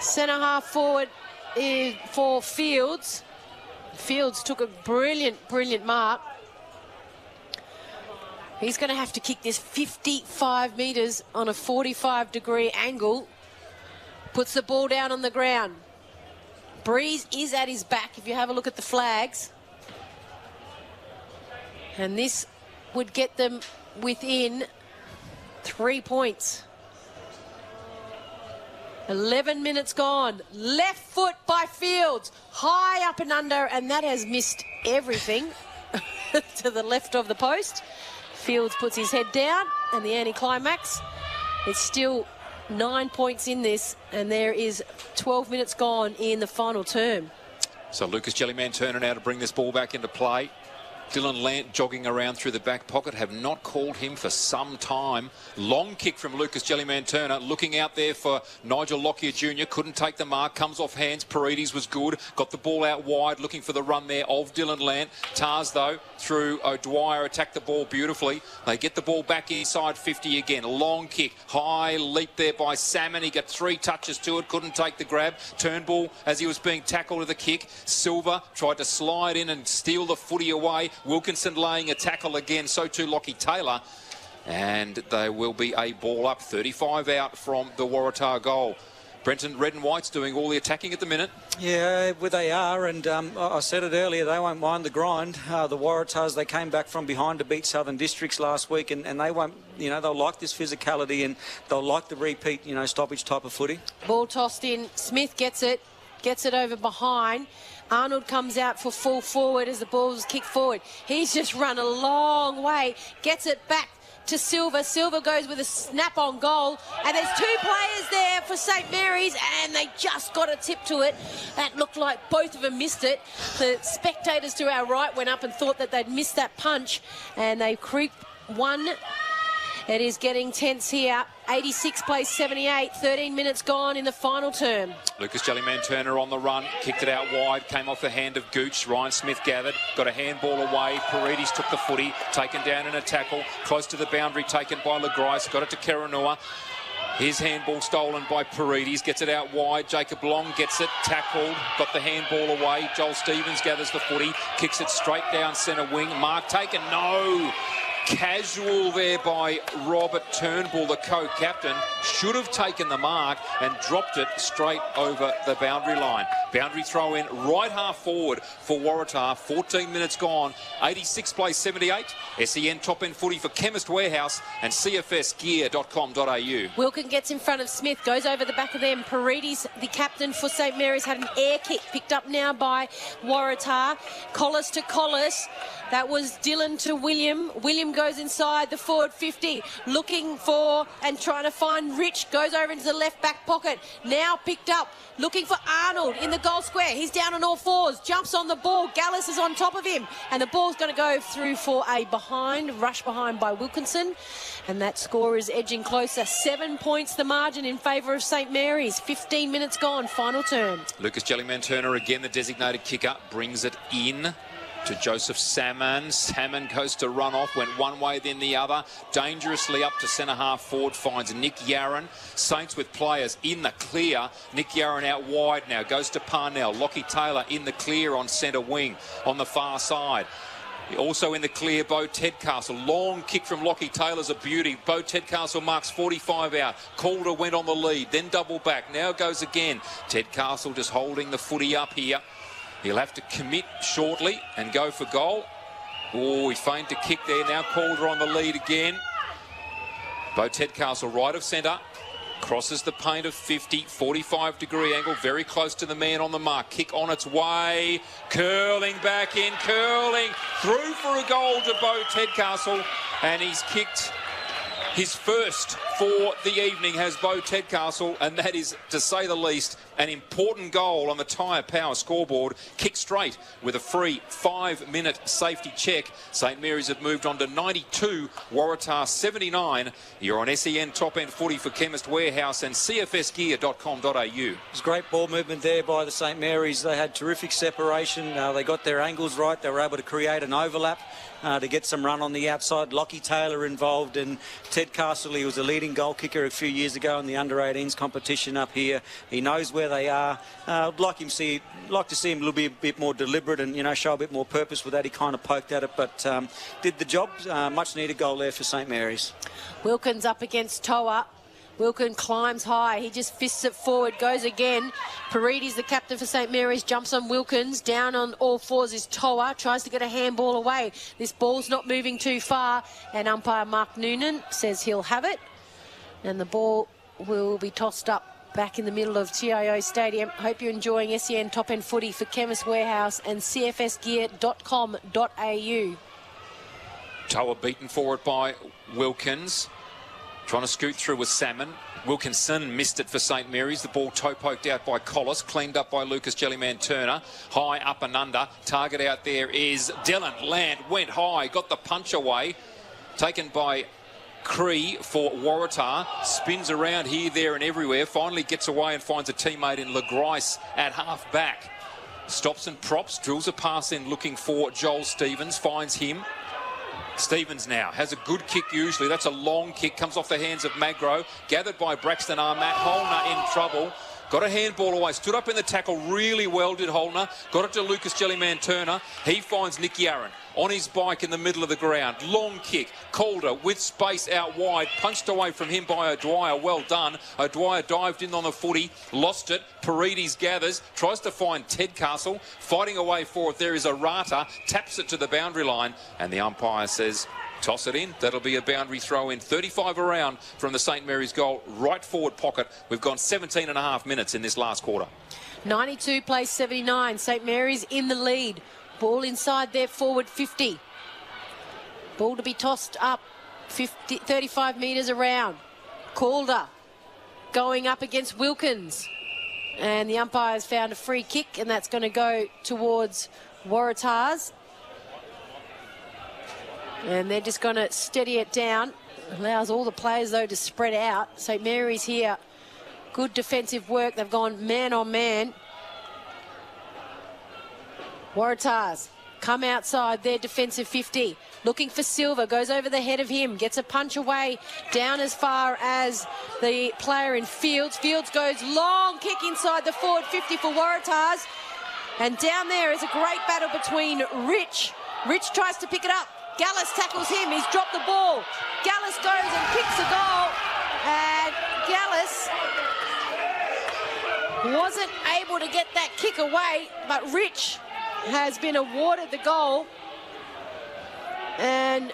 Centre half forward for Fields. Fields took a brilliant mark. He's going to have to kick this 55 metres on a 45-degree angle. Puts the ball down on the ground. Breeze is at his back if you have a look at the flags. And this would get them within 3 points. 11 minutes gone. Left foot by Fields. High up and under, and that has missed everything to the left of the post. Fields puts his head down, and the anticlimax. It's still 9 points in this, and there is 12 minutes gone in the final term. So Lucas Jellyman Turner now to bring this ball back into play. Dylan Lant jogging around through the back pocket, have not called him for some time. Long kick from Lucas Jellyman Turner, looking out there for Nigel Lockyer Jr. Couldn't take the mark, comes off hands. Paredes was good, got the ball out wide, looking for the run there of Dylan Lant. Tars, though, through O'Dwyer, attacked the ball beautifully. They get the ball back inside 50 again. Long kick, high leap there by Salmon. He got 3 touches to it, couldn't take the grab. Turnbull, as he was being tackled with a kick. Silva tried to slide in and steal the footy away. Wilkinson laying a tackle again, so too Lockie Taylor. And there will be a ball up, 35 out from the Waratah goal. Brenton, red and white's doing all the attacking at the minute. Yeah, well, they are, and I said it earlier, they won't mind the grind. The Waratahs, they came back from behind to beat Southern Districts last week, and they won't, they'll like this physicality, and they'll like the repeat, stoppage type of footy. Ball tossed in. Smith gets it over behind. Arnold comes out for full forward as the ball's kicked forward. He's just run a long way, gets it back to Silva. Silva goes with a snap on goal, and there's 2 players there for St Mary's, and they just got a tip to it. That looked like both of them missed it. The spectators to our right went up and thought that they'd missed that punch, and they creeped one. It is getting tense here. 86 plays 78, 13 minutes gone in the final term. Lucas Jellyman Turner on the run, kicked it out wide, came off the hand of Gooch. Ryan Smith gathered, got a handball away. Paredes took the footy, taken down in a tackle, close to the boundary, taken by LeGrice, got it to Karanua. His handball stolen by Paredes, gets it out wide. Jacob Long gets it, tackled, got the handball away. Joel Stevens gathers the footy, kicks it straight down centre wing. Mark taken, no! Casual there by Robert Turnbull, the co-captain. Should have taken the mark and dropped it straight over the boundary line. Boundary throw in right half forward for Waratah. 14 minutes gone. 86 plays 78. SEN top end footy for Chemist Warehouse and cfsgear.com.au. Wilkin gets in front of Smith, goes over the back of them. Paredes, the captain for St Mary's, had an air kick picked up now by Waratah. Collis to Collis. That was Dylan to William. William goes inside the forward 50, looking for and trying to find Rich. Goes over into the left back pocket. Now picked up, looking for Arnold in the goal square. He's down on all fours, jumps on the ball. Gallus is on top of him, and the ball's going to go through for a rush behind by Wilkinson. And that score is edging closer. 7 points the margin in favour of St Mary's. 15 minutes gone, final term. Lucas Jellyman Turner, again the designated kicker, brings it in to Joseph Salmon. Salmon goes to run off, went one way then the other, dangerously up to centre half forward, finds Nick Yarran. Saints with players in the clear. Nick Yarran out wide now, goes to Parnell. Lockie Taylor in the clear on centre wing on the far side. Also in the clear, Bo Tedcastle. Long kick from Lockie Taylor's a beauty. Bo Tedcastle marks 45 out. Calder went on the lead, then double back. Now goes again. Tedcastle just holding the footy up here. He'll have to commit shortly and go for goal. Oh, he feigned to kick there. Now Calder on the lead again. Bo Tedcastle, right of centre. Crosses the paint of 50, 45-degree angle, very close to the man on the mark. Kick on its way, curling back in, curling through for a goal to Bo Tedcastle, and he's kicked his first for the evening, has Bo Tedcastle, and that is, to say the least, an important goal on the Tyre Power scoreboard. Kick straight with a free 5-minute safety check. St Mary's have moved on to 92, Waratah 79. You're on SEN Top End Footy for Chemist Warehouse and cfsgear.com.au. It was great ball movement there by the St Mary's. They had terrific separation. They got their angles right. They were able to create an overlap to get some run on the outside. Lockie Taylor involved, and Tedcastle, he was a leading goal kicker a few years ago in the under-18s competition up here. He knows where they are. I'd like to see him a little bit more deliberate and, you know, show a bit more purpose with that. He kind of poked at it, but did the job. Much needed goal there for St Mary's. Wilkins up against Toa. Wilkins climbs high. He just fists it forward, goes again. Paredes, the captain for St Mary's, jumps on Wilkins. Down on all fours is Toa. Tries to get a handball away. This ball's not moving too far. And umpire Mark Noonan says he'll have it. And the ball will be tossed up back in the middle of TIO Stadium. Hope you're enjoying SEN Top End Footy for Chemist Warehouse and cfsgear.com.au. Toa beaten forward by Wilkins. Trying to scoot through with Salmon. Wilkinson missed it for St Mary's. The ball toe-poked out by Collis. Cleaned up by Lucas Jellyman Turner. High up and under. Target out there is Dylan Land. Went high. Got the punch away. Taken by Cree for Waratah. Spins around here, there and everywhere. Finally gets away and finds a teammate in LeGrice at half-back. Stops and props. Drills a pass in looking for Joel Stevens. Finds him. Stevens now has a good kick usually. That's a long kick. Comes off the hands of Magro. Gathered by Braxton Armat. Holner in trouble. Got a handball away. Stood up in the tackle really well, did Holner. Got it to Lucas Jellyman Turner. He finds Nick Yarran on his bike in the middle of the ground. Long kick. Calder with space out wide. Punched away from him by O'Dwyer. Well done. O'Dwyer dived in on the footy. Lost it. Paredes gathers. Tries to find Tedcastle. Fighting away for it. There is Waratah. Taps it to the boundary line. And the umpire says, toss it in. That'll be a boundary throw in. 35 around from the St Mary's goal. Right forward pocket. We've gone 17 and a half minutes in this last quarter. 92 plays 79. St Mary's in the lead. Ball inside their forward 50. Ball to be tossed up 35 metres around. Calder going up against Wilkins. And the umpire's found a free kick, and that's going to go towards Waratahs. And they're just going to steady it down. Allows all the players, though, to spread out. St Mary's here. Good defensive work. They've gone man on man. Waratahs come outside their defensive 50. Looking for Silva. Goes over the head of him. Gets a punch away. Down as far as the player in Fields. Fields goes long kick inside the forward 50 for Waratahs. And down there is a great battle between Rich. Rich tries to pick it up. Gallus tackles him. He's dropped the ball. Gallus goes and kicks a goal. And Gallus wasn't able to get that kick away, but Rich has been awarded the goal. And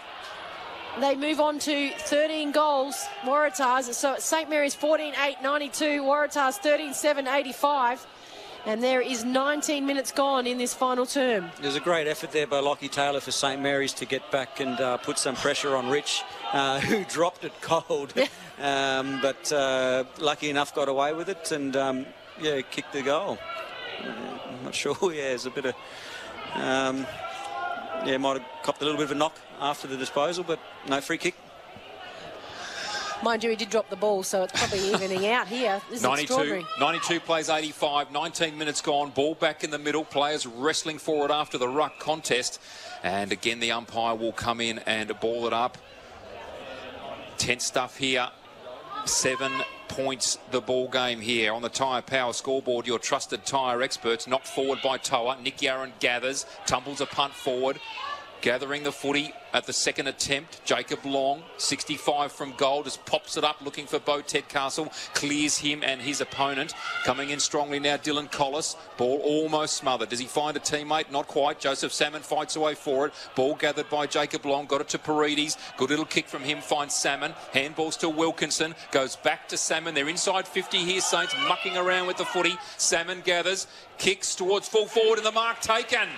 they move on to 13 goals, Waratahs. So it's St Mary's 14-8, 92, Waratahs 13-7, 85. And there is 19 minutes gone in this final term. There's a great effort there by Lockie Taylor for St Mary's to get back and put some pressure on Rich, who dropped it cold. But lucky enough got away with it and, yeah, kicked the goal. I'm not sure, yeah, there's a bit of... yeah, might have copped a little bit of a knock after the disposal, but no free kick. Mind you, he did drop the ball, so it's probably evening out here. This is extraordinary. 92 plays 85, 19 minutes gone. Ball back in the middle. Players wrestling forward after the ruck contest. And again, the umpire will come in and ball it up. Tense stuff here. 7 points the ball game here on the Tyre Power scoreboard. Your trusted tyre experts knocked forward by Toa. Nick Yarran gathers, tumbles a punt forward. gathering the footy at the second attempt. Jacob Long, 65 from goal, just pops it up looking for Bo Tedcastle, clears him and his opponent. Coming in strongly now, Dylan Collis. Ball almost smothered. Does he find a teammate? Not quite. Joseph Salmon fights away for it. Ball gathered by Jacob Long, got it to Paredes. Good little kick from him, finds Salmon. Handballs to Wilkinson, goes back to Salmon. They're inside 50 here, Saints mucking around with the footy. Salmon gathers, kicks towards full forward, and the mark taken.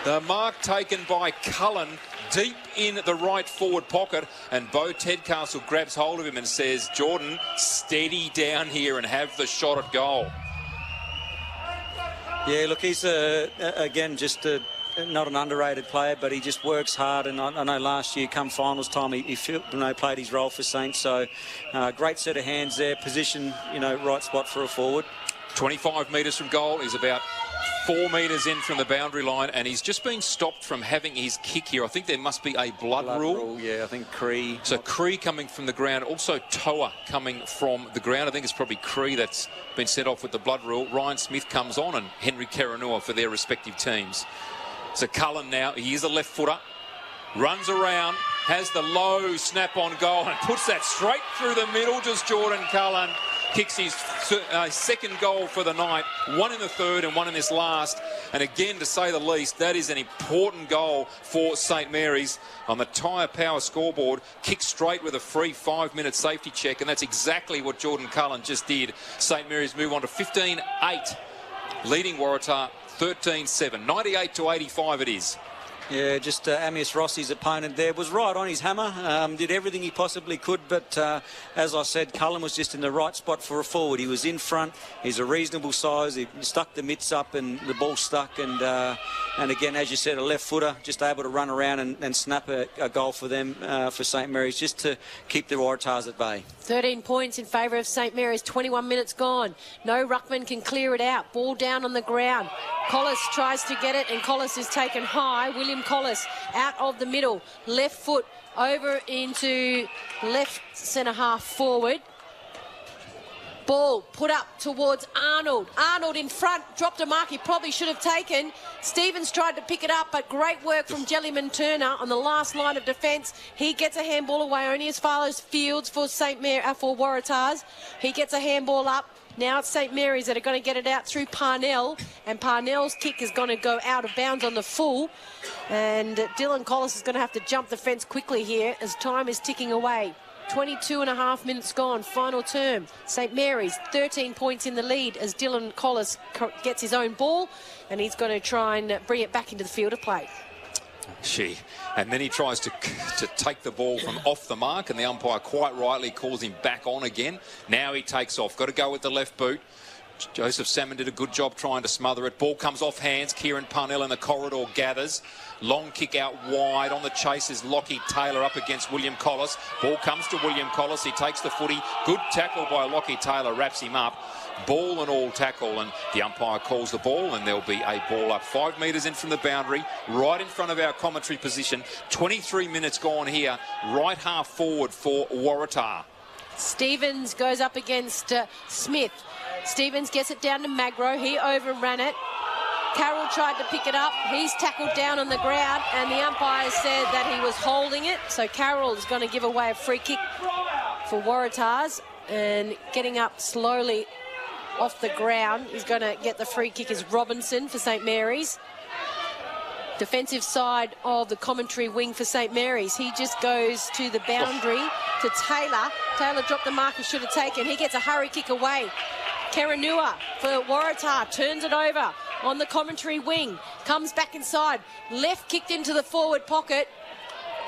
The mark taken by Cullen deep in the right forward pocket, and Bo Tedcastle grabs hold of him and says, Jordan, steady down here and have the shot at goal. Yeah, look, he's, again, just not an underrated player, but he just works hard. And I know last year, come finals time, he played his role for Saints. So great set of hands there, position, right spot for a forward. 25 metres from goal. He's about 4 metres in from the boundary line, and he's just been stopped from having his kick here. I think there must be a blood rule. Yeah, I think Cree. So Cree coming from the ground, also Toa coming from the ground. I think it's probably Cree that's been sent off with the blood rule. Ryan Smith comes on, and Henry Karanua for their respective teams. So Cullen now, he is a left footer, runs around, has the low snap on goal and puts that straight through the middle. Just Jordan Cullen kicks his second goal for the night, one in the third and one in this last. And again, to say the least, that is an important goal for St Mary's on the Tyre Power scoreboard. Kick straight with a free 5-minute safety check, and that's exactly what Jordan Cullen just did. St Mary's move on to 15-8, leading Waratah 13-7, 98-85 it is. Yeah, just Amius Rossi's opponent there was right on his hammer, did everything he possibly could, but as I said, Cullen was just in the right spot for a forward. He was in front, he's a reasonable size, he stuck the mitts up and the ball stuck, and again, as you said, a left footer, just able to run around and snap a goal for them, for St Mary's, just to keep the Waratahs at bay. 13 points in favour of St Mary's, 21 minutes gone. No ruckman can clear it out. Ball down on the ground. Collis tries to get it, and Collis is taken high. William Collis out of the middle. Left foot over into left centre half forward. Ball put up towards Arnold. Arnold in front, dropped a mark he probably should have taken. Stevens tried to pick it up, but great work from Jellyman Turner on the last line of defence. He gets a handball away, only as far as Fields for for Waratahs. He gets a handball up. Now it's St Mary's that are going to get it out through Parnell, and Parnell's kick is going to go out of bounds on the full, and Dylan Collis is going to have to jump the fence quickly here as time is ticking away. 22.5 minutes gone, final term. St Mary's 13 points in the lead as Dylan Collis gets his own ball, and he's going to try and bring it back into the field of play. And then he tries to take the ball from off the mark, and the umpire quite rightly calls him back on again. Now he takes off. Got to go with the left boot. Joseph Salmon did a good job trying to smother it. Ball comes off hands. Kieran Parnell in the corridor gathers. Long kick out wide. On the chase is Lockie Taylor up against William Collis. Ball comes to William Collis. He takes the footy. Good tackle by Lockie Taylor. Wraps him up. Ball and all tackle, and the umpire calls the ball, and there'll be a ball up 5 metres in from the boundary, right in front of our commentary position. 23 minutes gone here. Right half forward for Waratah. Stevens goes up against Smith. Stevens gets it down to Magro. He overran it. Carroll tried to pick it up. He's tackled down on the ground, and the umpire said that he was holding it. So Carroll is going to give away a free kick for Waratahs, and getting up slowly off the ground, he's going to get the free kick is Robinson for St Mary's. Defensive side of the commentary wing for St Mary's. He just goes to the boundary to Taylor. Taylor dropped the mark he should have taken. He gets a hurry kick away. Karanua for Waratah turns it over on the commentary wing. Comes back inside. Left kicked into the forward pocket.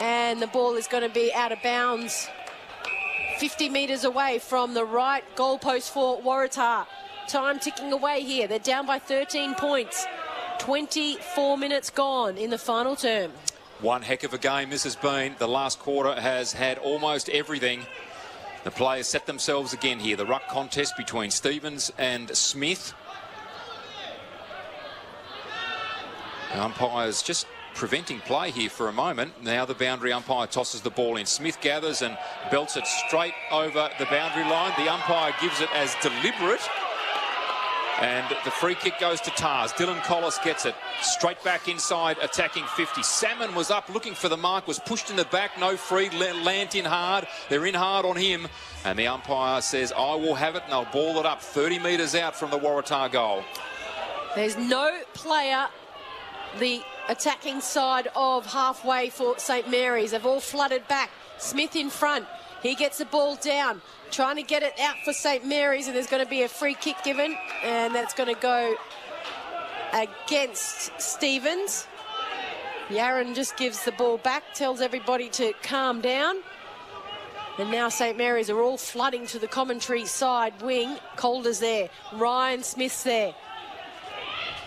And the ball is going to be out of bounds. 50 metres away from the right goalpost for Waratah. Time ticking away here. They're down by 13 points. 24 minutes gone in the final term. One heck of a game this has been. The last quarter has had almost everything. The players set themselves again here. The ruck contest between Stevens and Smith. The umpires just preventing play here for a moment. Now the boundary umpire tosses the ball in. Smith gathers and belts it straight over the boundary line. The umpire gives it as deliberate. And the free kick goes to Tars. Dylan Collis gets it. Straight back inside, attacking 50. Salmon was up, looking for the mark, was pushed in the back, no free. Lant in hard. They're in hard on him. And the umpire says, I will have it, and they'll ball it up 30 metres out from the Waratah goal. There's no player the attacking side of halfway for St Mary's. They've all flooded back. Smith in front. He gets the ball down, trying to get it out for St Mary's, and there's going to be a free kick given, and that's going to go against Stevens. Yaron just gives the ball back, tells everybody to calm down. And now St Mary's are all flooding to the commentary side wing. Calder's there. Ryan Smith's there.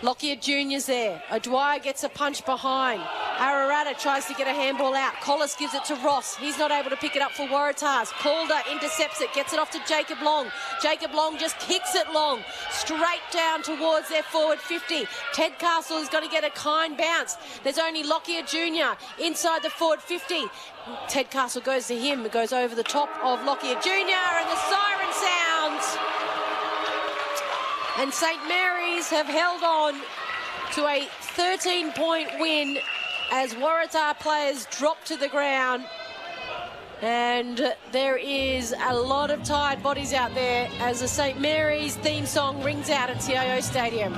Lockyer Jr.'s there. O'Dwyer gets a punch behind. Waratah tries to get a handball out. Collis gives it to Ross. He's not able to pick it up for Waratahs. Calder intercepts it, gets it off to Jacob Long. Jacob Long just kicks it long, straight down towards their forward 50. Ted Castle is going to get a kind bounce. There's only Lockyer Jr. inside the forward 50. Ted Castle goes to him, goes over the top of Lockyer Jr. and the siren sounds. And St Mary's have held on to a 13-point win as Waratah players drop to the ground. And there is a lot of tired bodies out there as the St Mary's theme song rings out at TIO Stadium.